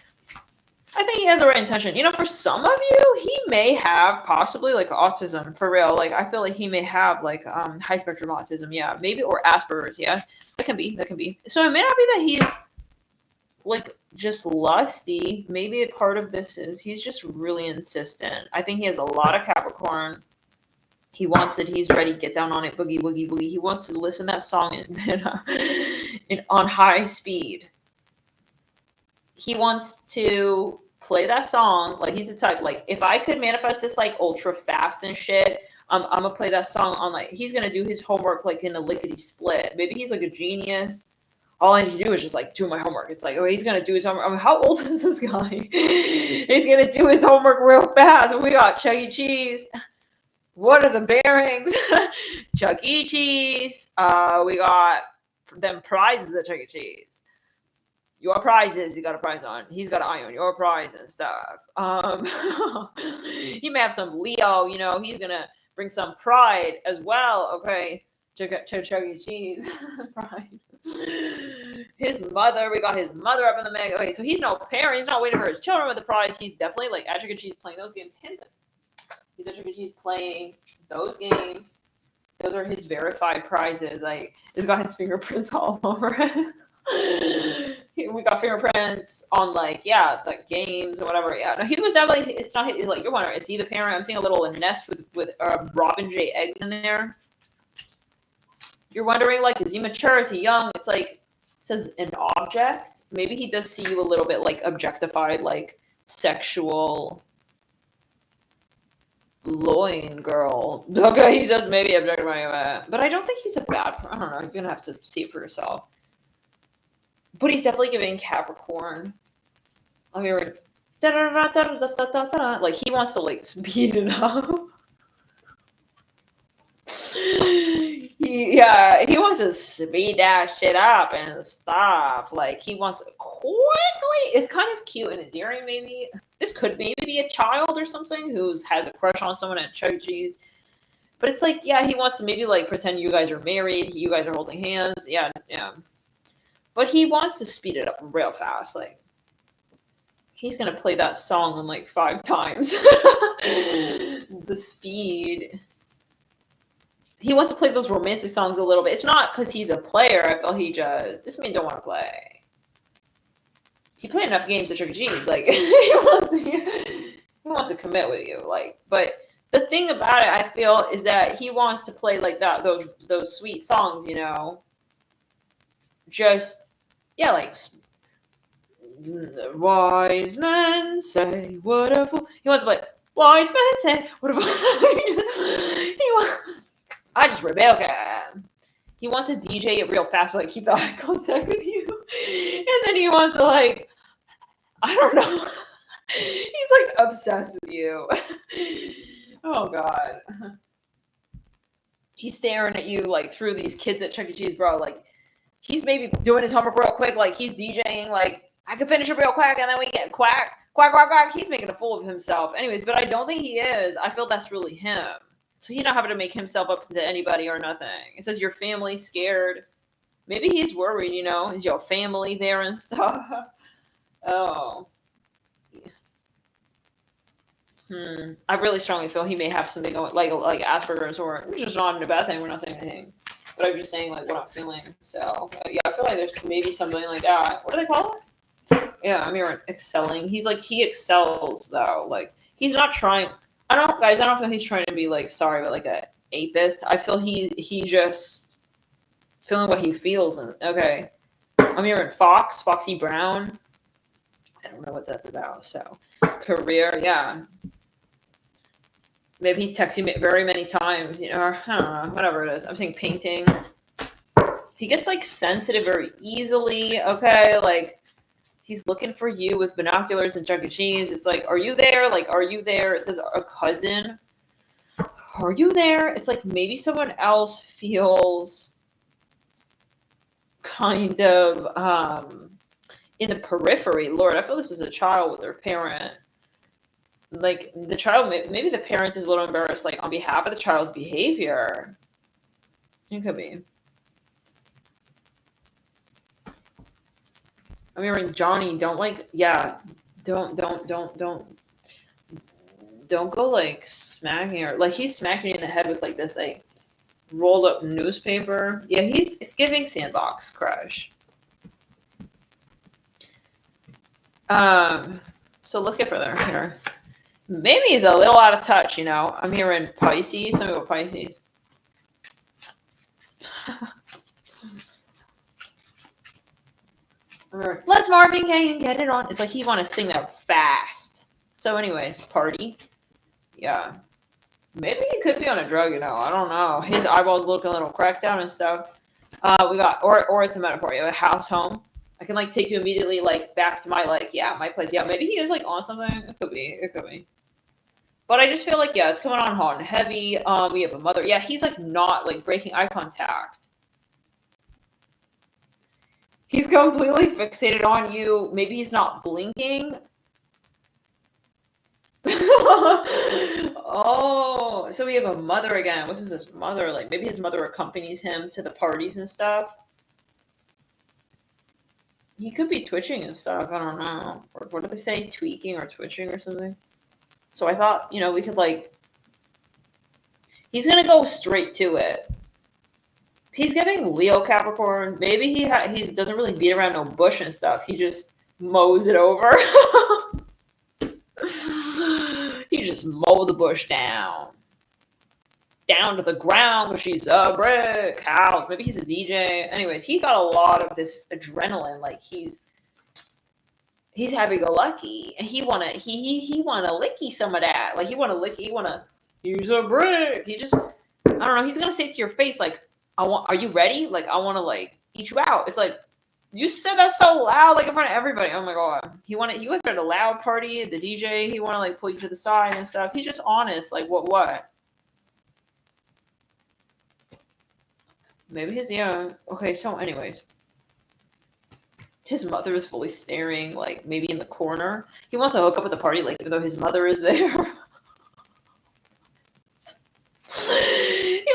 I think he has the right intention. You know, for some of you, he may have possibly, like, autism, for real. Like, I feel like he may have, like, high spectrum autism, yeah. Maybe, or Asperger's, yeah. That can be. So it may not be that he's, like, just lusty. Maybe a part of this is he's just really insistent. I think he has a lot of Capricorn. He wants it. He's ready. Get down on it. Boogie, boogie, boogie. He wants to listen to that song on high speed. He wants to play that song. Like, he's the type, like, if I could manifest this, like, ultra fast and shit, I'm gonna play that song on, like, he's gonna do his homework, like, in a lickety split. Maybe he's, like, a genius. All I need to do is just, like, do my homework. It's like, oh, he's gonna do his homework. I mean, how old is this guy? He's gonna do his homework real fast. We got Chuck E. Cheese. What are the bearings? Chuck E. Cheese. We got them prizes at Chuck E. Cheese. Your prizes, you got a prize on. He's got an eye on your prize and stuff. He may have some Leo, you know, he's gonna bring some pride as well. Okay, Chuck E. Cheese. Pride. His mother, we got his mother up in the mix. Okay, so he's no parent, he's not waiting for his children with the prize. He's definitely like at Chuck E. Cheese playing those games. He's at Chuck E. Cheese playing those games. Those are his verified prizes. Like, he's got his fingerprints all over it. We got fingerprints on, like, yeah, like games or whatever. Yeah, no, he was definitely. It's not like you're wondering. Is he the parent? I'm seeing a little nest with Robin J eggs in there. You're wondering, like, is he mature? Is he young? It's like it says an object. Maybe he does see you a little bit like objectified, like sexual loin girl. Okay, he does maybe objectify you, but I don't think he's a bad. I don't know. You're gonna have to see it for yourself. But he's definitely giving Capricorn. I mean, like, he wants to, like, speed it up. He wants to speed that shit up and stuff. Like, he wants to quickly. It's kind of cute and endearing, maybe. This could maybe be a child or something who has a crush on someone at Chuck E. Cheese. But it's like, yeah, he wants to maybe, like, pretend you guys are married. You guys are holding hands. Yeah. But he wants to speed it up real fast. Like, he's going to play that song in, like, 5 times. The speed. He wants to play those romantic songs a little bit. It's not because he's a player. I feel he just... This man don't want to play. He played enough games at Chuck E. Cheese. Like, he wants to commit with you. Like, but the thing about it, I feel, is that he wants to play, like, that those sweet songs, you know? Just... Yeah, like, wise men say, what a fool. He wants to play, wise men say, what a fool. I just rebel. He wants to DJ it real fast, so, like, keep the eye contact with you. And then he wants to, like, I don't know. He's, like, obsessed with you. Oh, God. He's staring at you, like, through these kids at Chuck E. Cheese, bro. Like, he's maybe doing his homework real quick. Like, he's DJing. Like, I can finish it real quick, and then we get quack, quack, quack, quack. He's making a fool of himself. Anyways, but I don't think he is. I feel that's really him. So he's not having to make himself up to anybody or nothing. It says your family's scared. Maybe he's worried, you know. Is your family there and stuff? Oh. I really strongly feel he may have something going, like Asperger's, or which is not a bad thing. We're not saying anything. But I'm just saying, like, what I'm feeling. So, yeah, I feel like there's maybe something like that. What do they call it? Yeah, I mean, excelling. He's, like, he excels, though. Like, he's not trying. I don't feel he's trying to be, like, sorry, but, like, a apist. I feel he just feeling what he feels. And okay. I'm hearing Foxy Brown. I don't know what that's about. So, career, yeah. Maybe he texts you very many times, you know, or I don't know, whatever it is. I'm saying painting. He gets, like, sensitive very easily, okay? Like, he's looking for you with binoculars and Chuck E. Cheese. It's like, are you there? Like, are you there? It says a cousin. Are you there? It's like maybe someone else feels kind of in the periphery. Lord, I feel this is a child with their parent. Like, the child, maybe the parent is a little embarrassed, like, on behalf of the child's behavior. It could be. I mean, Johnny, don't, like, yeah, don't go, like, smacking her. Like, he's smacking you in the head with, like, this, like, rolled up newspaper. Yeah, it's giving sandbox crush. So let's get further here. Maybe he's a little out of touch, you know. I'm hearing Pisces. Some people Pisces. Let's Marvin Gaye and get it on. It's like he want to sing that fast. So, anyways, party. Yeah. Maybe he could be on a drug, you know. I don't know. His eyeballs look a little cracked out and stuff. We got, or it's a metaphor. You have a house, home. I can like take you immediately like back to my like, yeah, my place. Yeah, maybe he is like on something. It could be. It could be. But I just feel like, yeah, it's coming on hot and heavy. We have a mother. Yeah, he's like not like breaking eye contact. He's completely fixated on you. Maybe he's not blinking. Oh, so we have a mother again. What is this mother? Like maybe his mother accompanies him to the parties and stuff. He could be twitching and stuff. I don't know. Or what do they say? Tweaking or twitching or something. So I thought, you know, we could like. He's gonna go straight to it. He's giving Leo Capricorn. Maybe he doesn't really beat around no bush and stuff. He just mows it over. He just mow the bush down to the ground because she's a brick house. Maybe he's a DJ. Anyways, he got a lot of this adrenaline. Like he's happy-go-lucky, and he wanna licky some of that. Like he's a brick. He just, I don't know. He's gonna say to your face like, are you ready? Like I want to like eat you out. It's like. You said that so loud, like in front of everybody. Oh my god. He was at a loud party, the DJ, he wanna like pull you to the side and stuff. He's just honest, like what? Maybe okay, so anyways. His mother is fully staring, like maybe in the corner. He wants to hook up at the party, like even though his mother is there. He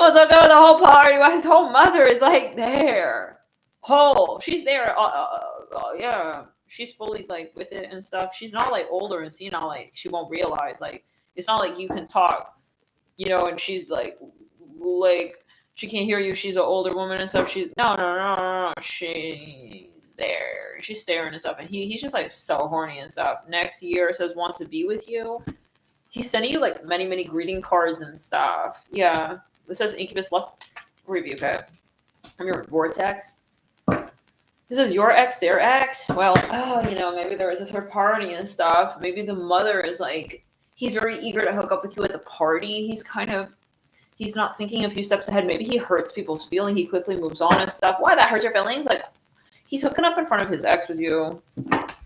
wants to hook up at the whole party while his whole mother is like there. She's there. Yeah, she's fully like with it and stuff. She's not like older and senile, like she won't realize. Like it's not like you can talk, you know, and she's like she can't hear you. She's an older woman and stuff. She's no. She's there. She's staring and stuff, and he's just like so horny and stuff. Next year says wants to be with you. He's sending you like many greeting cards and stuff. Yeah, it says Incubus left review. Okay, I'm your vortex. This is your ex, their ex. Well, you know, maybe there was a third party and stuff. Maybe the mother is like, he's very eager to hook up with you at the party. He's not thinking a few steps ahead. Maybe he hurts people's feelings. He quickly moves on and stuff. Why, that hurts your feelings? Like, he's hooking up in front of his ex with you.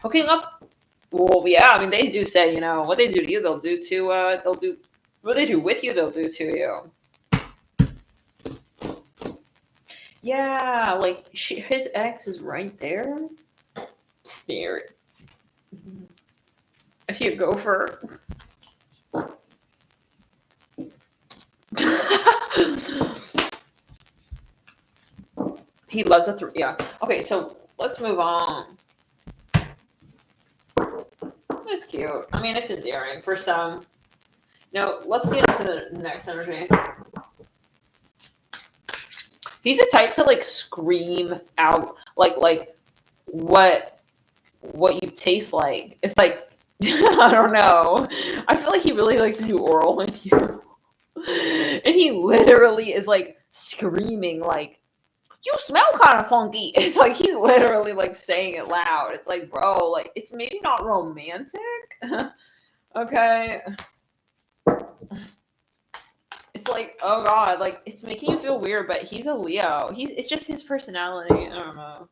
Hooking up? Well, yeah, I mean, they do say, you know, what they do to you, what they do with you, they'll do to you. Yeah, like his ex is right there. Staring. I see a gopher. He loves yeah. Okay, so let's move on. It's cute. I mean, it's endearing for some. No, let's get into the next energy. He's the type to like scream out like what you taste like. It's like I don't know. I feel like he really likes to do oral with you. And he literally is like screaming like, you smell kind of funky. It's like he's literally like saying it loud. It's like, bro, like it's maybe not romantic. Okay. It's like, oh god, like it's making you feel weird, but he's a Leo. It's just his personality. I don't know.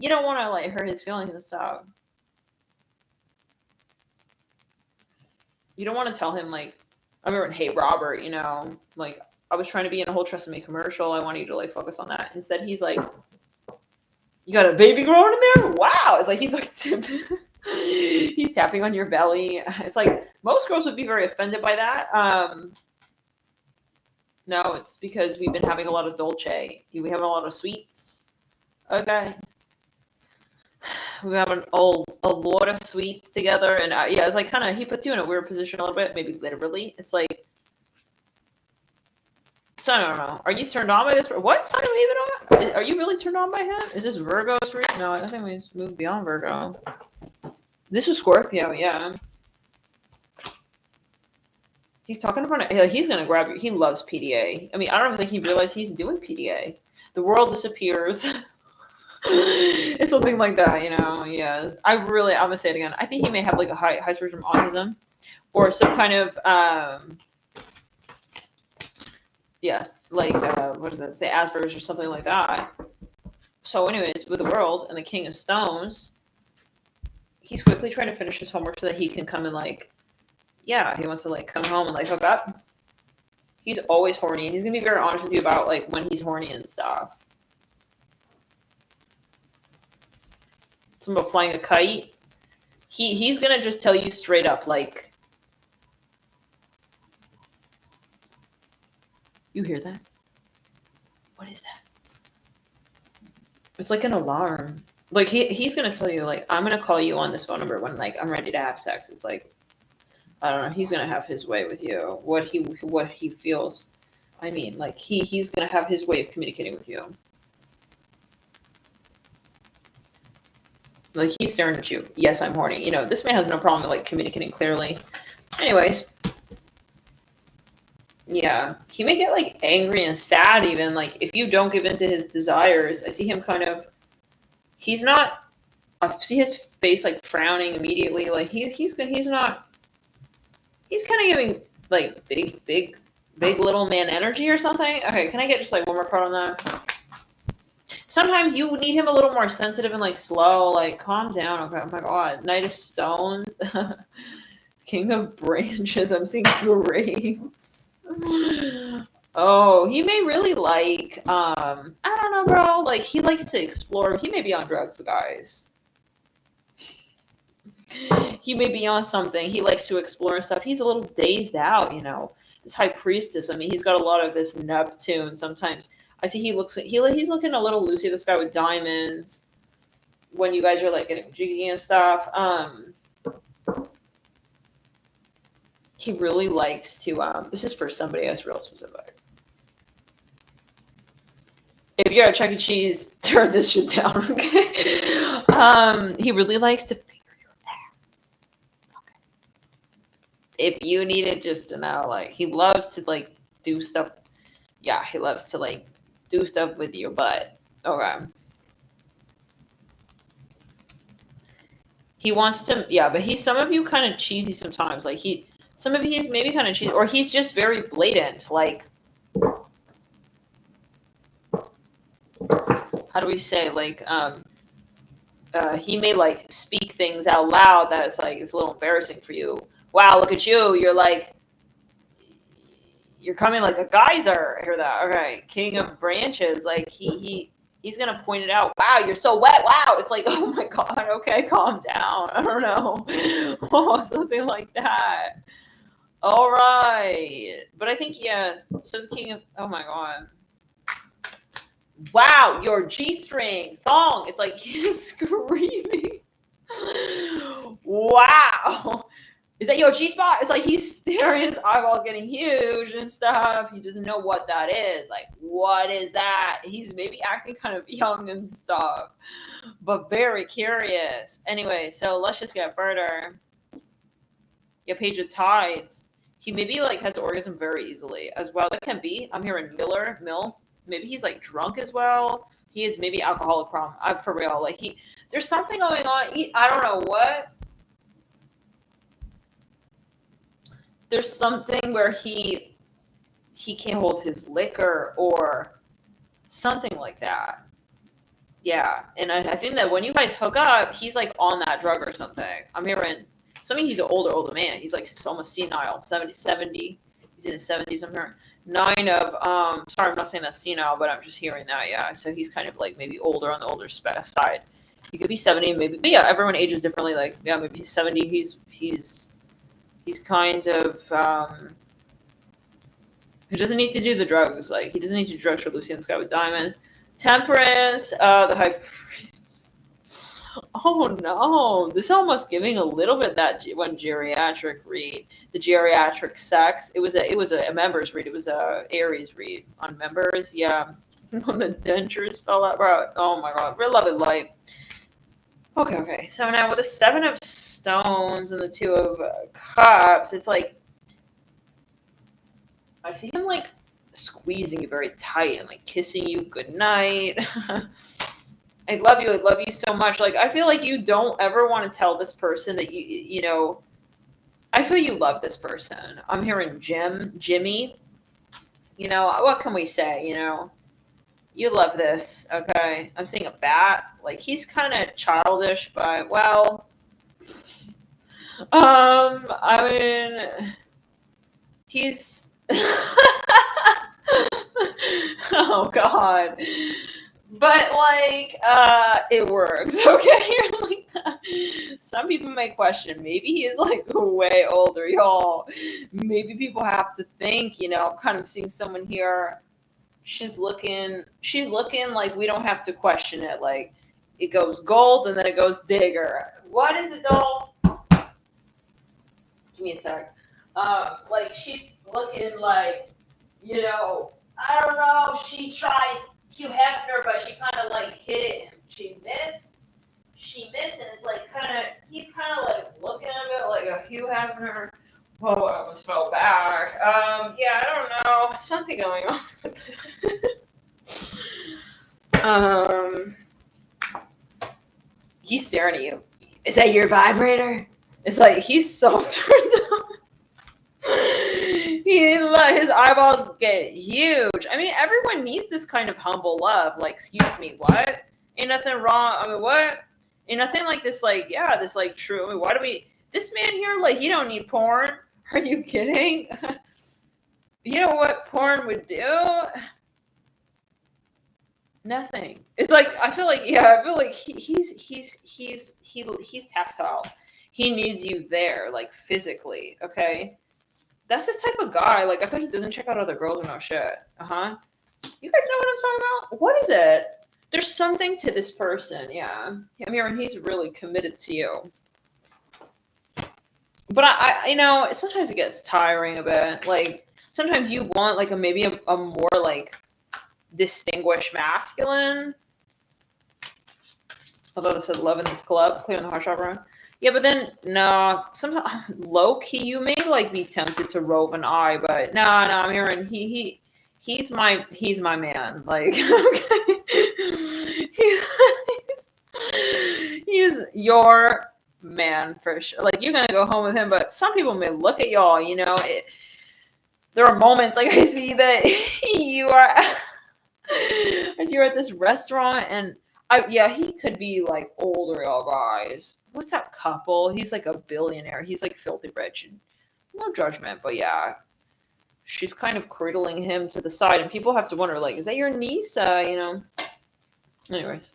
You don't want to like hurt his feelings and stuff. You don't want to tell him like, I remember in Hey Robert, you know, like I was trying to be in a whole Trust Me commercial. I want you to like focus on that. Instead, he's like, you got a baby growing in there? Wow. It's like he's like he's tapping on your belly. It's like most girls would be very offended by that. No, it's because we've been having a lot of dolce. We have a lot of sweets. Okay. We have a lot of sweets together. And yeah, it's like kind of, he puts you in a weird position a little bit, maybe literally. It's like, so I don't know. Are you turned on by this? What sign are we even on? Are you really turned on by him? Is this Virgo? No, I think we moved beyond Virgo. This was Scorpio, yeah. He's talking about it. He's gonna grab you. He loves PDA. I mean, I don't even think he realized he's doing PDA. The world disappears. It's something like that, you know. Yeah, I'm gonna say it again. I think he may have like a high spectrum autism, or some kind of yes, like what does that say, Asperger's or something like that. So, anyways, with the world and the King of Stones, he's quickly trying to finish his homework so that he can come and like, yeah, he wants to like come home and like hook up. He's always horny, and he's gonna be very honest with you about like when he's horny and stuff. Something about flying a kite. He's gonna just tell you straight up, like, you hear that? What is that? It's like an alarm. Like he's gonna tell you, like, I'm gonna call you on this phone number when like I'm ready to have sex. It's like, I don't know. He's gonna have his way with you. What he feels. I mean, like he's gonna have his way of communicating with you. Like, he's staring at you. Yes, I'm horny. You know, this man has no problem with, like, communicating clearly. Anyways. Yeah. He may get, like, angry and sad even. Like, if you don't give in to his desires. I see him kind of... He's not... I see his face, like, frowning immediately. Like, he's good. He's not... He's kind of giving, like, big little man energy or something. Okay, can I get just, like, one more card on that? Sometimes you need him a little more sensitive and like slow, like calm down. Okay, oh my god. Knight of Stones. King of Branches. I'm seeing grapes. Oh, he may really like, I don't know, bro. Like, he likes to explore. He may be on drugs, guys. He may be on something. He likes to explore and stuff. He's a little dazed out, you know. This High Priestess. I mean, he's got a lot of this Neptune sometimes. I see he's looking a little loosey, this guy with diamonds, when you guys are like getting jiggy and stuff. He really likes to, this is for somebody else real specific. If you're at Chuck E. Cheese, turn this shit down, okay? He really likes to finger your ass. Okay. If you needed just to know, like, he loves to like do stuff. Yeah, he loves to like do stuff with your butt. Okay. He wants to, yeah, but some of you kind of cheesy sometimes. Like some of you he's maybe kind of cheesy, or he's just very blatant. Like, how do we say? Like, he may like speak things out loud that it's like, it's a little embarrassing for you. Wow, look at you. You're like, you're coming like a geyser. I hear that. Okay. King of Branches. Like he's going to point it out. Wow, you're so wet. Wow. It's like, oh my God. Okay. Calm down. I don't know. Oh, something like that. All right. But I think, yes. So the King of, oh my God. Wow. Your G-string thong. It's like he's screaming. Wow. Is that your G-spot? It's like he's staring, his eyeballs getting huge and stuff. He doesn't know what that is. Like, what is that? He's maybe acting kind of young and stuff, but very curious. Anyway, so let's just get further. Yeah, Page of Tides. He maybe like has orgasm very easily as well. That can be. I'm hearing Mill. Maybe he's like drunk as well. He is maybe alcoholic problem. I'm for real. Like there's something going on. I don't know what. There's something where he can't hold his liquor or something like that. Yeah, and I think that when you guys hook up, he's like on that drug or something. I'm hearing something. He's an older man. He's like almost senile, 70. He's in his 70s. I'm hearing 9 of sorry, I'm not saying that's senile, but I'm just hearing that. Yeah, so he's kind of like maybe older on the older side. He could be 70, maybe. But yeah, everyone ages differently. Like, yeah, maybe he's 70. He's kind of, he doesn't need to do the drugs. Like, he doesn't need to do drugs for Lucy and the Sky with Diamonds. Temperance, the High Priest. Oh, no. This is almost giving a little bit that one geriatric read. The geriatric sex. It was a members read. It was a Aries read on members. Yeah. When the dentures fell out, bro. Oh, my God. Real love and light. Okay. So now with the 7 of Stones and the 2 of Cups, it's like I see him like squeezing you very tight and like kissing you goodnight. I love you so much. Like, I feel like you don't ever want to tell this person that you know, I feel you love this person. I'm hearing Jimmy. You know, what can we say? You know, you love this, okay? I'm seeing a bat. Like, he's kind of childish, but, well, I mean, he's. Oh, God. But, like, it works, okay? Like, some people may question, maybe he is, like, way older, y'all. Maybe people have to think, you know, kind of seeing someone here. She's looking like we don't have to question it. Like, it goes gold and then it goes digger. What is it, doll? Give me a sec. Like, she's looking like, you know, I don't know, she tried Hugh Hefner, but she kind of like hit it and she missed, and it's like he's kind of like looking a bit like a Hugh Hefner. Whoa, I almost fell back. Yeah, I don't know, something going on with it. He's staring at you. Is that your vibrator? It's like he's so turned on. His eyeballs get huge. I mean, everyone needs this kind of humble love. Like, excuse me, what? Ain't nothing wrong. I mean, what? Ain't nothing like this, like, yeah, this, like, true. I mean, why do we, this man here, like, he don't need porn. Are you kidding? You know what porn would do? Nothing. It's like, I feel like he's tactile. He needs you there, like, physically, okay? That's this type of guy. Like, I feel like he doesn't check out other girls or no shit. You guys know what I'm talking about? What is it? There's something to this person. Yeah. I'm hearing he's really committed to you. But I you know, sometimes it gets tiring a bit. Like, sometimes you want, like, maybe a more, like, distinguished masculine. Although it said love in this club, clear in the heart chakra. Yeah, but then no. Sometimes low key, you may like be tempted to rove an eye, but no, I'm hearing he's my man. Like, okay, he's your man for sure. Like, you're gonna go home with him, but some people may look at y'all. You know, there are moments like I see that you're at this restaurant and. Yeah, he could be like older, y'all guys. What's that couple? He's like a billionaire. He's like filthy rich. And no judgment, but yeah, she's kind of cradling him to the side, and people have to wonder, like, is that your niece? You know. Anyways,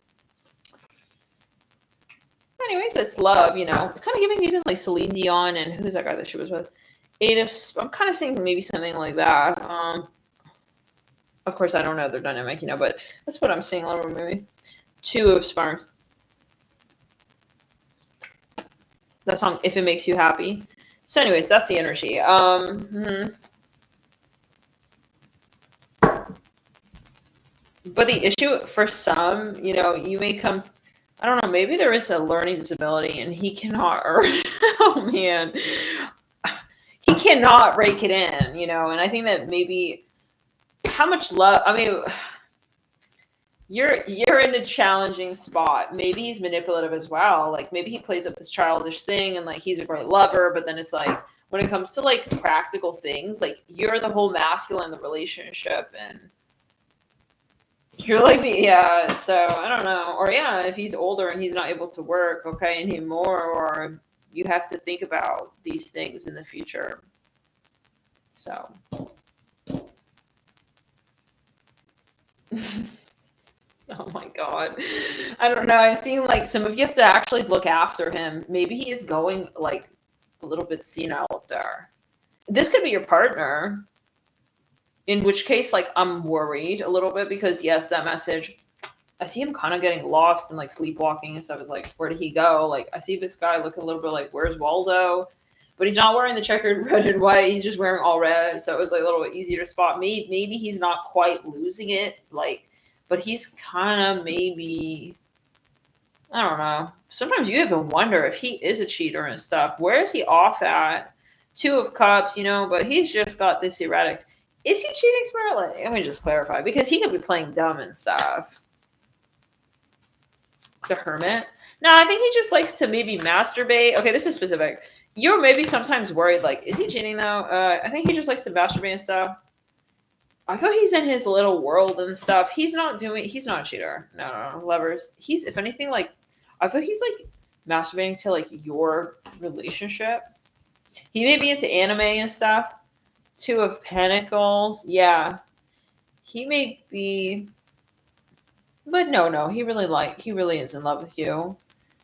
it's love. You know, it's kind of giving even like Celine Dion and who's that guy that she was with? I'm kind of seeing maybe something like that. Of course, I don't know their dynamic, you know, but that's what I'm seeing a little bit maybe. 2 of Sparks. That song, If It Makes You Happy. So anyways, that's the energy. But the issue for some, you know, you may come, I don't know, maybe there is a learning disability and he cannot earn, oh man, he cannot rake it in, you know, and I think that maybe how much love, I mean, you're in a challenging spot. Maybe he's manipulative as well. Like, maybe he plays up this childish thing and like he's a great lover, but then it's like when it comes to like practical things, like you're the whole masculine in the relationship and you're like yeah, so I don't know. Or yeah, if he's older and he's not able to work, okay, anymore, or you have to think about these things in the future. So oh my god. I don't know. I've seen like some of you have to actually look after him. Maybe he is going like a little bit senile up there. This could be your partner. In which case, like, I'm worried a little bit because yes, that message, I see him kind of getting lost and like sleepwalking and stuff. It's like, where did he go? Like, I see this guy looking a little bit like, where's Waldo? But he's not wearing the checkered red and white. He's just wearing all red. So it was like a little bit easier to spot. Maybe he's not quite losing it. Like, but he's kind of maybe, I don't know. Sometimes you even wonder if he is a cheater and stuff. Where is he off at? 2 of Cups, you know, but he's just got this erratic. Is he cheating, Spirit? Like, let me just clarify, because he could be playing dumb and stuff. The Hermit. No, I think he just likes to maybe masturbate. Okay, this is specific. You're maybe sometimes worried, like, is he cheating though? I think he just likes to masturbate and stuff. I feel he's in his little world and stuff. He's not a cheater. No, lovers. He's, if anything, like, I feel he's like masturbating to like your relationship. He may be into anime and stuff. Two of Pentacles. Yeah. He may be, but no, he really is in love with you.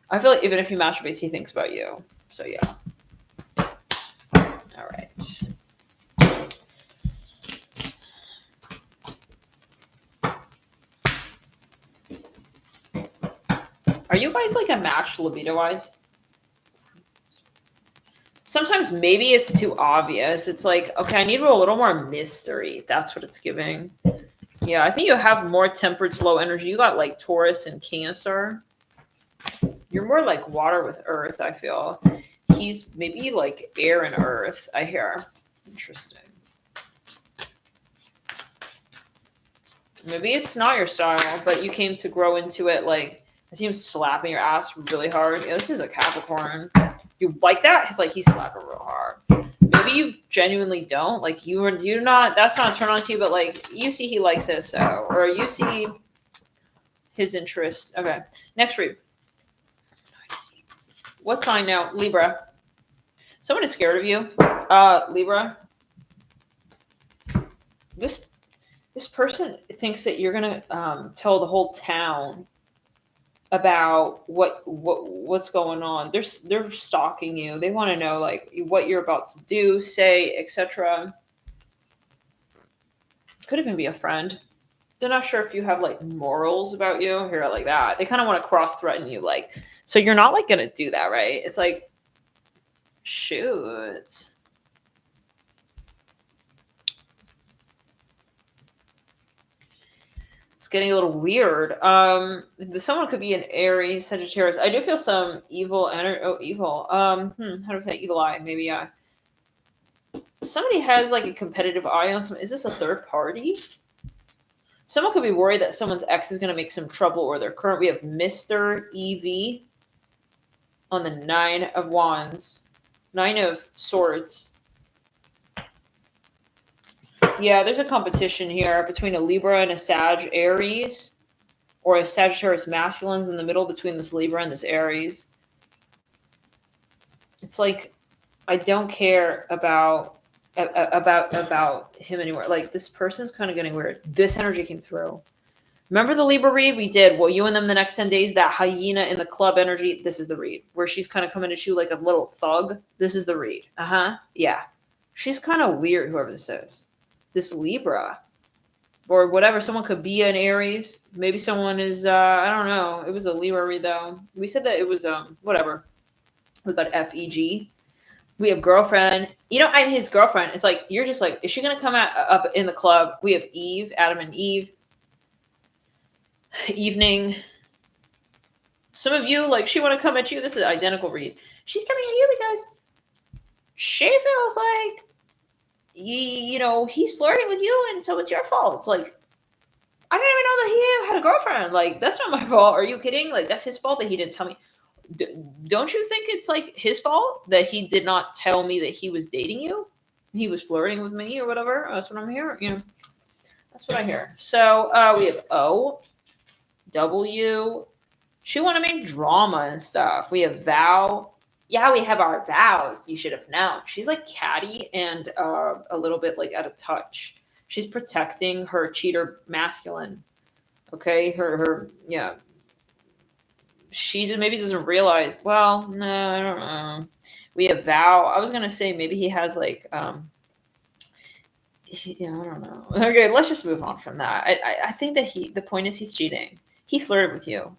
I feel like even if he masturbates, he thinks about you. So yeah. All right. Are you guys like a match libido-wise? Sometimes maybe it's too obvious. It's like, okay, I need a little more mystery. That's what it's giving. Yeah, I think you have more tempered, slow energy. You got like Taurus and Cancer. You're more like water with earth, I feel. He's maybe like air and earth, I hear. Interesting. Maybe it's not your style, but you came to grow into it. Like, I see him slapping your ass really hard. Yeah, this is a Capricorn. You like that? It's like he's slapping real hard. Maybe you genuinely don't. Like, you're not, that's not a turn on to you, but like, you see he likes this, so, or you see his interest. Okay, next read. What sign now? Libra. Someone is scared of you. Libra. This person thinks that you're gonna tell the whole town about what's going on. They're stalking you. They want to know like what you're about to do, say, etc. Could even be a friend. They're not sure if you have like morals about you here, like that. They kind of want to cross threaten you, like, so you're not like gonna do that, right? It's like, shoot. It's getting a little weird. Someone could be an Aries, Sagittarius. I do feel some evil energy. Oh, evil. How do I say evil eye? Maybe somebody has like a competitive eye on some. Is this a third party? Someone could be worried that someone's ex is going to make some trouble, or their current. We have Mr. EV on the 9 of Wands, 9 of Swords. Yeah, there's a competition here between a Libra and a Sag Aries, or a Sagittarius masculine's in the middle between this Libra and this Aries. It's like, I don't care about him anymore. Like, this person's kind of getting weird. This energy came through. Remember the Libra read we did? Well, you and them the next 10 days, that hyena in the club energy. This is the read where she's kind of coming at you like a little thug. This is the read. Yeah. She's kind of weird, whoever this is. This Libra or whatever. Someone could be an Aries. Maybe someone is, I don't know. It was a Libra read though. We said that it was, whatever. We got FEG. We have girlfriend. You know, I'm his girlfriend. It's like, you're just like, is she going to come up in the club? We have Eve, Adam and Eve. Evening. Some of you, like, she want to come at you. This is an identical read. She's coming at you because she feels like, you know, he's flirting with you, and so it's your fault. It's like, I didn't even know that he had a girlfriend. Like, that's not my fault. Are you kidding? Like, that's his fault that he didn't tell me. Don't you think it's like his fault that he did not tell me that he was dating you? He was flirting with me or whatever. That's what I'm hearing. You know, that's what I hear. So we have O, W. She want to make drama and stuff. We have Vow. Yeah, we have our vows. You should have known. She's like catty and a little bit like out of touch. She's protecting her cheater masculine. Okay, her yeah. She maybe doesn't realize. Well, no, I don't know. We have Vow. I was gonna say maybe he has like yeah, I don't know. Okay, let's just move on from that. I think that the point is he's cheating. He flirted with you.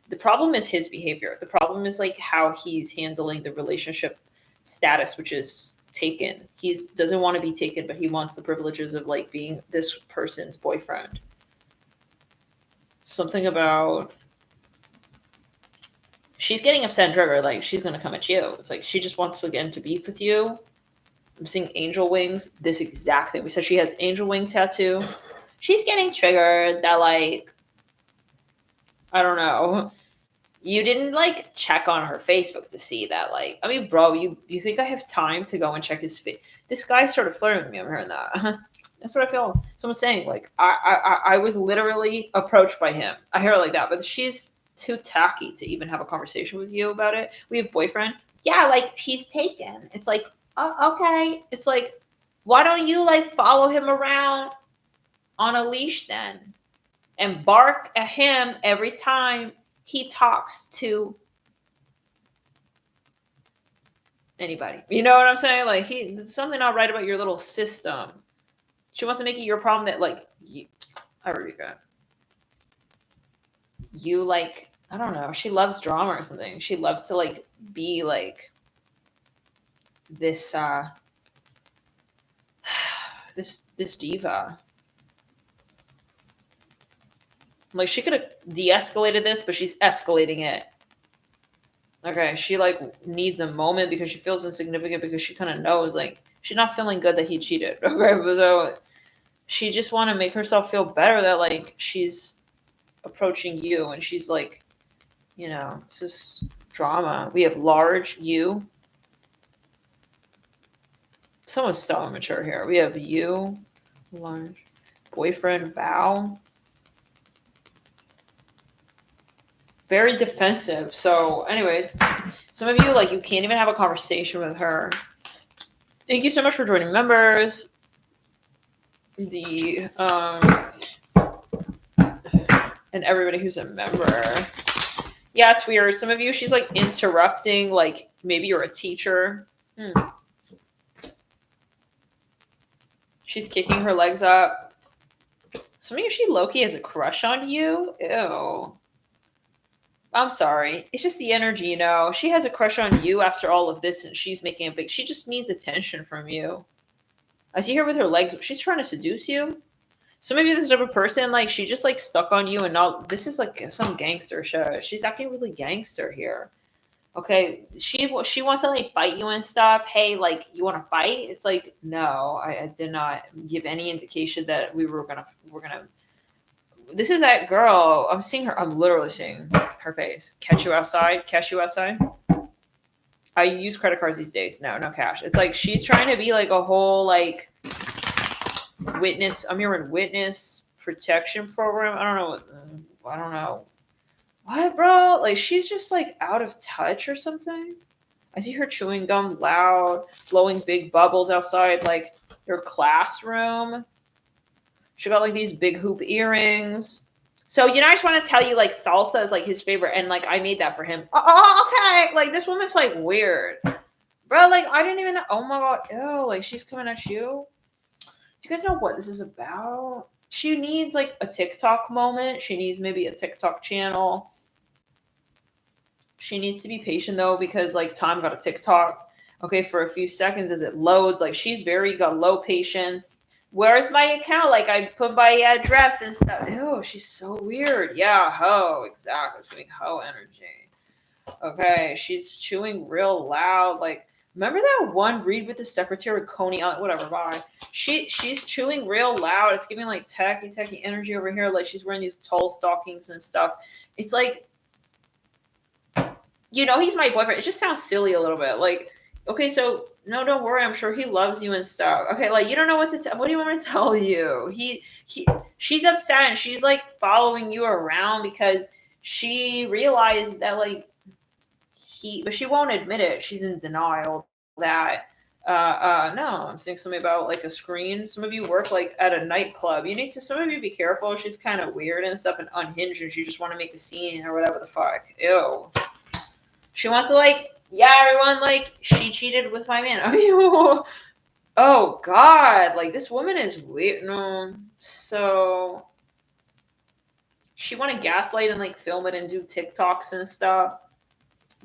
The problem is his behavior. The problem is like how he's handling the relationship status, which is taken. He doesn't want to be taken, but he wants the privileges of like being this person's boyfriend. Something about she's getting upset and triggered, like she's gonna come at you. It's like she just wants to get into beef with you. I'm seeing angel wings. This exact thing. We said she has angel wing tattoo. She's getting triggered that, like, I don't know. You didn't, like, check on her Facebook to see that, like, I mean, bro, you think I have time to go and check his face? This guy started flirting with me. I'm hearing that. That's what I feel. Someone's saying, like, I was literally approached by him. I hear it like that, but she's too tacky to even have a conversation with you about it. We have boyfriend. Yeah, like, he's taken. It's like, oh, okay. It's like, why don't you, like, follow him around on a leash then and bark at him every time he talks to anybody? You know what I'm saying? Like, there's something not right about your little system. She wants to make it your problem that, like, I already got. You, like, I don't know. She loves drama or something. She loves to, like, be like this this diva. Like, she could have de-escalated this, but she's escalating it. Okay, she, like, needs a moment because she feels insignificant because she kind of knows, like, she's not feeling good that he cheated. Okay, so she just want to make herself feel better that, like, she's approaching you and she's, like, you know, it's just drama. We have large you. Someone's so immature here. We have you, large, boyfriend, vow. Very defensive. So, anyways, some of you, like, you can't even have a conversation with her. Thank you so much for joining members. And everybody who's a member. Yeah, it's weird. Some of you, she's, like, interrupting, like, maybe you're a teacher. She's kicking her legs up. Some of you, she low-key has a crush on you. Ew. I'm sorry. It's just the energy, you know. She has a crush on you after all of this, and she's making a big... She just needs attention from you. I see her with her legs. She's trying to seduce you. So maybe this type of person, like, she just, like, stuck on you, and now this is, like, some gangster shit. She's acting really gangster here. Okay, she wants to, like, fight you and stuff. Hey, like, you want to fight? It's like, no, I did not give any indication that we're gonna. This is that girl. I'm seeing her. I'm literally seeing her face. Catch you outside. I use credit cards these days. No cash. It's like she's trying to be like a whole, like, witness. I'm hearing witness protection program. I don't know. What, bro? Like, she's just, like, out of touch or something. I see her chewing gum loud, blowing big bubbles outside, like, her classroom. She got, like, these big hoop earrings. So, you know, I just want to tell you, like, salsa is, like, his favorite, and, like, I made that for him. Oh, okay. Like, this woman's, like, weird. Bro, like, I didn't even know. Oh, my God. Ew, like, she's coming at you. Do you guys know what this is about? She needs, like, a TikTok moment. She needs maybe a TikTok channel. She needs to be patient, though, because, like, Tom got a TikTok, okay, for a few seconds as it loads. Like, she's got low patience. Where's my account? Like, I put my address and stuff. Ew, she's so weird. Yeah, ho. Exactly. It's giving ho energy. Okay, she's chewing real loud. Like, remember that one read with the secretary, Coney? Whatever, bye. She's chewing real loud. It's giving, like, tacky energy over here. Like, she's wearing these tall stockings and stuff. It's like, you know, he's my boyfriend. It just sounds silly a little bit. Like, okay, so no, don't worry. I'm sure he loves you and stuff. Okay, like, you don't know what to tell. What do you want me to tell you? She's upset and she's, like, following you around because she realized that, like, but she won't admit it. She's in denial that, no, I'm saying something about, like, a screen. Some of you work, like, at a nightclub. Some of you be careful. She's kind of weird and stuff and unhinged and she just want to make a scene or whatever the fuck. Ew. She wants to, like, yeah, everyone, like, she cheated with my man. I mean, oh, God. Like, this woman is weird. No. So, she want to gaslight and, like, film it and do TikToks and stuff.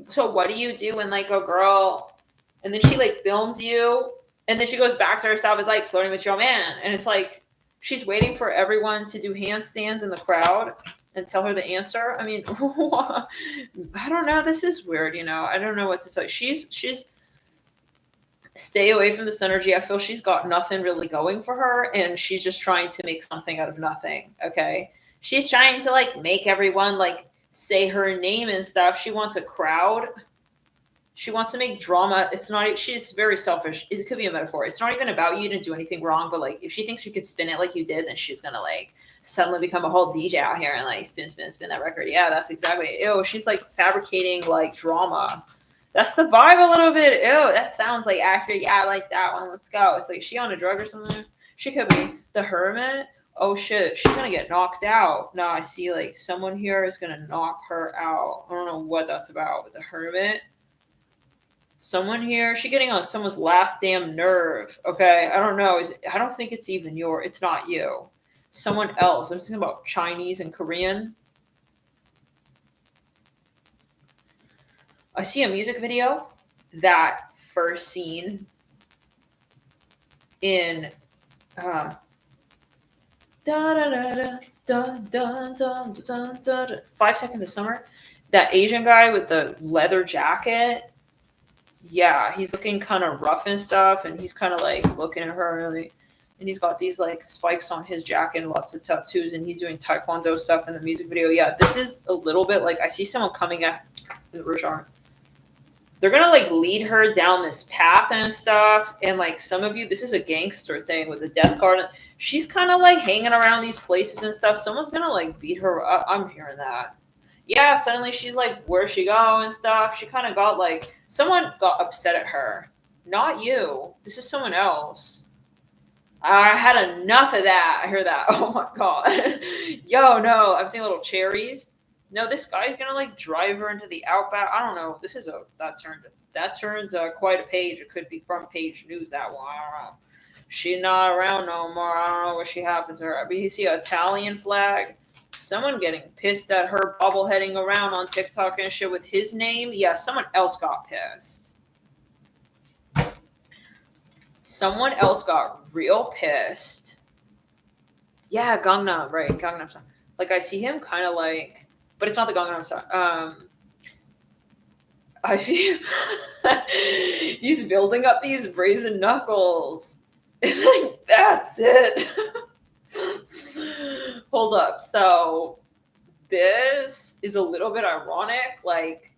So, what do you do when, like, a girl, and then she, like, films you, and then she goes back to herself as, like, flirting with your man. And it's like, she's waiting for everyone to do handstands in the crowd and tell her the answer. I mean, I don't know. This is weird, you know. I don't know what to tell you. She's Stay away from this energy. I feel she's got nothing really going for her, and she's just trying to make something out of nothing. Okay. She's trying to like make everyone like say her name and stuff. She wants a crowd. She wants to make drama. It's not, she's very selfish. It could be a metaphor. It's not even about you to do anything wrong, but like if she thinks she could spin it like you did, then she's gonna like suddenly become a whole DJ out here and like spin that record. Yeah, that's exactly. Ew, she's like fabricating like drama. That's the vibe a little bit. Ew, that sounds like accurate. Yeah, I like that one. Let's go. It's like, is she on a drug or something? She could be. The Hermit. Oh shit, she's gonna get knocked out. No, I see like someone here is gonna knock her out. I don't know what that's about with the Hermit. Someone here, she getting on someone's last damn nerve. Okay, I don't know. I don't think it's even it's not you. Someone else. I'm thinking about Chinese and Korean. I see a music video, that first scene in da da da da da da da da 5 Seconds of Summer. That Asian guy with the leather jacket. Yeah, he's looking kind of rough and stuff, and he's kind of like looking at her really, and he's got these like spikes on his jacket and lots of tattoos, and he's doing taekwondo stuff in the music video. Yeah, this is a little bit like I see someone coming at the Rouge Arm. They're gonna like lead her down this path and stuff, and like some of you, this is a gangster thing with the death card. She's kind of like hanging around these places and stuff. Someone's gonna like beat her up. I'm hearing that. Yeah, suddenly she's like, where'd she go and stuff. She kind of got like, someone got upset at her. Not you. This is someone else. I had enough of that. I hear that. Oh my god. Yo, no. I'm seeing little cherries. No, this guy's gonna like drive her into the outback. I don't know. This is that turns quite a page. It could be front page news. That one. I don't know. She's not around no more. I don't know what she happened to her. But you see an Italian flag. Someone getting pissed at her bobbleheading around on TikTok and shit with his name. Yeah, someone else got pissed. Someone else got real pissed. Yeah, Gangnam, right? Gangnam Style. Like I see him kind of like, but it's not the Gangnam Style. I see him. He's building up these brazen knuckles. It's like, that's it. Hold up. So this is a little bit ironic. Like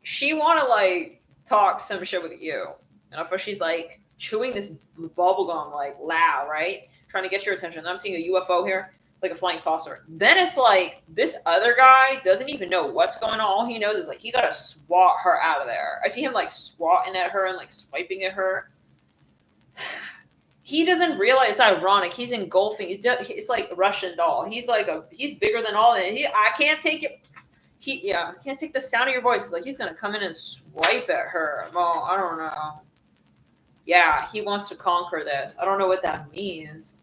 she want to like talk some shit with you. And at first she's like chewing this bubble gum like loud, right? Trying to get your attention. And I'm seeing a UFO here, like a flying saucer. Then it's like this other guy doesn't even know what's going on. All he knows is like he got to swat her out of there. I see him like swatting at her and like swiping at her. He doesn't realize it's ironic. He's engulfing. It's like a Russian doll. He's like he's bigger than all that. I can't take it. I can't take the sound of your voice. Like he's gonna come in and swipe at her. Well, I don't know. Yeah, he wants to conquer this. I don't know what that means.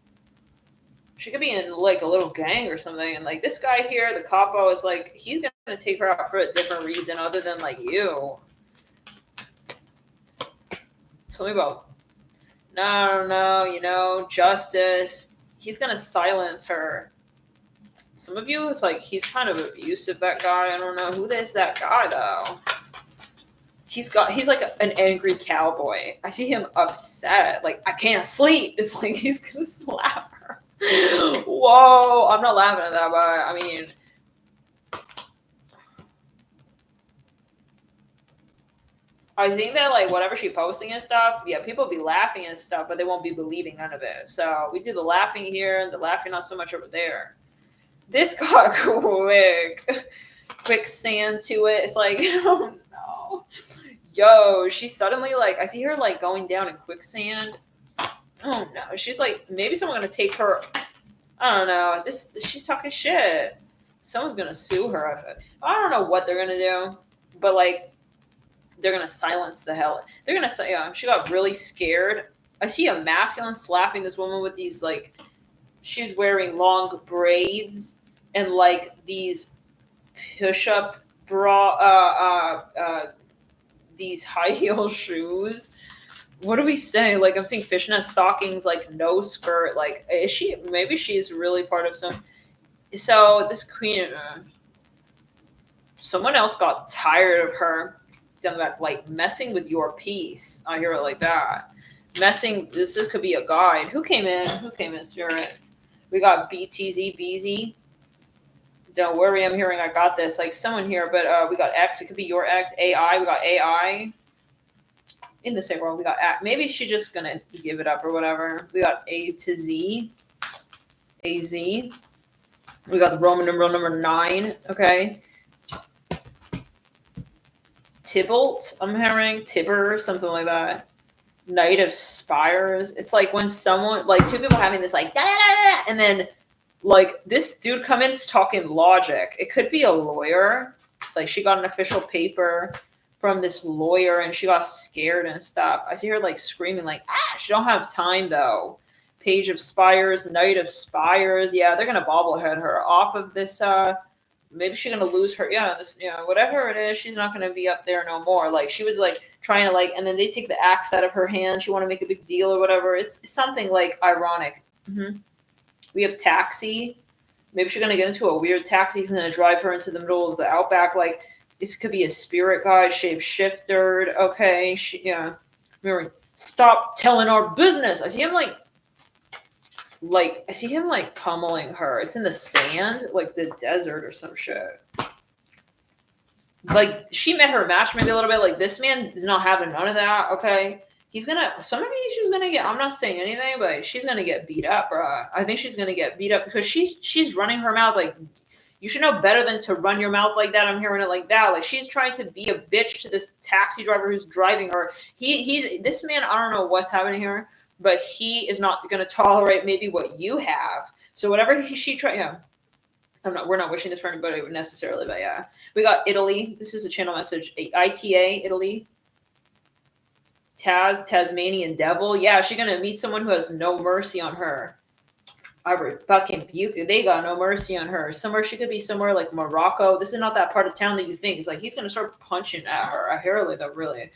She could be in like a little gang or something. And like this guy here, the capo, is like he's gonna take her out for a different reason other than like you. Tell me about. No, justice. He's gonna silence her. Some of you, it's like he's kind of abusive. That guy, I don't know who is that guy though. He's like an angry cowboy. I see him upset. Like I can't sleep. It's like he's gonna slap her. Whoa! I'm not laughing at that, but I mean. I think that like whatever she posting and stuff, yeah, people be laughing and stuff, but they won't be believing none of it. So we do the laughing here and the laughing not so much over there. This got quicksand to it. It's like, oh no. Yo, she's suddenly like, I see her like going down in quicksand. Oh no. She's like, maybe someone's gonna take her. I don't know. She's talking shit. Someone's gonna sue her. I don't know what they're gonna do, but like, they're gonna silence the hell. They're gonna say, she got really scared. I see a masculine slapping this woman with these like, she's wearing long braids and like these push-up these high heel shoes. What do we say? Like I'm seeing fishnet stockings, like no skirt. Like maybe she's really part of some. So this queen, someone else got tired of her. down the back, like messing with your peace. I hear it like that. Messing. This could be a guide. Who came in? Who came in, Spirit? We got BTZ, BZ. Don't worry, I'm hearing I got this. Like someone here, but we got X. It could be your X. AI. We got AI. In the same world, we got X. Maybe she's just gonna give it up or whatever. We got A to Z. AZ. We got the Roman numeral number 9. Okay. Tybalt. I'm hearing Tibber, something like that. Knight of Spires. It's like when someone, like two people having this like da, da, da, da, and then like this dude come in talking logic. It could be a lawyer. Like she got an official paper from this lawyer and she got scared and stuff. I see her like screaming like, she don't have time though. Page of Spires, Knight of Spires. Yeah, they're gonna bobblehead her off of this. Maybe she's gonna lose her. Yeah, this. Yeah, whatever it is, she's not gonna be up there no more. Like she was like trying to like, and then they take the axe out of her hand. She want to make a big deal or whatever. It's something like ironic. We have taxi. Maybe she's gonna get into a weird taxi. He's gonna drive her into the middle of the outback. Like this could be a spirit guide, shape shifted. Okay, remember, stop telling our business. I see him I see him like pummeling her. It's in the sand, like the desert or some shit. Like she met her match maybe a little bit. Like this man is not having none of that. Okay, she's gonna get. I'm not saying anything, but she's gonna get beat up, bro. I think she's gonna get beat up because she's running her mouth like. You should know better than to run your mouth like that. I'm hearing it like that. Like she's trying to be a bitch to this taxi driver who's driving her. This man, I don't know what's happening here, but he is not going to tolerate maybe what you have. So whatever she try, yeah. We're not wishing this for anybody necessarily, but yeah. We got Italy. This is a channel message. ITA, Italy. Tasmanian devil. Yeah, she's going to meet someone who has no mercy on her. Fucking Buke. They got no mercy on her. She could be somewhere like Morocco. This is not that part of town that you think. It's like he's gonna start punching at her. I hear like that really.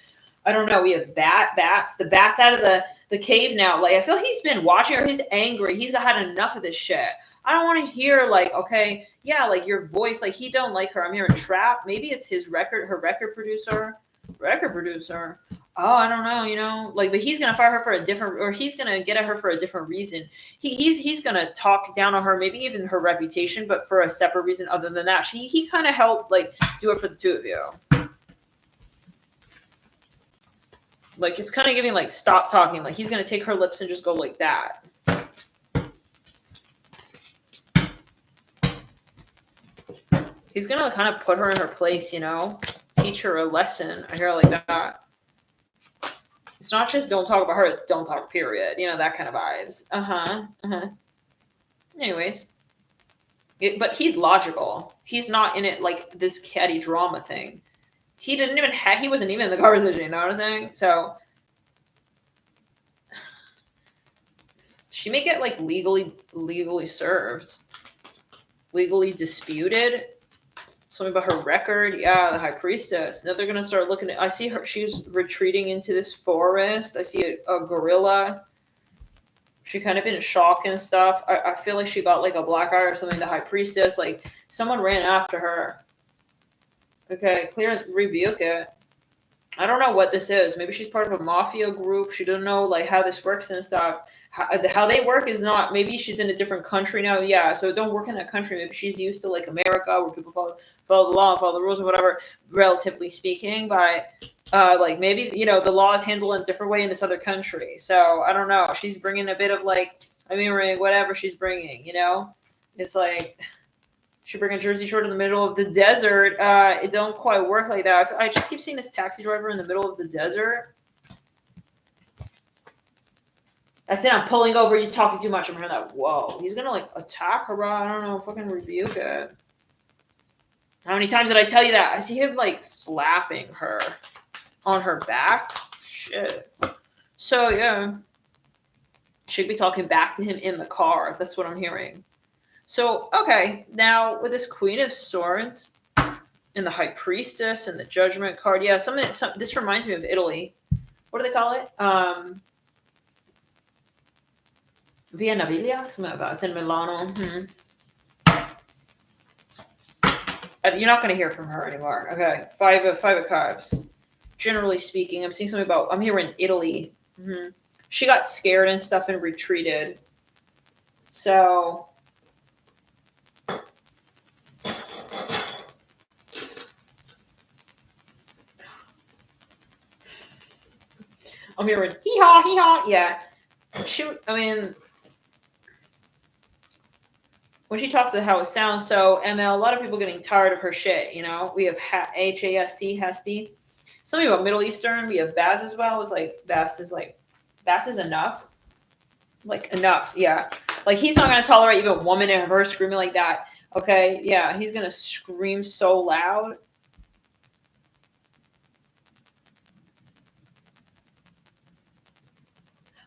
I don't know. We have bats. The bat's out of the cave now. Like I feel he's been watching her. He's angry. He's had enough of this shit. I don't want to hear like, okay, yeah, like your voice, like he don't like her. I'm hearing trap. Maybe it's her record producer. Oh, I don't know, like, but he's gonna fire her for a different, or he's gonna get at her for a different reason. He's gonna talk down on her, maybe even her reputation, but for a separate reason other than that. He kind of helped like do it for the two of you. Like it's kind of giving like stop talking. Like he's gonna take her lips and just go like that. He's gonna kind of put her in her place, teach her a lesson. I hear it like that. It's not just don't talk about her, it's don't talk, period. That kind of vibes. Anyways. But he's logical. He's not in it like this catty drama thing. He wasn't even in the conversation, you know what I'm saying? So she may get like legally served. Legally disputed. Something about her record. Yeah, the high priestess. Now they're going to start looking at, I see her, she's retreating into this forest. I see a gorilla. She kind of in shock and stuff. I feel like she got like a black eye or something, the high priestess. Like someone ran after her. Okay, clear, rebuke it. I don't know what this is. Maybe she's part of a mafia group. She doesn't know like how this works and stuff. How they work is not, maybe she's in a different country now. Yeah, so don't work in that country. Maybe she's used to like America where people follow the law, follow the rules or whatever, relatively speaking. But like maybe, the law is handled in a different way in this other country. So I don't know. She's bringing a bit of like, whatever she's bringing, It's like, she bring a Jersey Shore in the middle of the desert. It don't quite work like that. I just keep seeing this taxi driver in the middle of the desert. That's it. I'm pulling over. You're talking too much. I'm hearing that. Whoa. He's going to like attack her, bro. I don't know. Fucking rebuke it. How many times did I tell you that? I see him like slapping her on her back. Shit. So, yeah. Should be talking back to him in the car. That's what I'm hearing. So, okay. Now, with this Queen of Swords and the High Priestess and the Judgment card. Yeah, this reminds me of Italy. What do they call it? Via Naviglia? Something like that. It's in Milano. You're not going to hear from her anymore. Okay. Five of Cups. generally speaking. I'm seeing something about, I'm here in Italy. She got scared and stuff and retreated. So I'm hearing hee-haw, hee-haw. Yeah. I mean, when she talks about how it sounds, so ML, a lot of people getting tired of her shit, you know? We have HAST, Hasty. Something about Middle Eastern. We have Baz as well. It's like, Baz is enough. Like, enough, yeah. Like, he's not going to tolerate even a woman and her screaming like that. Okay, yeah, he's going to scream so loud.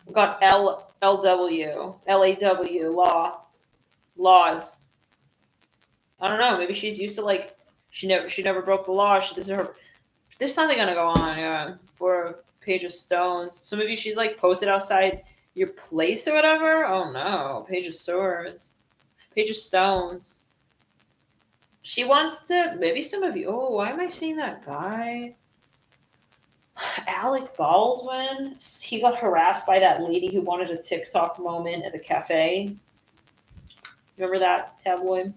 We've got LW, LAW, laws. I don't know. Maybe she's used to, like, she never broke the law. There's something gonna go on, yeah. For Page of Stones. So maybe she's like posted outside your place or whatever. Oh no, Page of Swords, Page of Stones. She wants to. Maybe some of you. Oh, why am I seeing that guy? Alec Baldwin. He got harassed by that lady who wanted a TikTok moment at the cafe. Remember that tabloid?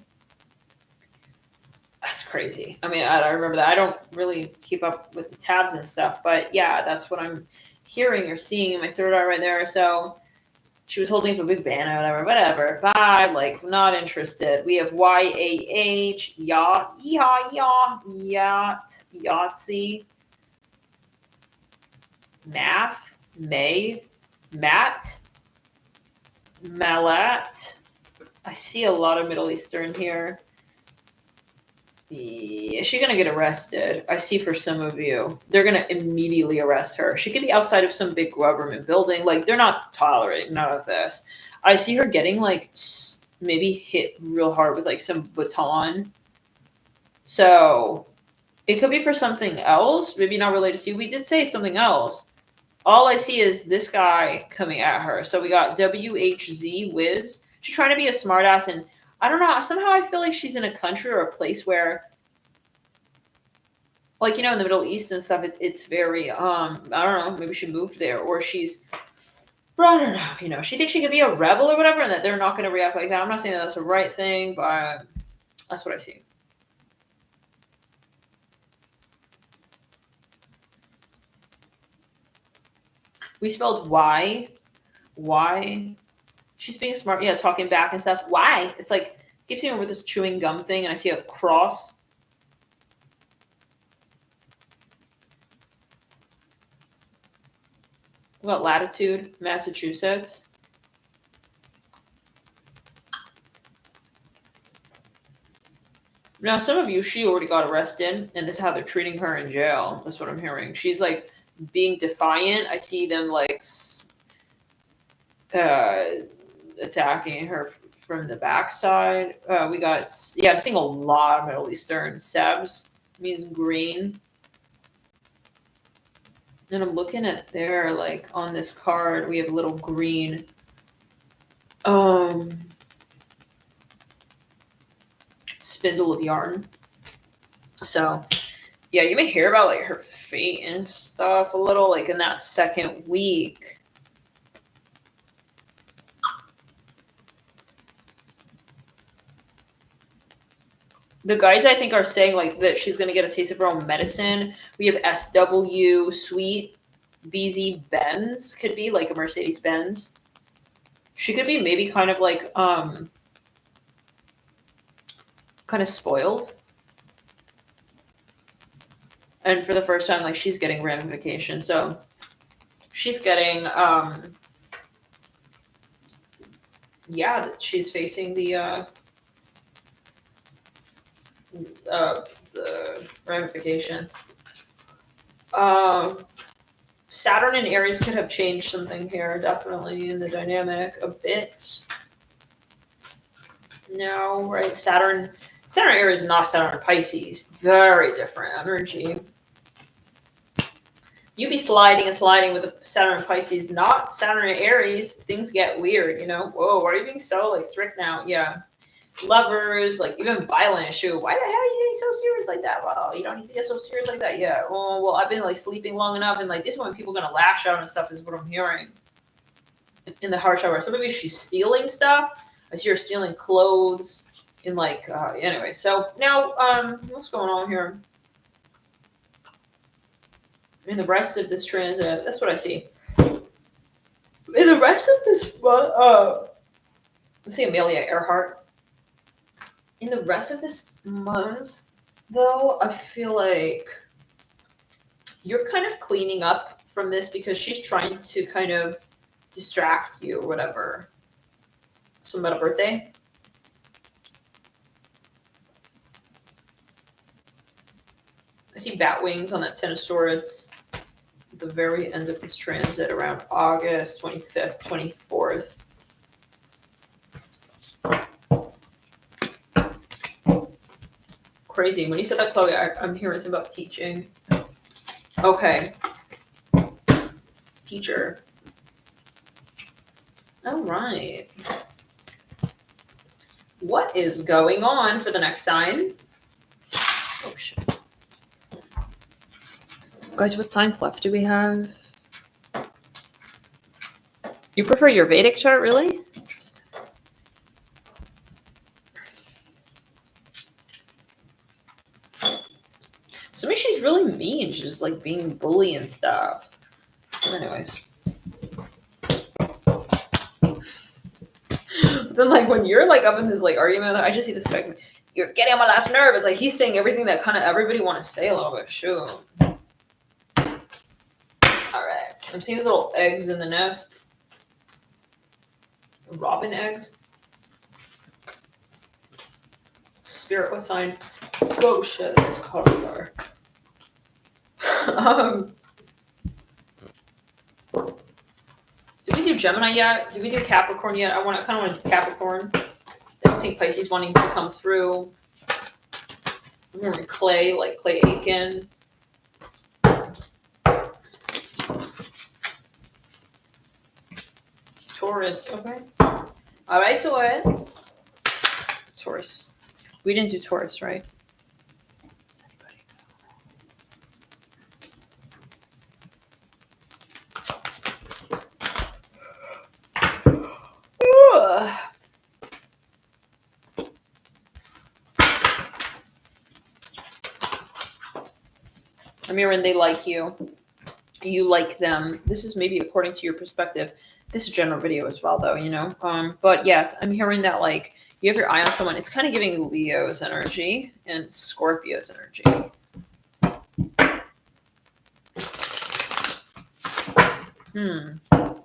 That's crazy. I mean, I remember that. I don't really keep up with the tabs and stuff, but yeah, that's what I'm hearing or seeing in my third eye right there. So she was holding up a big banner, whatever. Bye, like, not interested. We have YAH, yacht, Yahtzee, Math, May, Matt, Malat. I see a lot of Middle Eastern here. Is she going to get arrested? I see for some of you. They're going to immediately arrest her. She could be outside of some big government building. Like, they're not tolerating none of this. I see her getting, like, maybe hit real hard with, like, some baton. So, it could be for something else. Maybe not related to you. We did say it's something else. All I see is this guy coming at her. So, we got WHZ, Wiz. She's trying to be a smartass, and I don't know. Somehow I feel like she's in a country or a place where, like, you know, in the Middle East and stuff, it's very, I don't know, maybe she moved there, or she's, I don't know, you know, she thinks she could be a rebel or whatever, and that they're not going to react like that. I'm not saying that that's the right thing, but that's what I see. We spelled Y. She's being smart, yeah, talking back and stuff. Why? It's like, keeps me with this chewing gum thing, and I see a cross. What about Latitude, Massachusetts? Now, some of you, she already got arrested, and this is how they're treating her in jail. That's what I'm hearing. She's, like, being defiant. I see them, like, attacking her from the backside. We got, yeah, I'm seeing a lot of Middle Eastern. Sebs means green. And I'm looking at there, like, on this card, we have a little green. Spindle of yarn. So, yeah, you may hear about, like, her fate and stuff a little, like, in that second week. The guides, I think, are saying, like, that she's going to get a taste of her own medicine. We have SW, Sweet, BZ, Benz. Could be, like, a Mercedes-Benz. She could be maybe kind of, like, kind of spoiled. And for the first time, like, she's getting ramifications. So, she's getting, yeah, she's facing the ramifications. Saturn and Aries could have changed something here, definitely in the dynamic a bit. No, right? Saturn Aries is not Saturn Pisces. Very different energy. You be sliding with the Saturn Pisces, not Saturn Aries. Things get weird, you know? Whoa, why are you being so, like, strict now? Yeah. Lovers, like even violent issue. Why the hell are you getting so serious like that? Well, you don't need to get so serious like that. Yeah. Oh, well, I've been like sleeping long enough, and like this one, people gonna lash out and stuff is what I'm hearing in the heart shower. So maybe she's stealing stuff. I see her stealing clothes. In like anyway. So now, what's going on here? In the rest of this transit, that's what I see. In the rest of this month, let's see Amelia Earhart. In the rest of this month, though, I feel like you're kind of cleaning up from this because she's trying to kind of distract you or whatever. Something about a birthday. I see bat wings on that Ten of Swords at the very end of this transit around August 25th, 24th. Crazy. When you said that, Chloe, I'm hearing something about teaching. Okay. Teacher. All right. What is going on for the next sign? Oh, shit. Guys, what signs left do we have? You prefer your Vedic chart, really? Interesting. So maybe she's really mean. She's just like being bully and stuff. Anyways. Then like when you're like up in this like argument, I just see this guy, you're getting on my last nerve. It's like he's saying everything that kind of everybody want to say a little bit. Shoot. Alright. I'm seeing these little eggs in the nest. Robin eggs. Spirit, what sign? Oh shit, this color bar. Did we do Gemini yet? Did we do Capricorn yet? I kind of want to do Capricorn. I'm seeing Pisces wanting to come through. I'm hearing Clay, like Clay Aiken. Taurus, okay. All right, Taurus. Taurus. We didn't do Taurus, right? Does anybody know? Amirin, they like you. You like them. This is maybe according to your perspective. This is a general video as well, though, you know. But yes, I'm hearing that like you have your eye on someone. It's kind of giving Leo's energy and Scorpio's energy.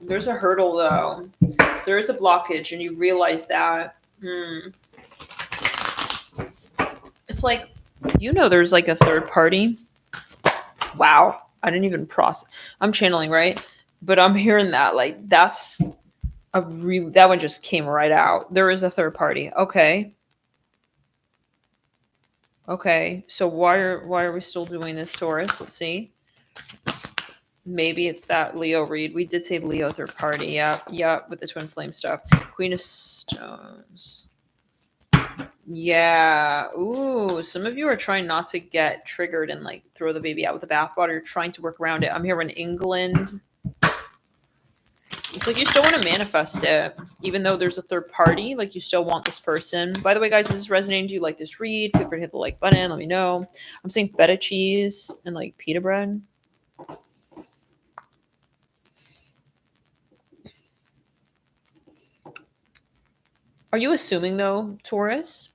There's a hurdle though. There is a blockage, and you realize that. It's like, you know, there's like a third party. Wow, I didn't even process. I'm channeling, right? But I'm hearing that like that's a really, that one just came right out. There is a third party. Okay. Okay. So why are we still doing this, Taurus? Let's see. Maybe it's that Leo read. We did say Leo third party. Yep, with the twin flame stuff. Queen of Stones. Yeah. Ooh, some of you are trying not to get triggered and like throw the baby out with the bathwater. You're trying to work around it. I'm here in England. It's like you still want to manifest it, even though there's a third party. Like you still want this person. By the way, guys, this is resonating. Do you like this read? Feel free to hit the like button. Let me know. I'm saying feta cheese and like pita bread. Are you assuming though, Taurus,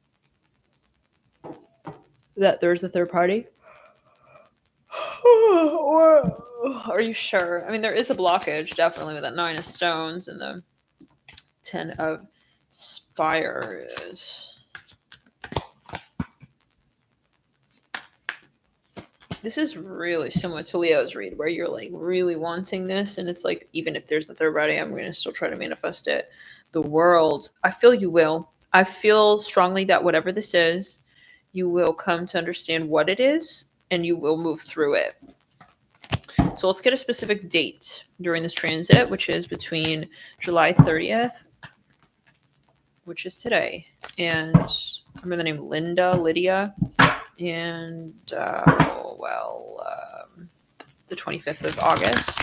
that there's a third party? Or are you sure? I mean, there is a blockage, definitely, with that 9 of Stones and the 10 of Spires. This is really similar to Leo's read, where you're like really wanting this, and it's like, even if there's the third party, I'm going to still try to manifest it. The world, I feel you will. I feel strongly that whatever this is, you will come to understand what it is, and you will move through it. So let's get a specific date during this transit, which is between July 30th, which is today, and I remember the name Lydia, and the 25th of August,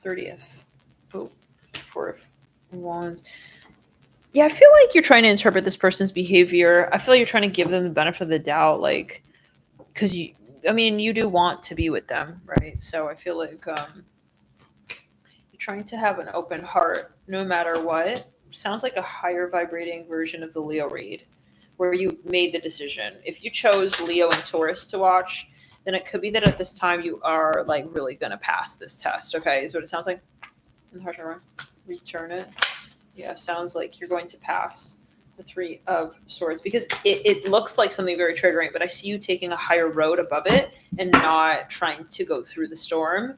30th. Oh, 4 of Wands. Yeah, I feel like you're trying to interpret this person's behavior. I feel like you're trying to give them the benefit of the doubt, like, because you do want to be with them, right? So I feel like you're trying to have an open heart no matter what. Sounds like a higher vibrating version of the Leo read, where you made the decision. If you chose Leo and Taurus to watch, then it could be that at this time you are like really going to pass this test. Okay, is what it sounds like. Return it. Yeah, sounds like you're going to pass the 3 of Swords, because it looks like something very triggering, but I see you taking a higher road above it and not trying to go through the storm.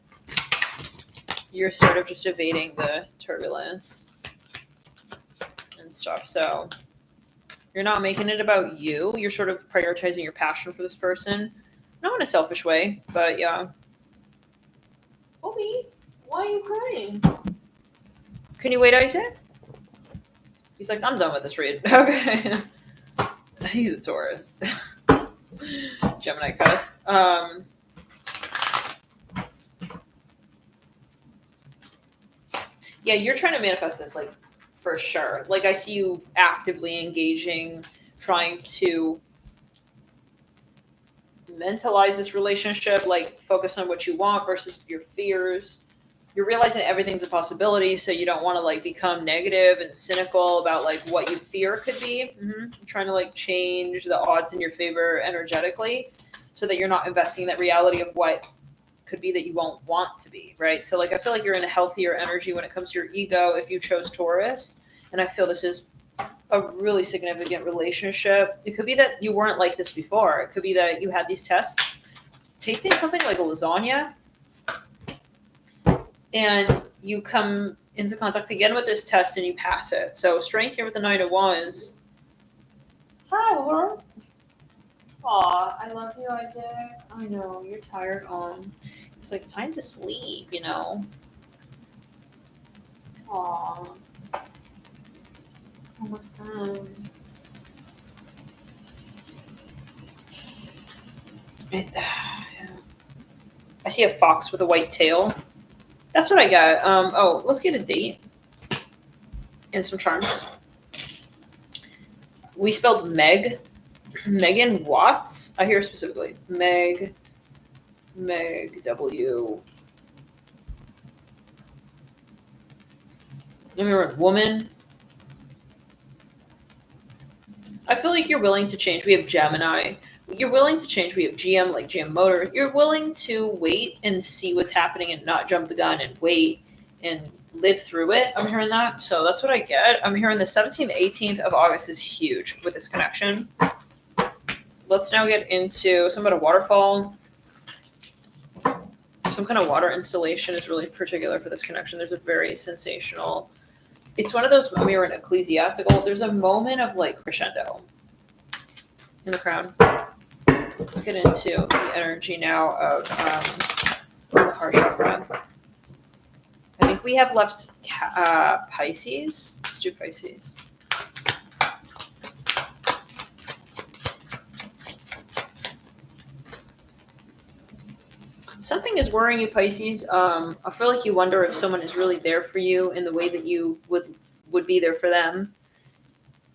You're sort of just evading the turbulence and stuff. So you're not making it about you. You're sort of prioritizing your passion for this person. Not in a selfish way, but yeah. Obi, why are you crying? Can you wait, Isaac? He's like, I'm done with this read. Okay. He's a Taurus. Gemini cuss. Yeah, you're trying to manifest this, like, for sure. Like, I see you actively engaging, trying to mentalize this relationship, like, focus on what you want versus your fears. You're realizing everything's a possibility, so you don't want to like become negative and cynical about like what you fear could be. You're trying to like change the odds in your favor energetically, so that you're not investing in that reality of what could be that you won't want to be, right? So like I feel like you're in a healthier energy when it comes to your ego if you chose Taurus, and I feel this is a really significant relationship. It could be that you weren't like this before. It could be that you had these tests, tasting something like a lasagna, and you come into contact again with this test and you pass it. So strength here with the 9 of Wands. Hi, Laura. Aw, I love you, Isaac. I know, you're tired on. It's like time to sleep, you know. Aw. Almost done. I see a fox with a white tail. That's what I got. Oh, let's get a date and some charms. We spelled Meg. Megan Watts. I hear specifically. Meg W. Remember, woman. I feel like you're willing to change. We have Gemini. You're willing to change. We have GM, like GM Motor. You're willing to wait and see what's happening and not jump the gun and wait and live through it. I'm hearing that. So that's what I get. I'm hearing the 17th, 18th of August is huge with this connection. Let's now get into some kind of waterfall. Some kind of water installation is really particular for this connection. There's a very sensational... It's one of those, I mean, we're in ecclesiastical. There's a moment of like crescendo in the crown. Let's get into the energy now of the heart chakra. I think we have left Pisces. Let's do Pisces. Something is worrying you, Pisces. I feel like you wonder if someone is really there for you in the way that you would be there for them.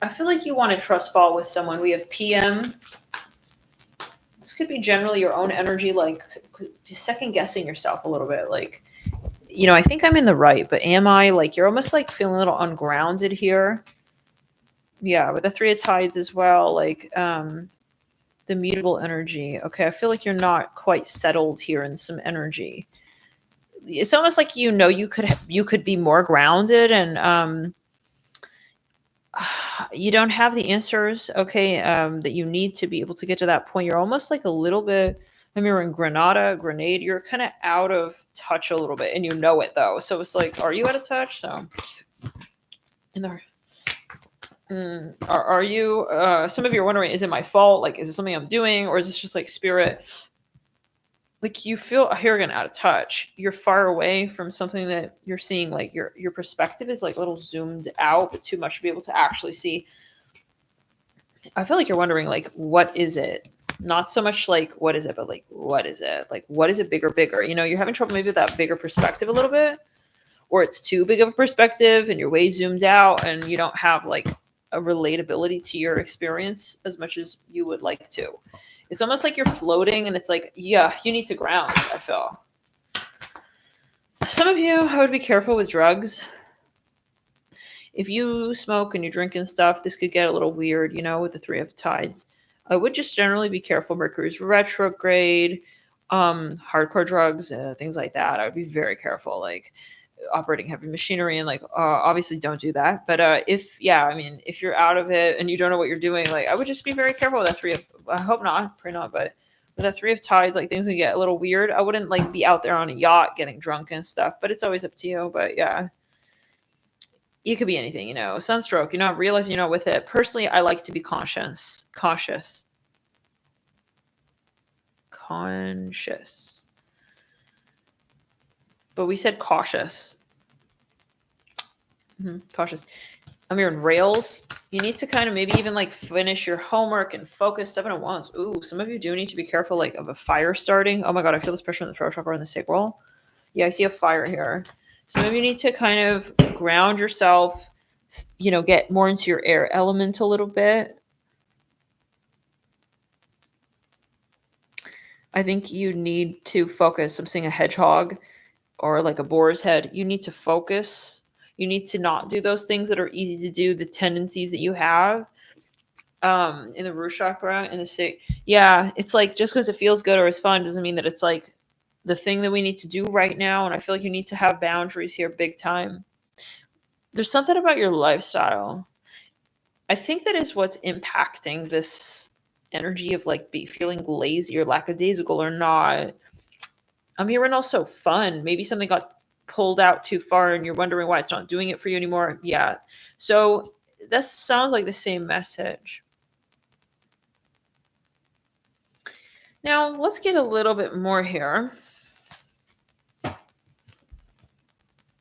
I feel like you want to trust fall with someone. We have PM. This could be generally your own energy, like just second guessing yourself a little bit. Like, you know, I think I'm in the right, but am I? Like, you're almost like feeling a little ungrounded here. Yeah, with the 3 of Tides as well. Like, the mutable energy. Okay, I feel like you're not quite settled here in some energy. It's almost like you could be more grounded, and you don't have the answers, okay, that you need to be able to get to that point. You're almost like a little bit, I mean, you're in grenade, you're kind of out of touch a little bit, and you know it though. So it's like, are you out of touch? So in there. Are you, some of you are wondering, is it my fault? Like, is it something I'm doing? Or is this just like spirit like you feel here again out of touch. You're far away from something that you're seeing. Like your perspective is like a little zoomed out, but too much to be able to actually see. I feel like you're wondering like what is it? Not so much like what is it, but like what is it? Like what is it bigger? You know, you're having trouble maybe with that bigger perspective a little bit, or it's too big of a perspective and you're way zoomed out and you don't have like a relatability to your experience as much as you would like to. It's almost like you're floating and it's like, yeah, you need to ground, I feel. Some of you, I would be careful with drugs. If you smoke and you drink and stuff, this could get a little weird, you know, with the Three of Tides. I would just generally be careful. Mercury's retrograde, hardcore drugs, things like that. I would be very careful, like operating heavy machinery and like obviously don't do that. But if if you're out of it and you don't know what you're doing, like I would just be very careful with that Three of. I hope not, pray not, but with that Three of Tides, like things can get a little weird. I wouldn't like be out there on a yacht getting drunk and stuff, but it's always up to you. But yeah, it could be anything, you know, sunstroke, you're not realizing you're not with it. Personally, I like to be cautious. But we said cautious. Cautious. I'm hearing rails. You need to kind of maybe even like finish your homework and focus. 7 of Wands. Ooh, some of you do need to be careful like of a fire starting. Oh my God, I feel this pressure in the throat chakra and the sacral. Yeah, I see a fire here. So maybe you need to kind of ground yourself, you know, get more into your air element a little bit. I think you need to focus. I'm seeing a hedgehog or like a boar's head. You need to focus. You need to not do those things that are easy to do, the tendencies that you have in the root chakra and the state. Yeah, it's like just because it feels good or it's fun doesn't mean that it's like the thing that we need to do right now. And I feel like you need to have boundaries here big time. There's something about your lifestyle. I think that is what's impacting this energy of like feeling lazy or lackadaisical or not. I'm hearing also fun. Maybe something got pulled out too far and you're wondering why it's not doing it for you anymore. Yeah. So that sounds like the same message. Now, let's get a little bit more here.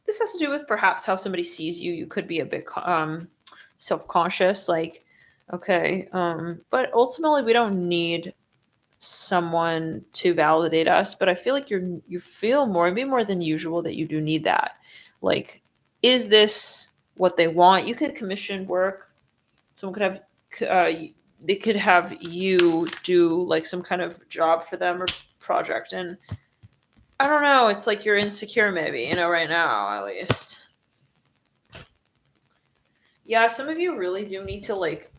This has to do with perhaps how somebody sees you. You could be a bit self-conscious, like, okay, but ultimately we don't need someone to validate us, but I feel like you feel more, maybe more than usual, that you do need that. Like, is this what they want? You could commission work. Someone could have they could have you do like some kind of job for them or project, and I don't know, it's like you're insecure maybe, you know, right now at least. Yeah, some of you really do need to like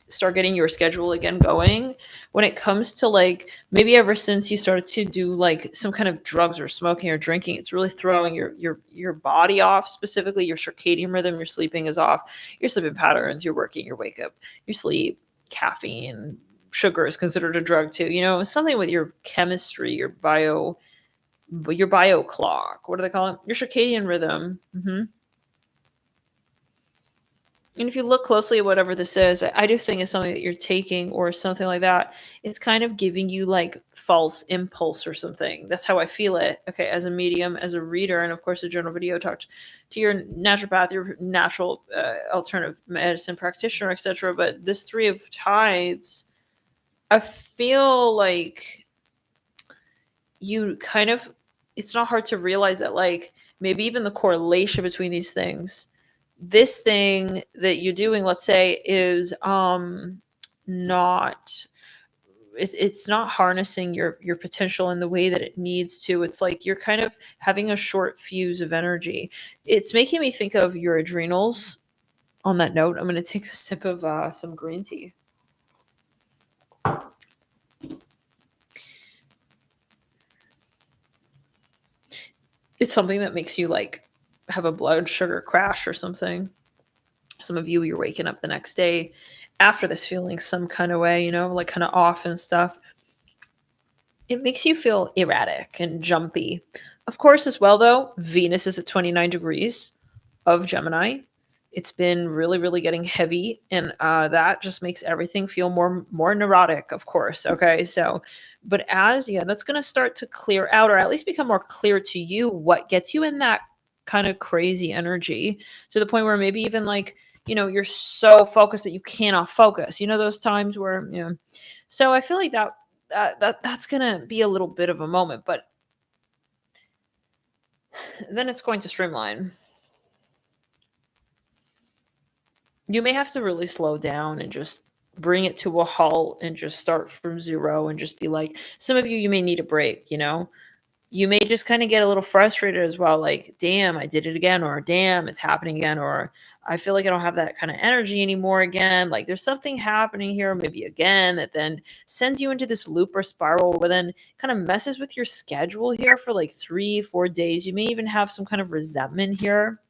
start getting your schedule again going when it comes to like maybe ever since you started to do like some kind of drugs or smoking or drinking, it's really throwing your body off, specifically your circadian rhythm. Your sleeping is off, your sleeping patterns, your working, your wake up, your sleep. Caffeine, sugar is considered a drug too, you know, something with your chemistry, your bio clock, what do they call it, your circadian rhythm. And if you look closely at whatever this is, I do think it's something that you're taking or something like that. It's kind of giving you like false impulse or something. That's how I feel it. Okay, as a medium, as a reader, and of course a journal video talked to your naturopath, your natural alternative medicine practitioner, etc. But this Three of Tides, I feel like you kind of, it's not hard to realize that like maybe even the correlation between these things, this thing that you're doing, let's say, is not, it's not harnessing your potential in the way that it needs to. It's like you're kind of having a short fuse of energy. It's making me think of your adrenals. On that note, I'm going to take a sip of some green tea. It's something that makes you like have a blood sugar crash or something. Some of you, you're waking up the next day after this feeling some kind of way, you know, like kind of off and stuff. It makes you feel erratic and jumpy. Of course, as well, though, Venus is at 29 degrees of Gemini. It's been really, really getting heavy, and that just makes everything feel more neurotic, of course. Okay, so, but as that's going to start to clear out, or at least become more clear to you what gets you in that kind of crazy energy, to the point where maybe even like you're so focused that you cannot focus. Those times where So I feel like that's gonna be a little bit of a moment, but then it's going to streamline. You may have to really slow down and just bring it to a halt and just start from zero and just be like, some of you may need a break. You may just kind of get a little frustrated as well, like, damn, I did it again, or damn, it's happening again, or I feel like I don't have that kind of energy anymore again. Like there's something happening here, maybe again, that then sends you into this loop or spiral where then kind of messes with your schedule here for like 3-4 days. You may even have some kind of resentment here.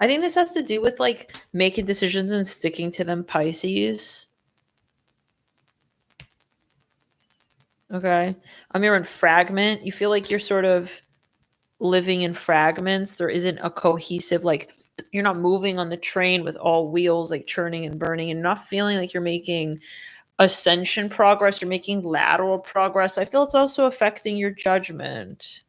I think this has to do with like making decisions and sticking to them, Pisces. Okay. I'm here in fragment. You feel like you're sort of living in fragments. There isn't a cohesive, like you're not moving on the train with all wheels, like churning and burning, and not feeling like you're making ascension progress. You're making lateral progress. I feel it's also affecting your judgment.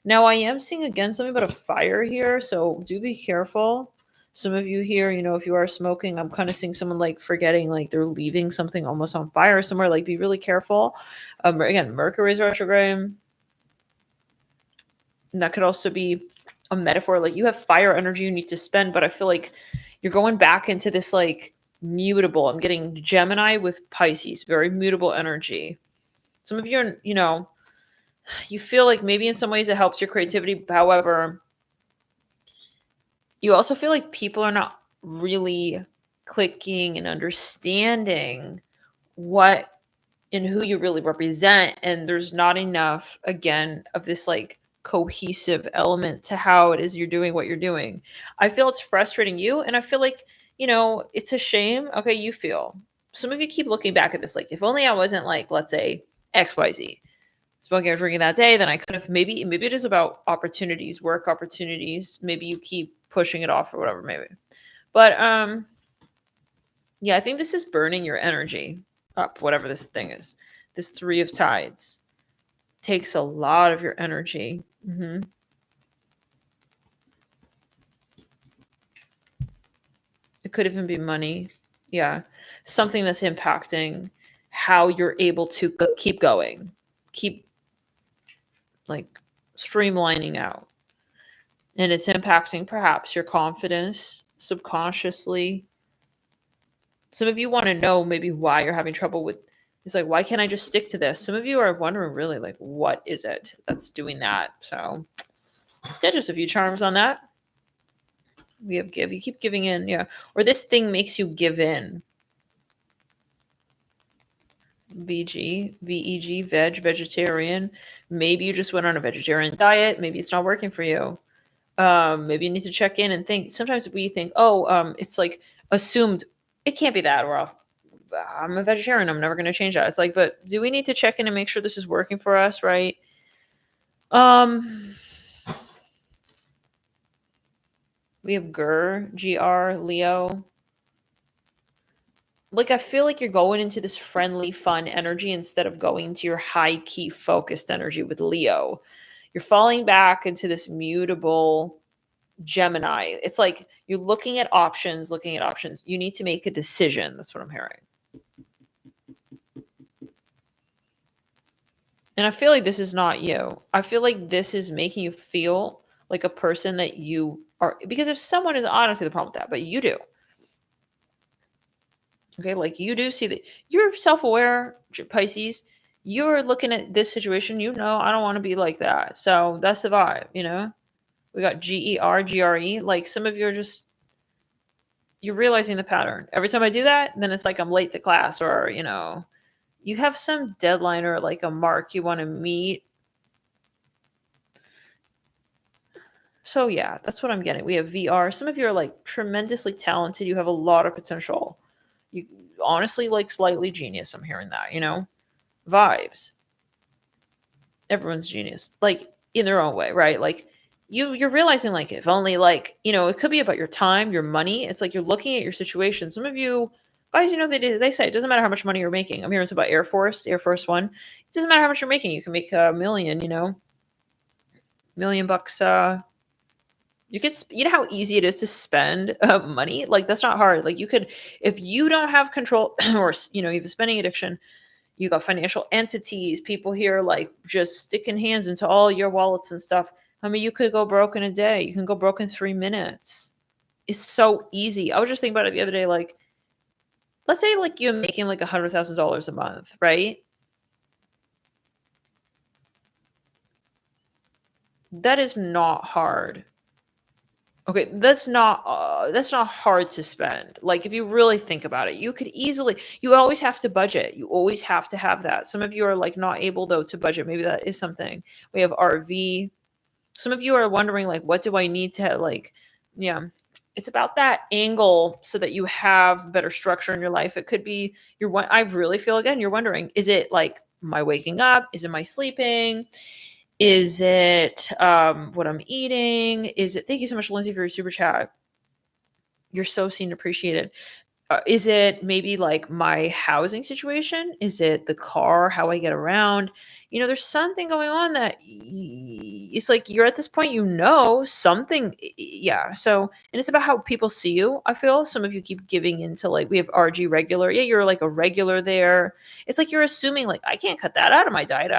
Now, I am seeing again something about a fire here, so do be careful. Some of you here, if you are smoking, I'm kind of seeing someone like forgetting, like they're leaving something almost on fire somewhere. Like, be really careful. Again, Mercury's retrograde. And that could also be a metaphor. Like you have fire energy you need to spend, but I feel like you're going back into this like mutable. I'm getting Gemini with Pisces, very mutable energy. Some of you are, you feel like maybe in some ways it helps your creativity. However, you also feel like people are not really clicking and understanding what and who you really represent. And there's not enough, again, of this like cohesive element to how it is you're doing what you're doing. I feel it's frustrating you. And I feel like, it's a shame. Okay, you feel. Some of you keep looking back at this like, if only I wasn't like, let's say, XYZ. Smoking or drinking that day, then I could have maybe it is about opportunities, work opportunities. Maybe you keep pushing it off or whatever, maybe. But yeah, I think this is burning your energy up, whatever this thing is. This 3 of Tides takes a lot of your energy. It could even be money. Yeah. Something that's impacting how you're able to keep going. Keep like streamlining out. And it's impacting perhaps your confidence subconsciously. Some of you want to know maybe why you're having trouble with. It's like, why can't I just stick to this? Some of you are wondering really like, what is it that's doing that? So let's get just a few charms on that. We have give. You keep giving in, yeah. Or this thing makes you give in. VEG, vegetarian. Maybe you just went on a vegetarian diet. Maybe it's not working for you. Maybe you need to check in and think. Sometimes we think, it's like assumed it can't be that, or I'm a vegetarian, I'm never going to change that. It's like, but do we need to check in and make sure this is working for us, right? We have GR, Leo. Like, I feel like you're going into this friendly, fun energy instead of going into your high key focused energy with Leo. You're falling back into this mutable Gemini. It's like you're looking at options. You need to make a decision. That's what I'm hearing. And I feel like this is not you. I feel like this is making you feel like a person that you are. Because if someone is honestly the problem with that, but you do. Okay, like you do see that you're self-aware, Pisces. You're looking at this situation, I don't want to be like that. So that's the vibe, We got GER, Like some of you are just, you're realizing the pattern. Every time I do that, then it's like I'm late to class, or, you have some deadline or like a mark you want to meet. So yeah, that's what I'm getting. We have VR. Some of you are like tremendously talented. You have a lot of potential. You honestly like slightly genius. I'm hearing that, vibes. Everyone's genius, like in their own way, right? Like you're realizing like if only like, it could be about your time, your money. It's like you're looking at your situation. Some of you guys, they say it doesn't matter how much money you're making. I'm hearing it's about Air Force One. It doesn't matter how much you're making. You can make a million, $1 million. You know how easy it is to spend money? Like that's not hard. Like you could, if you don't have control or, you have a spending addiction, you got financial entities, people here like just sticking hands into all your wallets and stuff. I mean, you could go broke in a day. You can go broke in 3 minutes. It's so easy. I was just thinking about it the other day. Like, let's say like you're making like $100,000 a month, right? That is not hard. Okay, that's not hard to spend. Like if you really think about it, you always have to budget. You always have to have that. Some of you are like not able though to budget. Maybe that is something. We have RV. Some of you are wondering like, what do I need to have? Like, yeah, it's about that angle so that you have better structure in your life. It could be I really feel again, you're wondering, is it like my waking up? Is it my sleeping? Is it what I'm eating? Thank you so much, Lindsay, for your super chat. You're so seen and appreciated. Is it maybe like my housing situation? Is it the car, how I get around? There's something going on that it's like you're at this point, something. Yeah. So, and it's about how people see you. I feel some of you keep giving into like, we have RG regular. Yeah, you're like a regular there. It's like you're assuming like, I can't cut that out of my diet.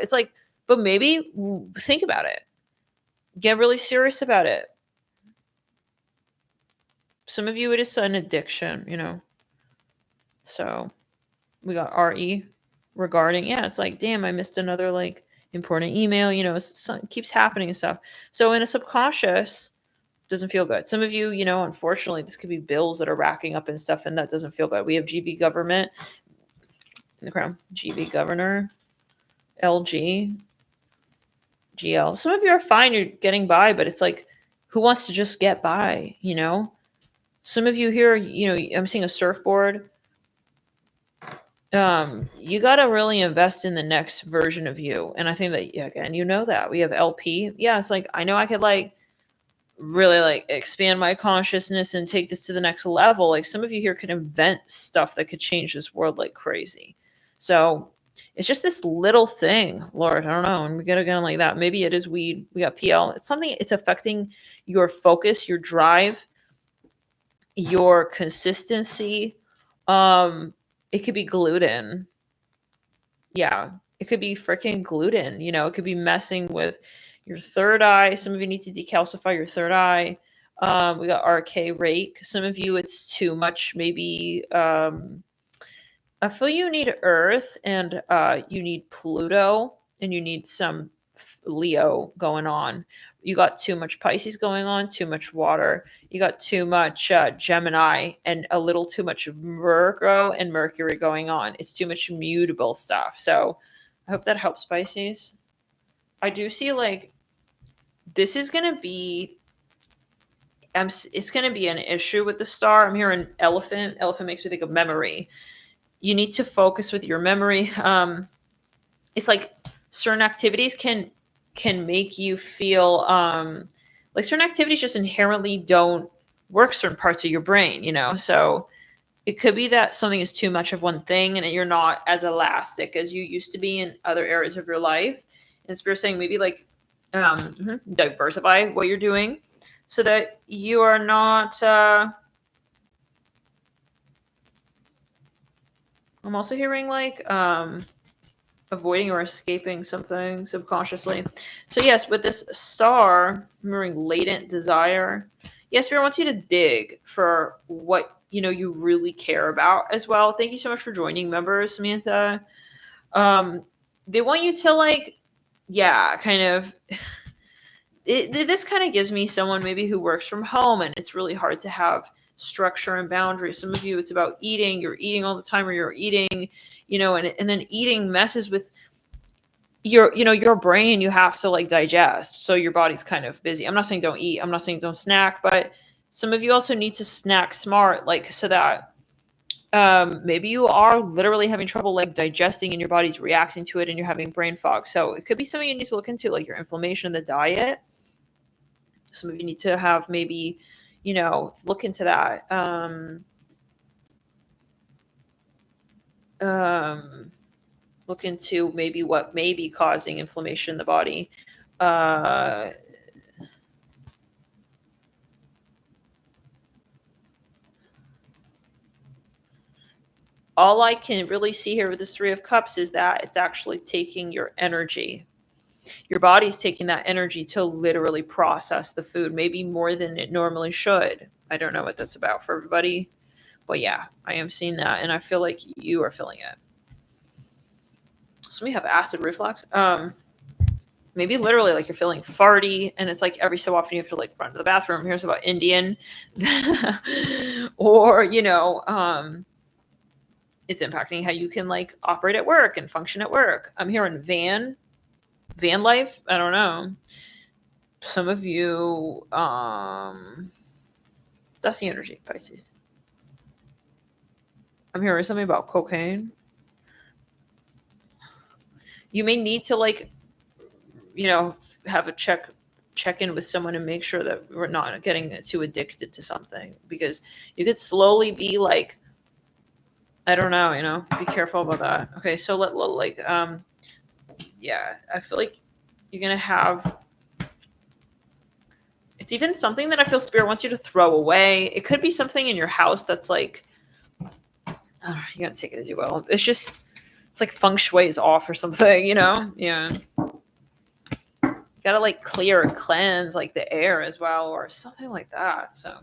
It's like, but maybe think about it. Get really serious about it. Some of you, it is an addiction, So we got RE regarding, yeah, it's like, damn, I missed another like important email, it keeps happening and stuff. So in a subconscious, doesn't feel good. Some of you, unfortunately, this could be bills that are racking up and stuff, and that doesn't feel good. We have GB government in the crown, GB governor, LG, GL. Some of you are fine, you're getting by, but it's like, who wants to just get by, Some of you here, I'm seeing a surfboard. You got to really invest in the next version of you. And I think that, yeah, again, that we have LP. Yeah. It's like, I know I could like really like expand my consciousness and take this to the next level. Like some of you here could invent stuff that could change this world like crazy. So it's just this little thing, Lord, I don't know. And we get again like that. Maybe it is weed. We got PL. It's something, it's affecting your focus, your drive, your consistency. It could be gluten. Yeah, it could be freaking gluten. It could be messing with your third eye. Some of you need to decalcify your third eye. We got RK rake. Some of you, it's too much. Maybe I feel you need Earth and you need Pluto and you need some Leo going on. You got too much Pisces going on, too much water. You got too much Gemini and a little too much Virgo and Mercury going on. It's too much mutable stuff. So I hope that helps, Pisces. I do see like this is going to be, it's going to be an issue with the star. I'm hearing elephant. Elephant makes me think of memory. You need to focus with your memory. It's like certain activities can make you feel like certain activities just inherently don't work certain parts of your brain, so it could be that something is too much of one thing and you're not as elastic as you used to be in other areas of your life. And Spirit's saying maybe like diversify what you're doing so that you are not I'm also hearing like avoiding or escaping something subconsciously. So yes, with this star, remembering latent desire. Yes, Spirit wants you to dig for what you really care about as well. Thank you so much for joining, members, Samantha. They want you to like, yeah, kind of. This kind of gives me someone maybe who works from home, and it's really hard to have structure and boundaries. Some of you, it's about eating. You're eating all the time, or you're eating. And then eating messes with your brain. You have to like digest. So your body's kind of busy. I'm not saying don't eat. I'm not saying don't snack, but some of you also need to snack smart, like so that maybe you are literally having trouble like digesting and your body's reacting to it and you're having brain fog. So it could be something you need to look into, like your inflammation in the diet. Some of you need to have maybe, look into that. Look into maybe what may be causing inflammation in the body. All I can really see here with this Three of Cups is that it's actually taking your energy. Your body's taking that energy to literally process the food, maybe more than it normally should. I don't know what that's about for everybody, but yeah, I am seeing that, and I feel like you are feeling it. So we have acid reflux. Maybe literally like you're feeling farty, and it's like every so often you have to like run to the bathroom. Here's about Indian, or it's impacting how you can like operate at work and function at work. I'm hearing van life. I don't know. Some of you, that's the energy, Pisces. I'm hearing something about cocaine. You may need to like, have a check in with someone and make sure that we're not getting too addicted to something, because you could slowly be like, I don't know, be careful about that. Okay, so yeah, I feel like you're gonna have, it's even something that I feel Spirit wants you to throw away. It could be something in your house that's like, you're gonna take it as you will. It's like feng shui is off or something, Yeah. Gotta like clear and cleanse like the air as well, or something like that. So,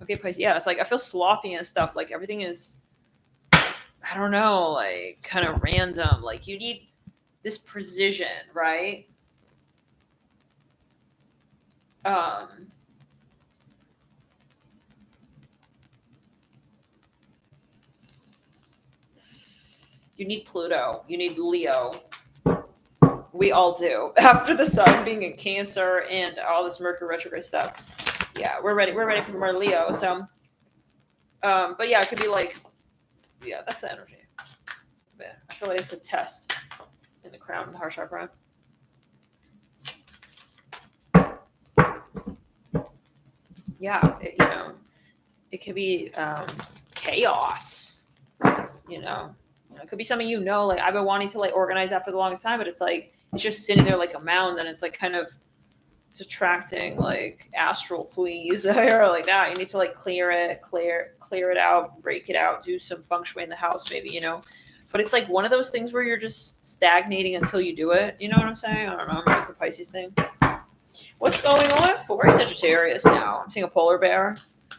okay, Pisces, yeah, it's like I feel sloppy and stuff. Like everything is, I don't know, like kind of random. Like you need this precision, right? You need Pluto. You need Leo. We all do. After the sun being in Cancer and all this Mercury retrograde stuff. Yeah, we're ready. We're ready for more Leo. So, but yeah, it could be like, yeah, that's the energy. Yeah, I feel like it's a test in the crown and the heart chakra. Yeah, it could be chaos. It could be something like I've been wanting to like organize that for the longest time, but it's like it's just sitting there like a mound, and it's like kind of it's attracting like astral fleas or like that. You need to like clear it out, break it out, do some feng shui in the house, maybe, But it's like one of those things where you're just stagnating until you do it. You know what I'm saying? I don't know. Maybe it's a Pisces thing. What's going on for Sagittarius now? I'm seeing a polar bear.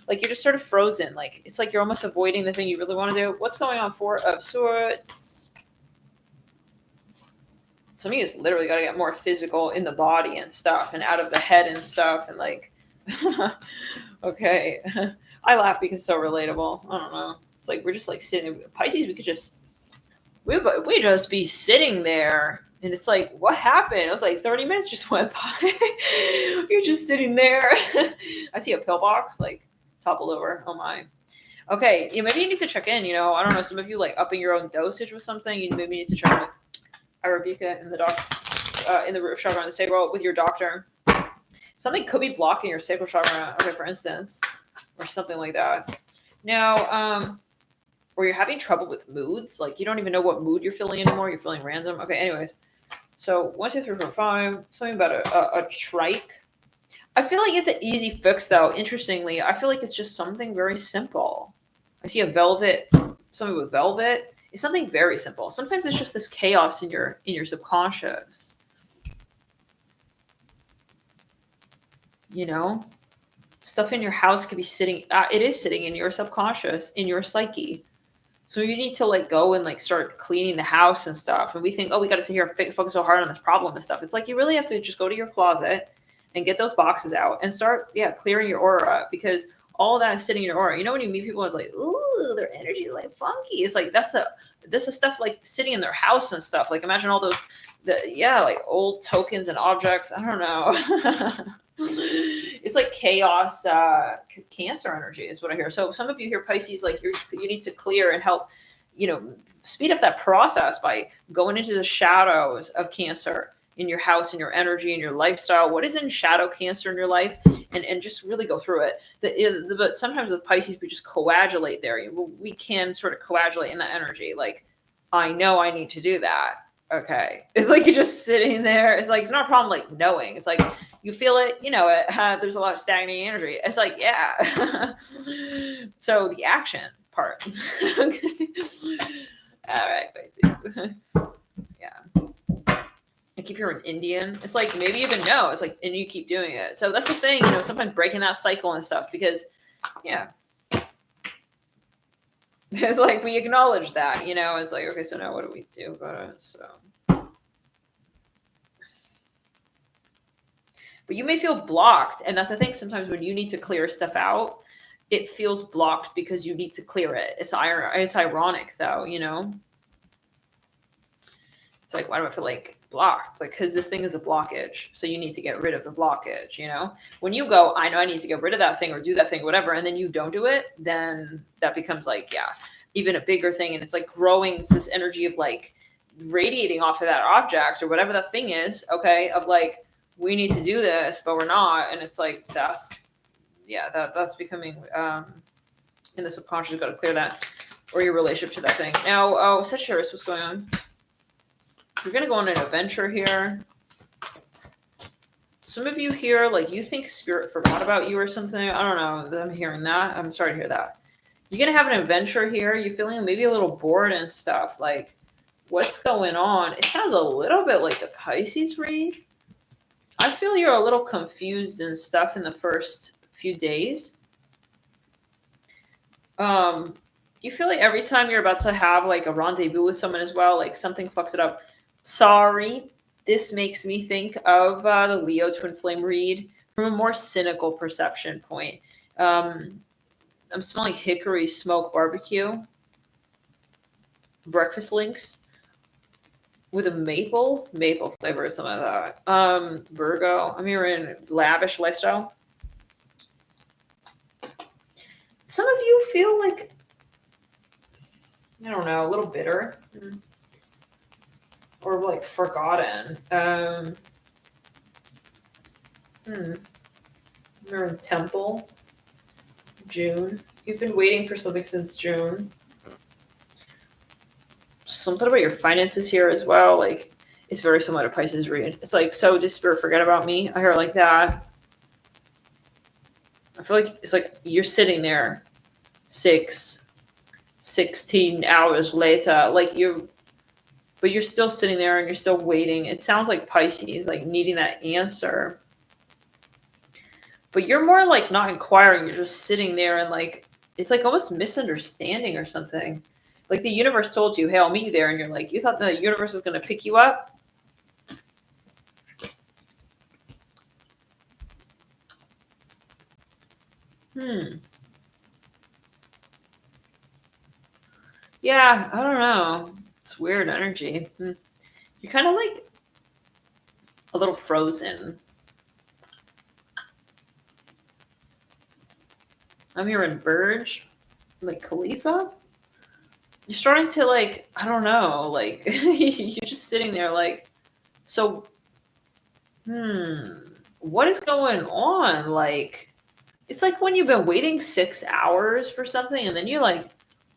Like you're just sort of frozen. Like it's like you're almost avoiding the thing you really want to do. What's going on? Four of Swords. Some of you just literally got to get more physical in the body and stuff, and out of the head and stuff, and like, okay. I laugh because it's so relatable. I don't know. It's like we're just like sitting. Pisces, we just be sitting there, and it's like, what happened? It was like 30 minutes just went by. You're just sitting there. I see a pillbox like toppled over. Oh my. Okay, maybe you need to check in. I don't know. Some of you like upping your own dosage with something. You maybe need to check in. I rebuke it in the root chakra and the sacral with your doctor. Something could be blocking your sacral chakra. Okay, for instance, or something like that. Now, or you're having trouble with moods, like you don't even know what mood you're feeling anymore. You're feeling random. Okay, anyways. So 1, 2, 3, 4, 5. Something about a trike. I feel like it's an easy fix, though. Interestingly, I feel like it's just something very simple. I see a velvet, something with velvet. It's something very simple. Sometimes it's just this chaos in your subconscious. Stuff in your house could be sitting. It is sitting in your subconscious, in your psyche. So you need to like go and like start cleaning the house and stuff. And we think, we got to sit here and focus so hard on this problem and stuff. It's like you really have to just go to your closet and get those boxes out and start, clearing your aura, because all of that is sitting in your aura. When you meet people, it's like, ooh, their energy is like funky. It's like this is stuff like sitting in their house and stuff. Like imagine all those, like old tokens and objects. I don't know. It's like chaos, Cancer energy is what I hear. So some of you here, Pisces, like you need to clear and help, speed up that process by going into the shadows of Cancer in your house, in your energy, in your lifestyle, what is in shadow Cancer in your life, and just really go through it. But sometimes with Pisces, we just coagulate there. We can sort of coagulate in that energy. Like, I know I need to do that. Okay. It's like you're just sitting there. It's like, it's not a problem like knowing. It's like you feel it, you know, there's a lot of stagnating energy. It's like, yeah. So the action part. Okay. All right, Pisces. Yeah. I keep hearing Indian. It's like, maybe you even know. It's like, and you keep doing it. So that's the thing, you know, sometimes breaking that cycle and stuff, because, yeah. It's like, we acknowledge that, you know, it's like, okay, so now what do we do about it? So. But you may feel blocked. And that's the thing. Sometimes when you need to clear stuff out, it feels blocked because you need to clear it. It's ironic though, you know? It's like, why do I feel like blocked? It's like, because this thing is a blockage. So you need to get rid of the blockage, you know? When you go, I know I need to get rid of that thing or do that thing, or whatever, and then you don't do it, then that becomes like, yeah, even a bigger thing. And it's like growing. It's this energy of like radiating off of that object or whatever that thing is, okay? Of like, we need to do this, but we're not. And it's like, that's becoming, in the subconscious, you've got to clear that, or your relationship to that thing. Now, Sagittarius, what's going on? You're going to go on an adventure here. Some of you here, like, you think spirit forgot about you or something. I don't know. I'm hearing that. I'm sorry to hear that. You're going to have an adventure here. You're feeling maybe a little bored and stuff. Like, what's going on? It sounds a little bit like the Pisces read. I feel you're a little confused and stuff in the first few days. You feel like every time you're about to have like a rendezvous with someone as well, like something fucks it up. Sorry, this makes me think of the Leo twin flame read from a more cynical perception point. I'm smelling hickory smoke barbecue, breakfast links with a maple flavor or something like that. Virgo, I'm hearing lavish lifestyle. Some of you feel like, I don't know, a little bitter. Or like forgotten. You're in Temple. June. You've been waiting for something since June. Something about your finances here as well. Like, it's very similar to Pisces read. It's like, so did spirit forget about me? I hear it like that. I feel like it's like you're sitting there 16 hours later. Like but you're still sitting there and you're still waiting. It sounds like Pisces, like needing that answer. But you're more like not inquiring. You're just sitting there and like, it's like almost misunderstanding or something. Like the universe told you, hey, I'll meet you there. And you're like, you thought the universe was going to pick you up? Yeah, I don't know. It's weird energy. You're kind of like a little frozen. I'm hearing Verge, like Khalifa. You're starting to like, I don't know, like you're just sitting there like, so, what is going on? Like, it's like when you've been waiting 6 hours for something and then you're like,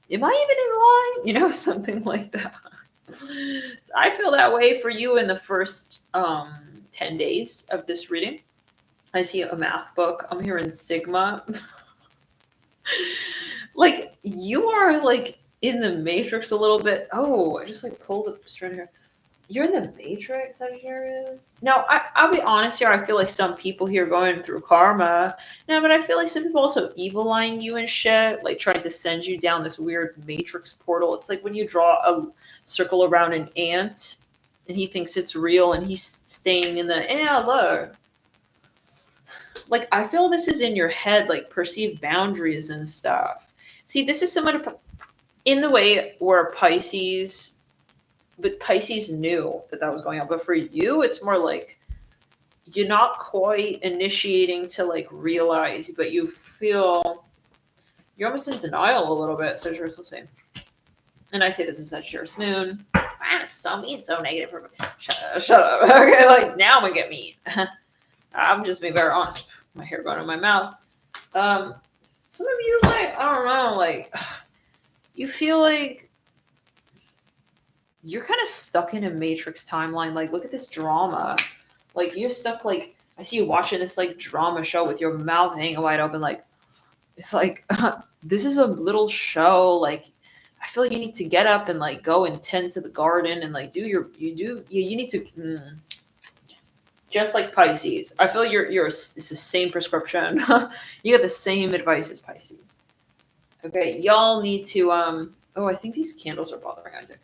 am I even in line? You know, something like that. I feel that way for you in the first 10 days of this reading. I see a math book. I'm hearing Sigma. Like, you are like in the Matrix a little bit. Oh, I just like pulled up straight here. You're in the Matrix, Sagittarius? No, I'll be honest here. I feel like some people here going through karma. No, but I feel like some people also evil eyeing you and shit, like trying to send you down this weird Matrix portal. It's like when you draw a circle around an ant and he thinks it's real and he's staying in the, look. Like, I feel this is in your head, like perceived boundaries and stuff. See, this is similar to in the way where Pisces knew that was going on. But for you, it's more like you're not quite initiating to like realize, but you feel you're almost in denial a little bit. Sagittarius will say. And I say this is Sagittarius moon. I I'm so mean, so negative. Shut up. Okay, like now I'm gonna get mean. I'm just being very honest. My hair going in my mouth. Some of you, like, I don't know, like, you feel like you're kind of stuck in a Matrix timeline. Like, look at this drama. Like, you're stuck, like, I see you watching this, like, drama show with your mouth hanging wide open. Like, it's like, this is a little show. Like, I feel like you need to get up and, like, go and tend to the garden and, like, you need to, just like Pisces. I feel like it's the same prescription. You get the same advice as Pisces. Okay, y'all need to, oh, I think these candles are bothering Isaac.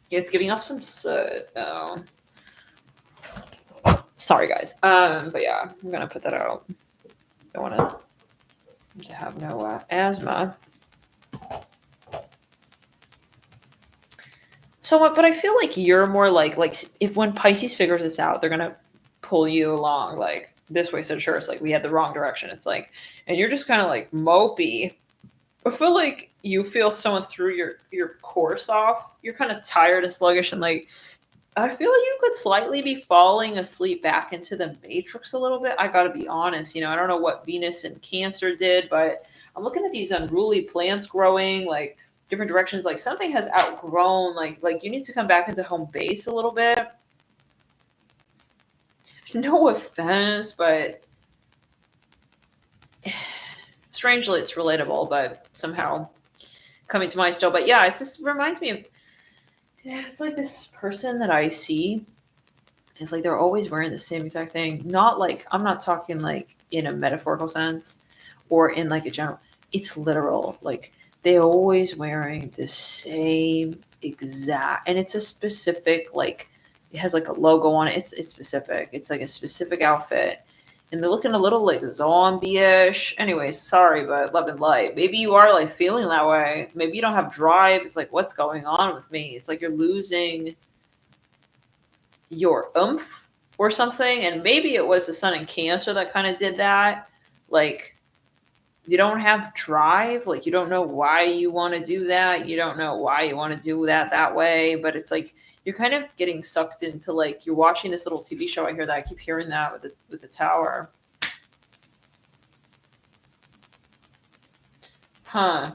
Yeah, it's giving off some soot. Oh. Sorry, guys. But yeah, I'm gonna put that out. Don't want to have no asthma. So, but I feel like you're more like if when Pisces figures this out, they're gonna pull you along like this way. So sure, it's like we had the wrong direction. It's like, and you're just kind of like mopey. I feel like you feel someone threw your course off. You're kind of tired and sluggish, and like I feel like you could slightly be falling asleep back into the Matrix a little bit. I gotta be honest. I don't know what Venus and Cancer did, but I'm looking at these unruly plants growing like different directions. Like something has outgrown. Like you need to come back into home base a little bit. No offense, but strangely it's relatable, but somehow coming to mind still. But yeah, this reminds me of, it's like this person that I see. It's like they're always wearing the same exact thing. Not like, I'm not talking like in a metaphorical sense or in like a general, it's literal. Like they're always wearing the same exact, and it's a specific, like it has like a logo on it. It's specific. It's like a specific outfit. And they're looking a little like zombie-ish. Anyways, sorry, but love and light. Maybe you are like feeling that way. Maybe you don't have drive. It's like, what's going on with me? It's like you're losing your oomph or something. And maybe it was the sun in Cancer that kind of did that. Like, you don't have drive. Like, you don't know why you want to do that. You don't know why you want to do that way. But it's like, you're kind of getting sucked into like you're watching this little TV show. I hear that. I keep hearing that with the tower. Huh.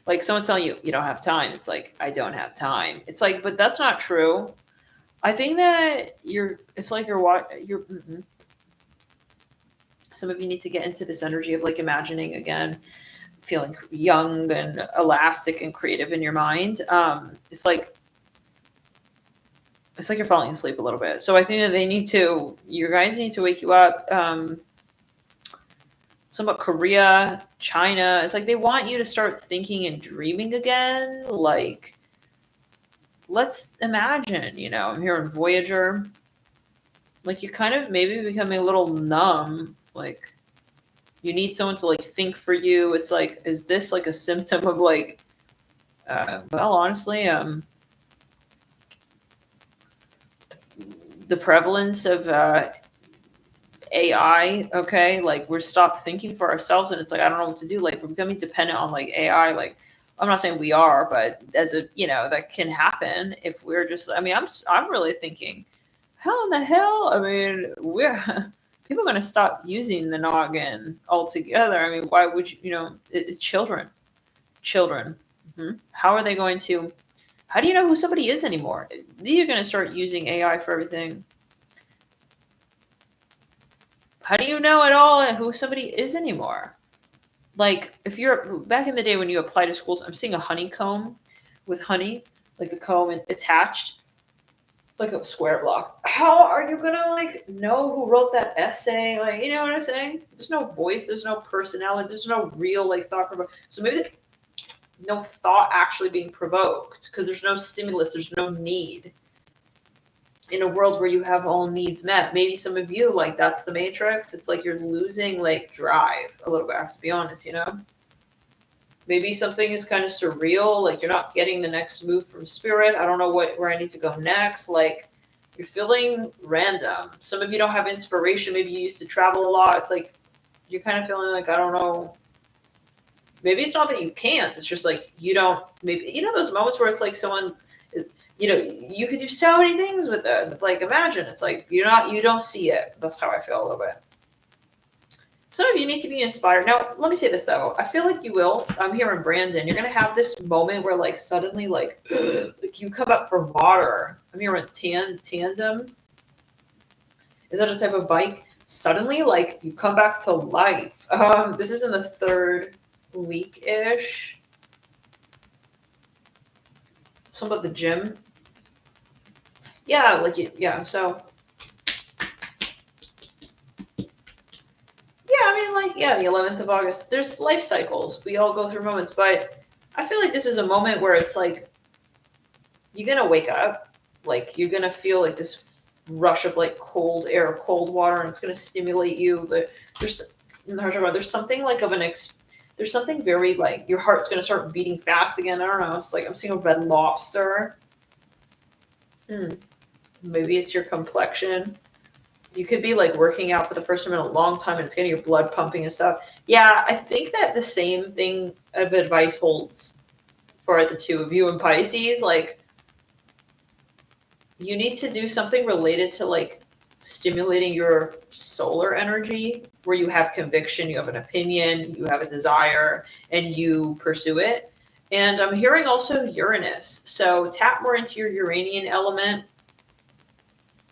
Like someone's telling you don't have time. It's like, I don't have time. It's like, but that's not true. I think that it's like you're some of you need to get into this energy of like imagining again, feeling young and elastic and creative in your mind. It's like you're falling asleep a little bit. So I think that you guys need to wake you up. Somewhat Korea, China. It's like they want you to start thinking and dreaming again. Like, let's imagine, I'm here in Voyager. Like you're kind of maybe becoming a little numb. Like you need someone to like think for you. It's like, is this like a symptom of like, well, honestly, the prevalence of AI, okay? Like we're stopped thinking for ourselves and it's like, I don't know what to do. Like we're becoming dependent on like AI. Like I'm not saying we are, but as a, that can happen if we're just, I mean, I'm really thinking, how in the hell? I mean, people are going to stop using the noggin altogether. I mean, why would it's children. Mm-hmm. How are they going to, how do you know who somebody is anymore? You're going to start using AI for everything. How do you know at all who somebody is anymore? Like, if you're back in the day when you apply to schools, I'm seeing a honeycomb with honey, like the comb attached, like a square block. How are you gonna like know who wrote that essay? Like, you know what I'm saying? There's no voice, there's no personality, there's no real like thought provoked. So maybe no thought actually being provoked because there's no stimulus, there's no need. In a world where you have all needs met, maybe some of you, like that's the Matrix. It's like you're losing like drive a little bit. I have to be honest, Maybe something is kind of surreal, like you're not getting the next move from spirit. I don't know where I need to go next. Like you're feeling random. Some of you don't have inspiration. Maybe you used to travel a lot. It's like you're kind of feeling like, I don't know. maybe it's not that you can't, it's just like you don't, maybe, you know, those moments where it's like someone is, you know, you could do so many things with this. It's like, imagine, it's like you don't see it. That's how I feel a little bit. Some of you need to be inspired. Now, let me say this though. I feel like you will. I'm here in Brandon. You're gonna have this moment where like suddenly like, like you come up for water. I'm here in tandem. Is that a type of bike? Suddenly, like you come back to life. This is in the third week-ish. Something about the gym. Yeah, like yeah. So yeah, I mean, like, yeah, the 11th of August. There's life cycles. We all go through moments, but I feel like this is a moment where it's like you're gonna wake up, like you're gonna feel like this rush of like cold air, cold water, and it's gonna stimulate you. There's something like of there's something very like your heart's gonna start beating fast again. I don't know. It's like I'm seeing a red lobster. Maybe it's your complexion. You could be like working out for the first time in a long time and it's getting your blood pumping and stuff. Yeah, I think that the same thing of advice holds for the two of you in Pisces. Like, you need to do something related to like stimulating your solar energy where you have conviction, you have an opinion, you have a desire, and you pursue it. And I'm hearing also Uranus. So tap more into your Uranian element.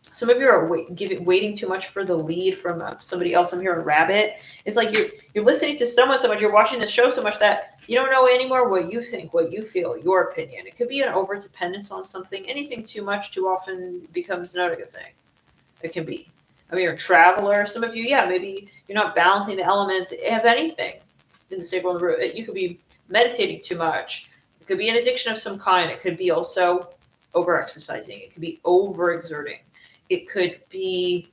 Some of you are waiting too much for the lead from somebody else. I'm hearing Rabbit. It's like you're listening to someone so much, you're watching the show so much that you don't know anymore what you think, what you feel, your opinion. It could be an over-dependence on something. Anything too much, too often becomes not a good thing. It can be. I mean, you're a traveler. Some of you, yeah, maybe you're not balancing the elements of anything in the stable of the root. You could be meditating too much. It could be an addiction of some kind. It could be also over-exercising. It could be over-exerting. It could be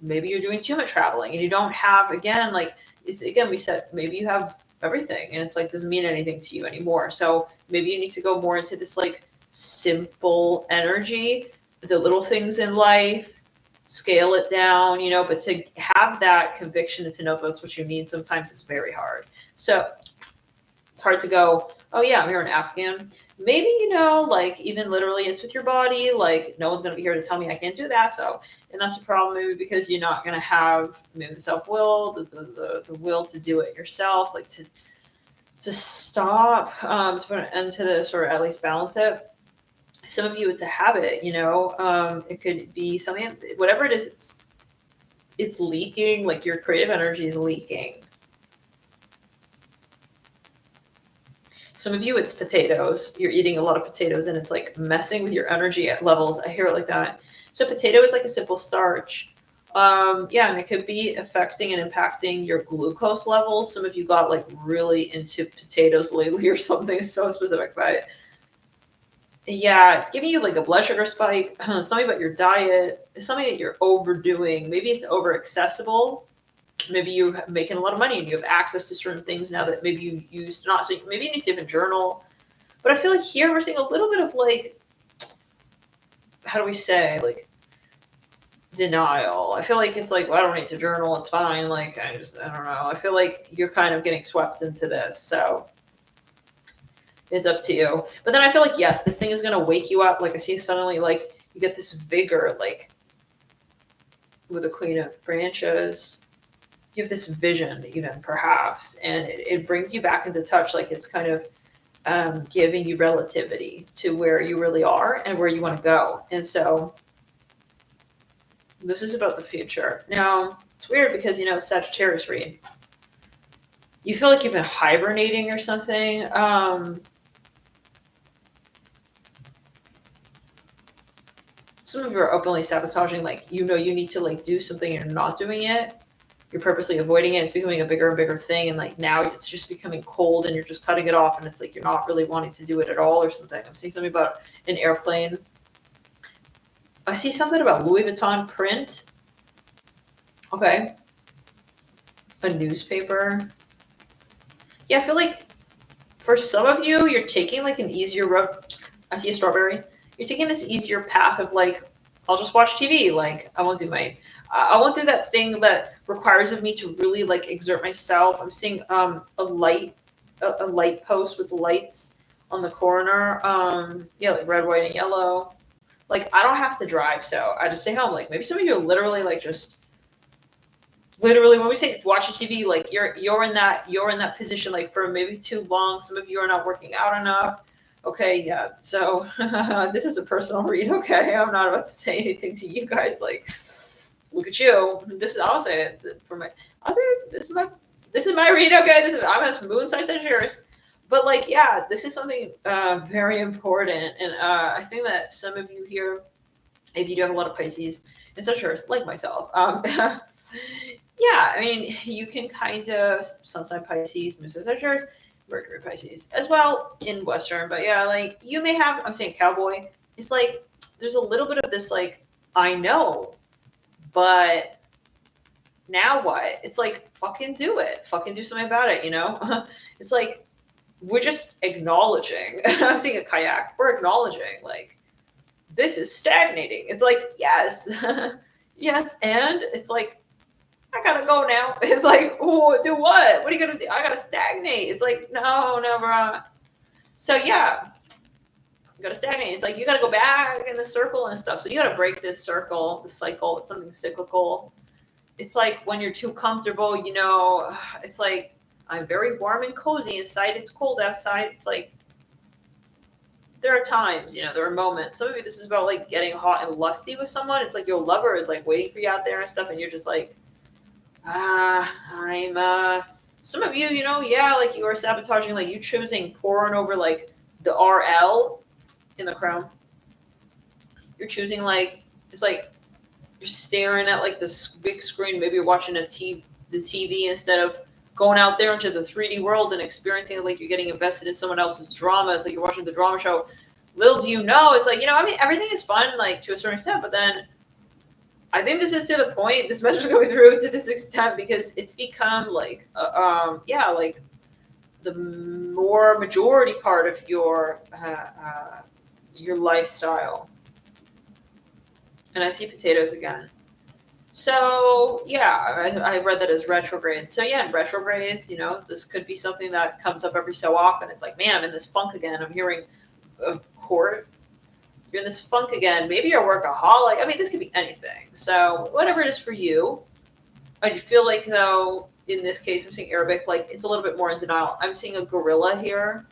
maybe you're doing too much traveling and you don't have, again, like, it's, again, we said maybe you have everything and it's like doesn't mean anything to you anymore. So maybe you need to go more into this like simple energy, the little things in life, scale it down, you know, but to have that conviction and to know that's what you need sometimes is very hard. So it's hard to go, oh yeah, I'm here in Afghan. Maybe, you know, like even literally it's with your body, like no one's going to be here to tell me I can't do that. So, and that's a problem maybe because you're not going to have maybe the self-will, the will to do it yourself, like to stop, to put an end to this or at least balance it. Some of you, it's a habit, you know, it could be something, whatever it is, it's leaking, like your creative energy is leaking. Some of you, it's potatoes. You're eating a lot of potatoes and it's like messing with your energy levels. I hear it like that. So potato is like a simple starch. Yeah, and it could be affecting and impacting your glucose levels. Some of you got like really into potatoes lately or something so specific about it. Yeah, it's giving you like a blood sugar spike. Something about your diet. Something that you're overdoing. Maybe it's over accessible. Maybe you're making a lot of money and you have access to certain things now that maybe you used to not. So maybe you need to even journal. But I feel like here we're seeing a little bit of like, how do we say, like denial. I feel like it's like, well, I don't need to journal. It's fine. Like, I don't know. I feel like you're kind of getting swept into this. So it's up to you. But then I feel like, yes, this thing is going to wake you up. Like I see suddenly like you get this vigor, like with the Queen of Branches. You have this vision even perhaps, and it brings you back into touch. Like it's kind of giving you relativity to where you really are and where you want to go. And so this is about the future. Now it's weird because, you know, it's Sagittarius read. You feel like you've been hibernating or something. Some of you are openly sabotaging, like, you know, you need to like do something and you're not doing it. You're purposely avoiding it. It's becoming a bigger and bigger thing. And like now it's just becoming cold and you're just cutting it off. And it's like, you're not really wanting to do it at all or something. I'm seeing something about an airplane. I see something about Louis Vuitton print. Okay. A newspaper. Yeah, I feel like for some of you, you're taking like an easier road. I see a strawberry. You're taking this easier path of like, I'll just watch TV. Like I won't do that thing that requires of me to really like exert myself. I'm seeing a light a light post with the lights on the corner. Yeah, like red, white, and yellow. Like I don't have to drive, so I just stay home. Like maybe some of you are literally like just literally when we say watching TV, like you're in that position like for maybe too long. Some of you are not working out enough. Okay, yeah. So this is a personal read. Okay, I'm not about to say anything to you guys. Like, look at you. This is I'll say it for my. I'll say this is my read. Okay, I'm a moon sign Sagittarius. But like, yeah, this is something very important, and I think that some of you here, if you do have a lot of Pisces and Sagittarius, like myself, yeah, I mean, you can kind of sun sign Pisces, moon sign Sagittarius, Mercury Pisces as well in Western, but yeah, like you may have. I'm saying cowboy. It's like there's a little bit of this like I know, but now what? It's like fucking do it, fucking do something about it. You know, it's like we're just acknowledging. I'm seeing a kayak. We're acknowledging like this is stagnating. It's like yes, yes, and it's like I gotta go now. It's like, oh, do what? What are you gonna do? I gotta stagnate. It's like, no, bro. So yeah, you gotta stagnate. It's like you gotta go back in the circle and stuff. So you gotta break this circle, the cycle. It's something cyclical. It's like when you're too comfortable, you know, it's like I'm very warm and cozy inside. It's cold outside. It's like there are times, you know, there are moments. Some of you, this is about like getting hot and lusty with someone. It's like your lover is like waiting for you out there and stuff, and you're just like, some of you, you know, yeah, like you are sabotaging, like you choosing pouring over like the RL in the crown. You're choosing like, it's like you're staring at like this big screen. Maybe you're watching the TV instead of going out there into the 3D world and experiencing it like you're getting invested in someone else's drama. It's like you're watching the drama show. Little do you know, it's like, you know, I mean, everything is fun, like to a certain extent, but then I think this is to the point. This message is going through to this extent because it's become like, yeah, like the more majority part of your lifestyle. And I see potatoes again. So yeah, I read that as retrograde. So yeah, in retrogrades, you know, this could be something that comes up every so often. It's like, man, I'm in this funk again. I'm hearing a chord. You're in this funk again. Maybe you're a workaholic. I mean, this could be anything. So whatever it is for you, I feel like though, in this case, I'm seeing Arabic, like it's a little bit more in denial. I'm seeing a gorilla here.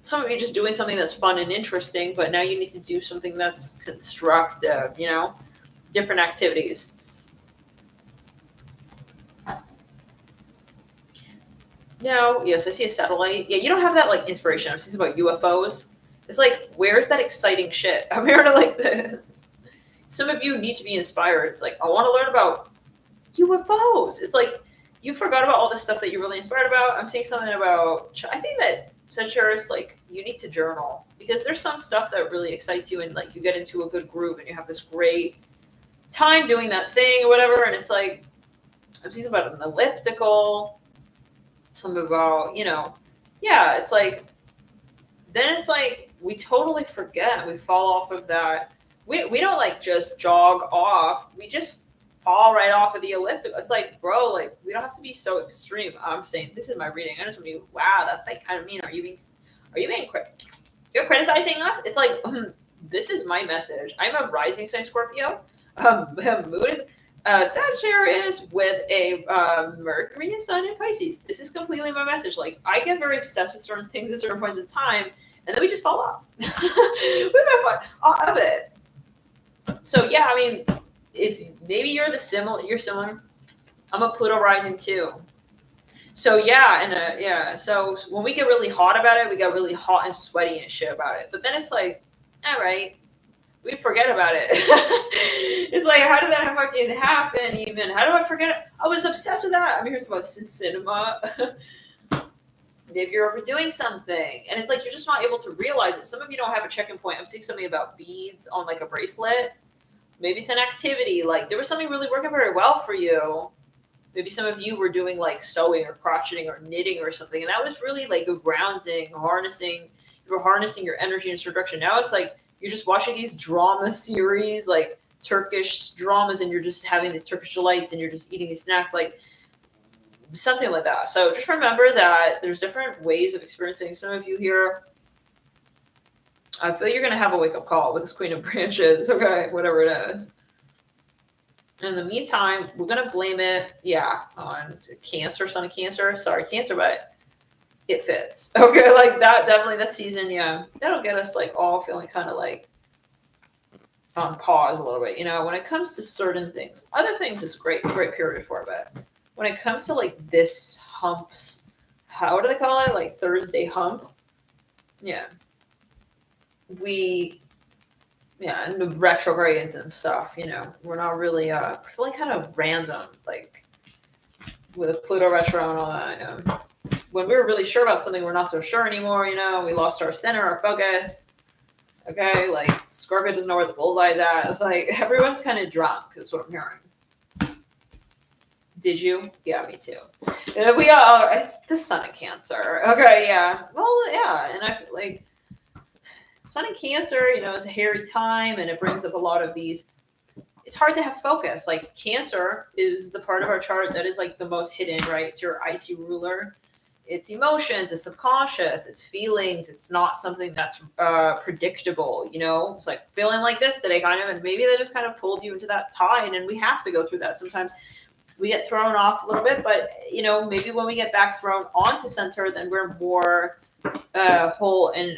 Some of you just doing something that's fun and interesting, but now you need to do something that's constructive, you know, different activities. No, yes, I see a satellite. Yeah, you don't have that like inspiration. I'm seeing about UFOs. It's like, where's that exciting shit? I'm here to like this. Some of you need to be inspired. It's like, I want to learn about UFOs. It's like, you forgot about all the stuff that you're really inspired about. I'm seeing something about, I think that Sagittarius, like, you need to journal. Because there's some stuff that really excites you and like you get into a good groove and you have this great time doing that thing or whatever. And it's like, I'm seeing about an elliptical, something about, you know, yeah, it's like, then it's like we totally forget. We fall off of that. We don't like just jog off. We just fall right off of the elliptical. It's like, bro, like we don't have to be so extreme. I'm saying this is my reading. I just want to be, wow, that's like kind of mean. Are you being you're criticizing us? It's like this is my message. I'm a rising sign Scorpio. Moon is Sagittarius with a Mercury and Sun in Pisces. This is completely my message. Like I get very obsessed with certain things at certain points in time. And then we just fall off. We might fall off of it. So yeah, I mean, if maybe you're similar. I'm a Pluto rising too. So yeah, and yeah. So when we get really hot about it, we get really hot and sweaty and shit about it. But then it's like, all right, we forget about it. It's like, how did that fucking happen? Even how do I forget it? I was obsessed with that. I'm hearing about cinema. Maybe you're overdoing something. And it's like you're just not able to realize it. Some of you don't have a check-in point. I'm seeing something about beads on like a bracelet. Maybe it's an activity. Like there was something really working very well for you. Maybe some of you were doing like sewing or crocheting or knitting or something. And that was really like a grounding, harnessing. You were harnessing your energy in direction. Now it's like you're just watching these drama series, like Turkish dramas, and you're just having these Turkish delights and you're just eating these snacks. Like something like that. So just remember that there's different ways of experiencing. Some of you here, I feel you're going to have a wake-up call with this Queen of Branches, okay, whatever it is. In the meantime, we're going to blame it, on Cancer, Sun of Cancer. Sorry, Cancer, but it fits. Okay, like that, definitely this season, that'll get us like all feeling kind of like on pause a little bit. When it comes to certain things, other things is great period for, but when it comes to like this humps, how do they call it? Like Thursday hump? Yeah. And the retrogrades and stuff, we're not really, feeling kind of random, like with a Pluto retro and all that. When we were really sure about something, we're not so sure anymore. We lost our center, our focus. Okay, like Scorpio doesn't know where the bullseye's at. It's like everyone's kind of drunk, is what I'm hearing. Did you? Yeah, me too. It's the Sun of Cancer. Okay, yeah. Well, yeah, and I feel like Sun of Cancer, is a hairy time, and it brings up a lot of these. It's hard to have focus. Like Cancer is the part of our chart that is like the most hidden, right? It's your icy ruler. It's emotions, it's subconscious, it's feelings. It's not something that's predictable, It's like feeling like this today, kind of, and maybe they just kind of pulled you into that tide, and we have to go through that. Sometimes we get thrown off a little bit, but maybe when we get back thrown onto center, then we're more whole and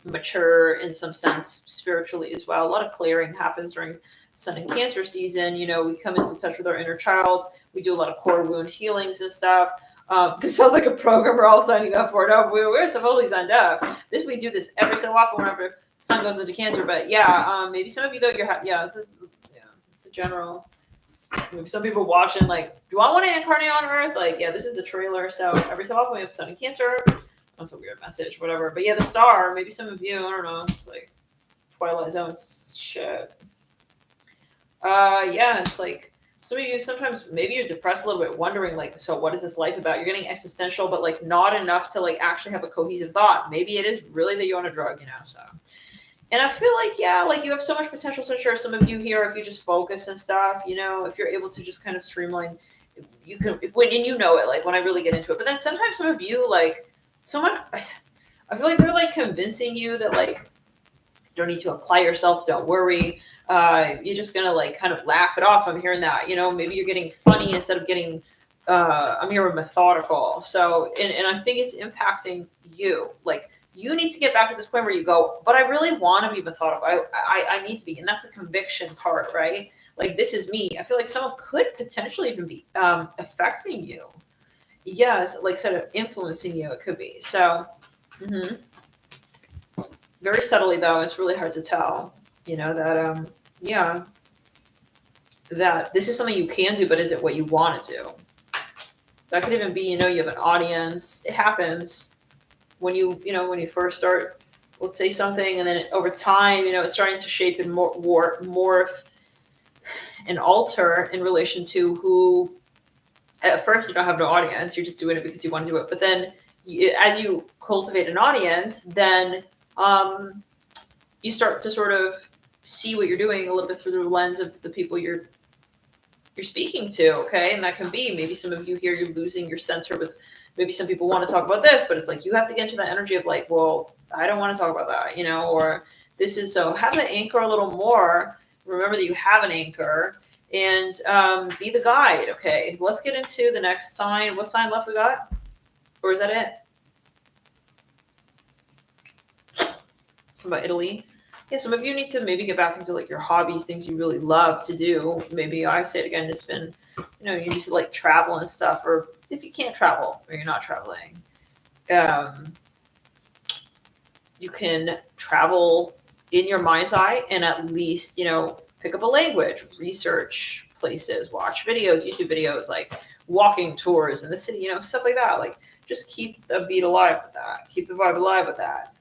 mature in some sense spiritually as well. A lot of clearing happens during Sun and Cancer season. We come into touch with our inner child. We do a lot of core wound healings and stuff. This sounds like a program we're all signing up for. No, we're supposedly signed up. We do this every so often whenever Sun goes into Cancer. But maybe some of you though it's a general. Maybe some people watching like, do I want to incarnate on Earth? Like, this is the trailer. So every so often we have Sun and Cancer. That's a weird message, whatever. But the star. Maybe some of you, I don't know, it's like Twilight Zone shit. It's like some of you sometimes maybe you're depressed a little bit, wondering like, so what is this life about? You're getting existential, but like not enough to like actually have a cohesive thought. Maybe it is really that you want a drug, so. And I feel like, you have so much potential. So sure, some of you here, if you just focus and stuff, if you're able to just kind of streamline, you can, and it, like when I really get into it. But then sometimes some of you, like someone, I feel like they're like convincing you that like, you don't need to apply yourself. Don't worry. You're just going to like kind of laugh it off. I'm hearing that, maybe you're getting funny instead of getting, I'm hearing methodical. So, and I think it's impacting you. Like you need to get back to this point where you go, but I really want to be methodical. I need to be. And that's a conviction part, right? Like this is me. I feel like someone could potentially even be affecting you. Yes. Like sort of influencing you. It could be. So, very subtly though, it's really hard to tell, that, that this is something you can do, but is it what you want to do? That could even be, you have an audience. It happens when when you first start, let's say something, and then over time, it's starting to shape and morph and alter in relation to who, at first you don't have no audience. You're just doing it because you want to do it. But then as you cultivate an audience, then you start to sort of see what you're doing a little bit through the lens of the people you're speaking to, okay? And that can be maybe some of you here, you're losing your center with maybe some people want to talk about this, but it's like you have to get into that energy of like, well, I don't want to talk about that, or this is so have the anchor a little more. Remember that you have an anchor and be the guide, okay? Let's get into the next sign. What sign left we got? Or is that it? Some about Italy. Yeah, some of you need to maybe get back into like your hobbies, things you really love to do. Maybe I say it again, it's been, you need to like travel and stuff, or if you can't travel or you're not traveling, you can travel in your mind's eye and at least, pick up a language, research places, watch videos, YouTube videos, like walking tours in the city, stuff like that. Like just keep the beat alive with that. Keep the vibe alive with that.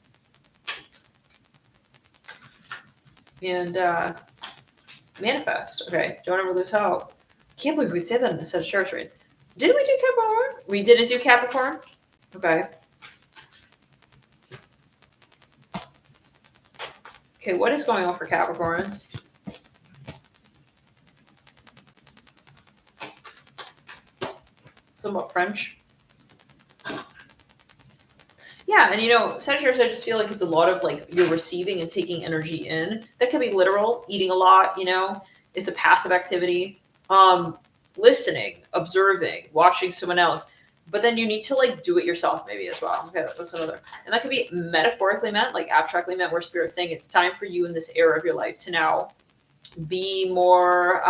And manifest. Okay, don't ever lose hope. Can't believe we'd say that in a Sagittarius read. Did we do Capricorn? We didn't do Capricorn? Okay. Okay, what is going on for Capricorns? something about French. Yeah, and you know, Sagittarius, I just feel like it's a lot of like you're receiving and taking energy in. That can be literal, eating a lot, you know, it's a passive activity. Listening, observing, watching someone else. But then you need to like do it yourself maybe as well. Okay, that's another. And that could be metaphorically meant, like abstractly meant, where Spirit's saying it's time for you in this era of your life to now be more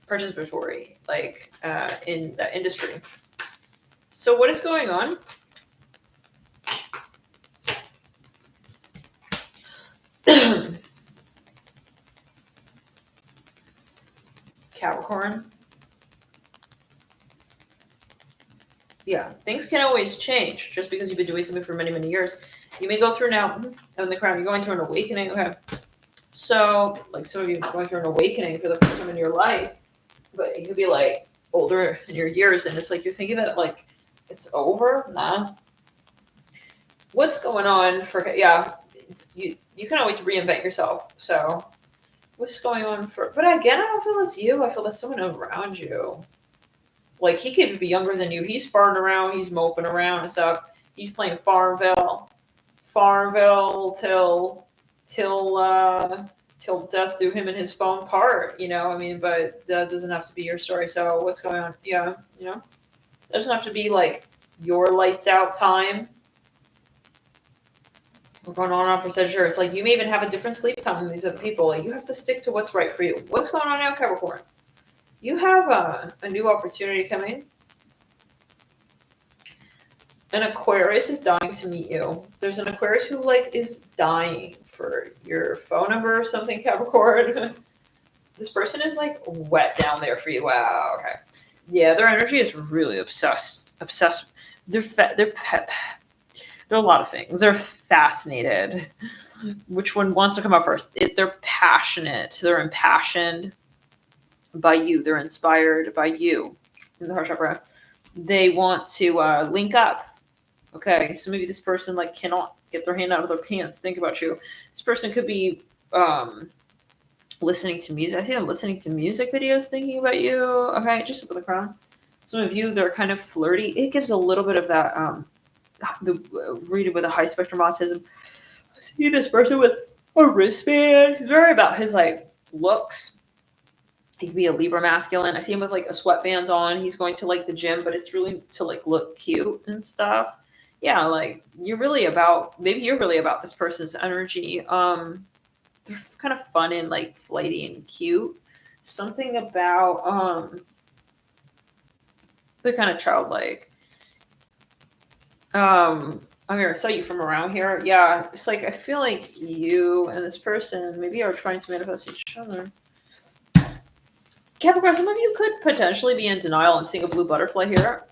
participatory, like in the industry. So what is going on? Capricorn. Yeah, things can always change just because you've been doing something for many, many years. You may go through now on the crown, you're going through an awakening. Okay. So, like some of you going through an awakening for the first time in your life, but you could be like older in your years, and it's like you're thinking that like it's over. Nah. What's going on for you can always reinvent yourself. So what's going on for but again, I don't feel that's you. I feel that's someone around you. Like he could be younger than you. He's farting around, he's moping around and stuff. He's playing Farmville till death do him and his phone part, you know. I mean, but that doesn't have to be your story. So what's going on? Yeah, you know, it doesn't have to be like your lights out time. We're going on for Sagittarius. Like you may even have a different sleep time than these other people. Like you have to stick to what's right for you. What's going on now, Capricorn? You have a new opportunity coming. An Aquarius is dying to meet you. There's an Aquarius who like is dying for your phone number or something, Capricorn. This person is like wet down there for you. Wow. Okay. Yeah, their energy is really obsessed. They're a lot of things. They're fascinated. Which one wants to come up first? They're passionate. They're impassioned by you. They're inspired by you in the heart chakra. They want to link up. Okay, so maybe this person like cannot get their hand out of their pants. Think about you. This person could be listening to music. I see them listening to music videos, thinking about you. Okay, just with the crown. Some of you, they're kind of flirty. It gives a little bit of that. Read it with a high spectrum autism. I see this person with a wristband. He's very about his like looks. He could be a Libra masculine. I see him with like a sweatband on. He's going to like the gym, but it's really to like look cute and stuff. Yeah, like maybe you're really about this person's energy. They're kind of fun and like flighty and cute. Something about they're kind of childlike. I saw you from around here. Yeah, it's like I feel like you and this person maybe are trying to manifest each other. Capricorn, some of you could potentially be in denial. I'm seeing a blue butterfly here.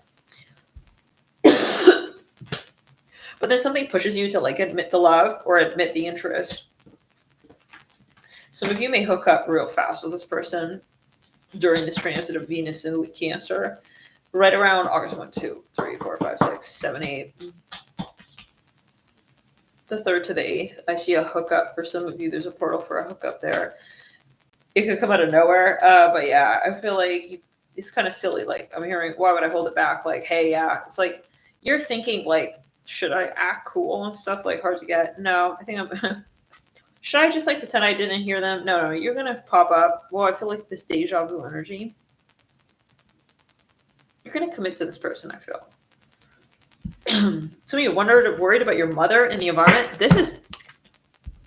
But then something pushes you to like admit the love or admit the interest. Some of you may hook up real fast with this person during this transit of Venus in Cancer. Right around August 1, 2, 3, 4, 5, 6, 7, 8. The 3rd to the 8th. I see a hookup for some of you. There's a portal for a hookup there. It could come out of nowhere. But yeah, I feel like it's kind of silly. Like I'm hearing, why would I hold it back? Like, hey, yeah. It's like you're thinking like, should I act cool and stuff? Like hard to get. No, I think I'm... Should I just like pretend I didn't hear them? No, you're going to pop up. Well, I feel like this deja vu energy. You're going to commit to this person, I feel. Some of you worried about your mother in the environment.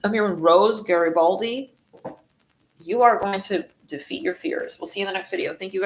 I'm hearing Rose Garibaldi. You are going to defeat your fears. We'll see you in the next video. Thank you guys.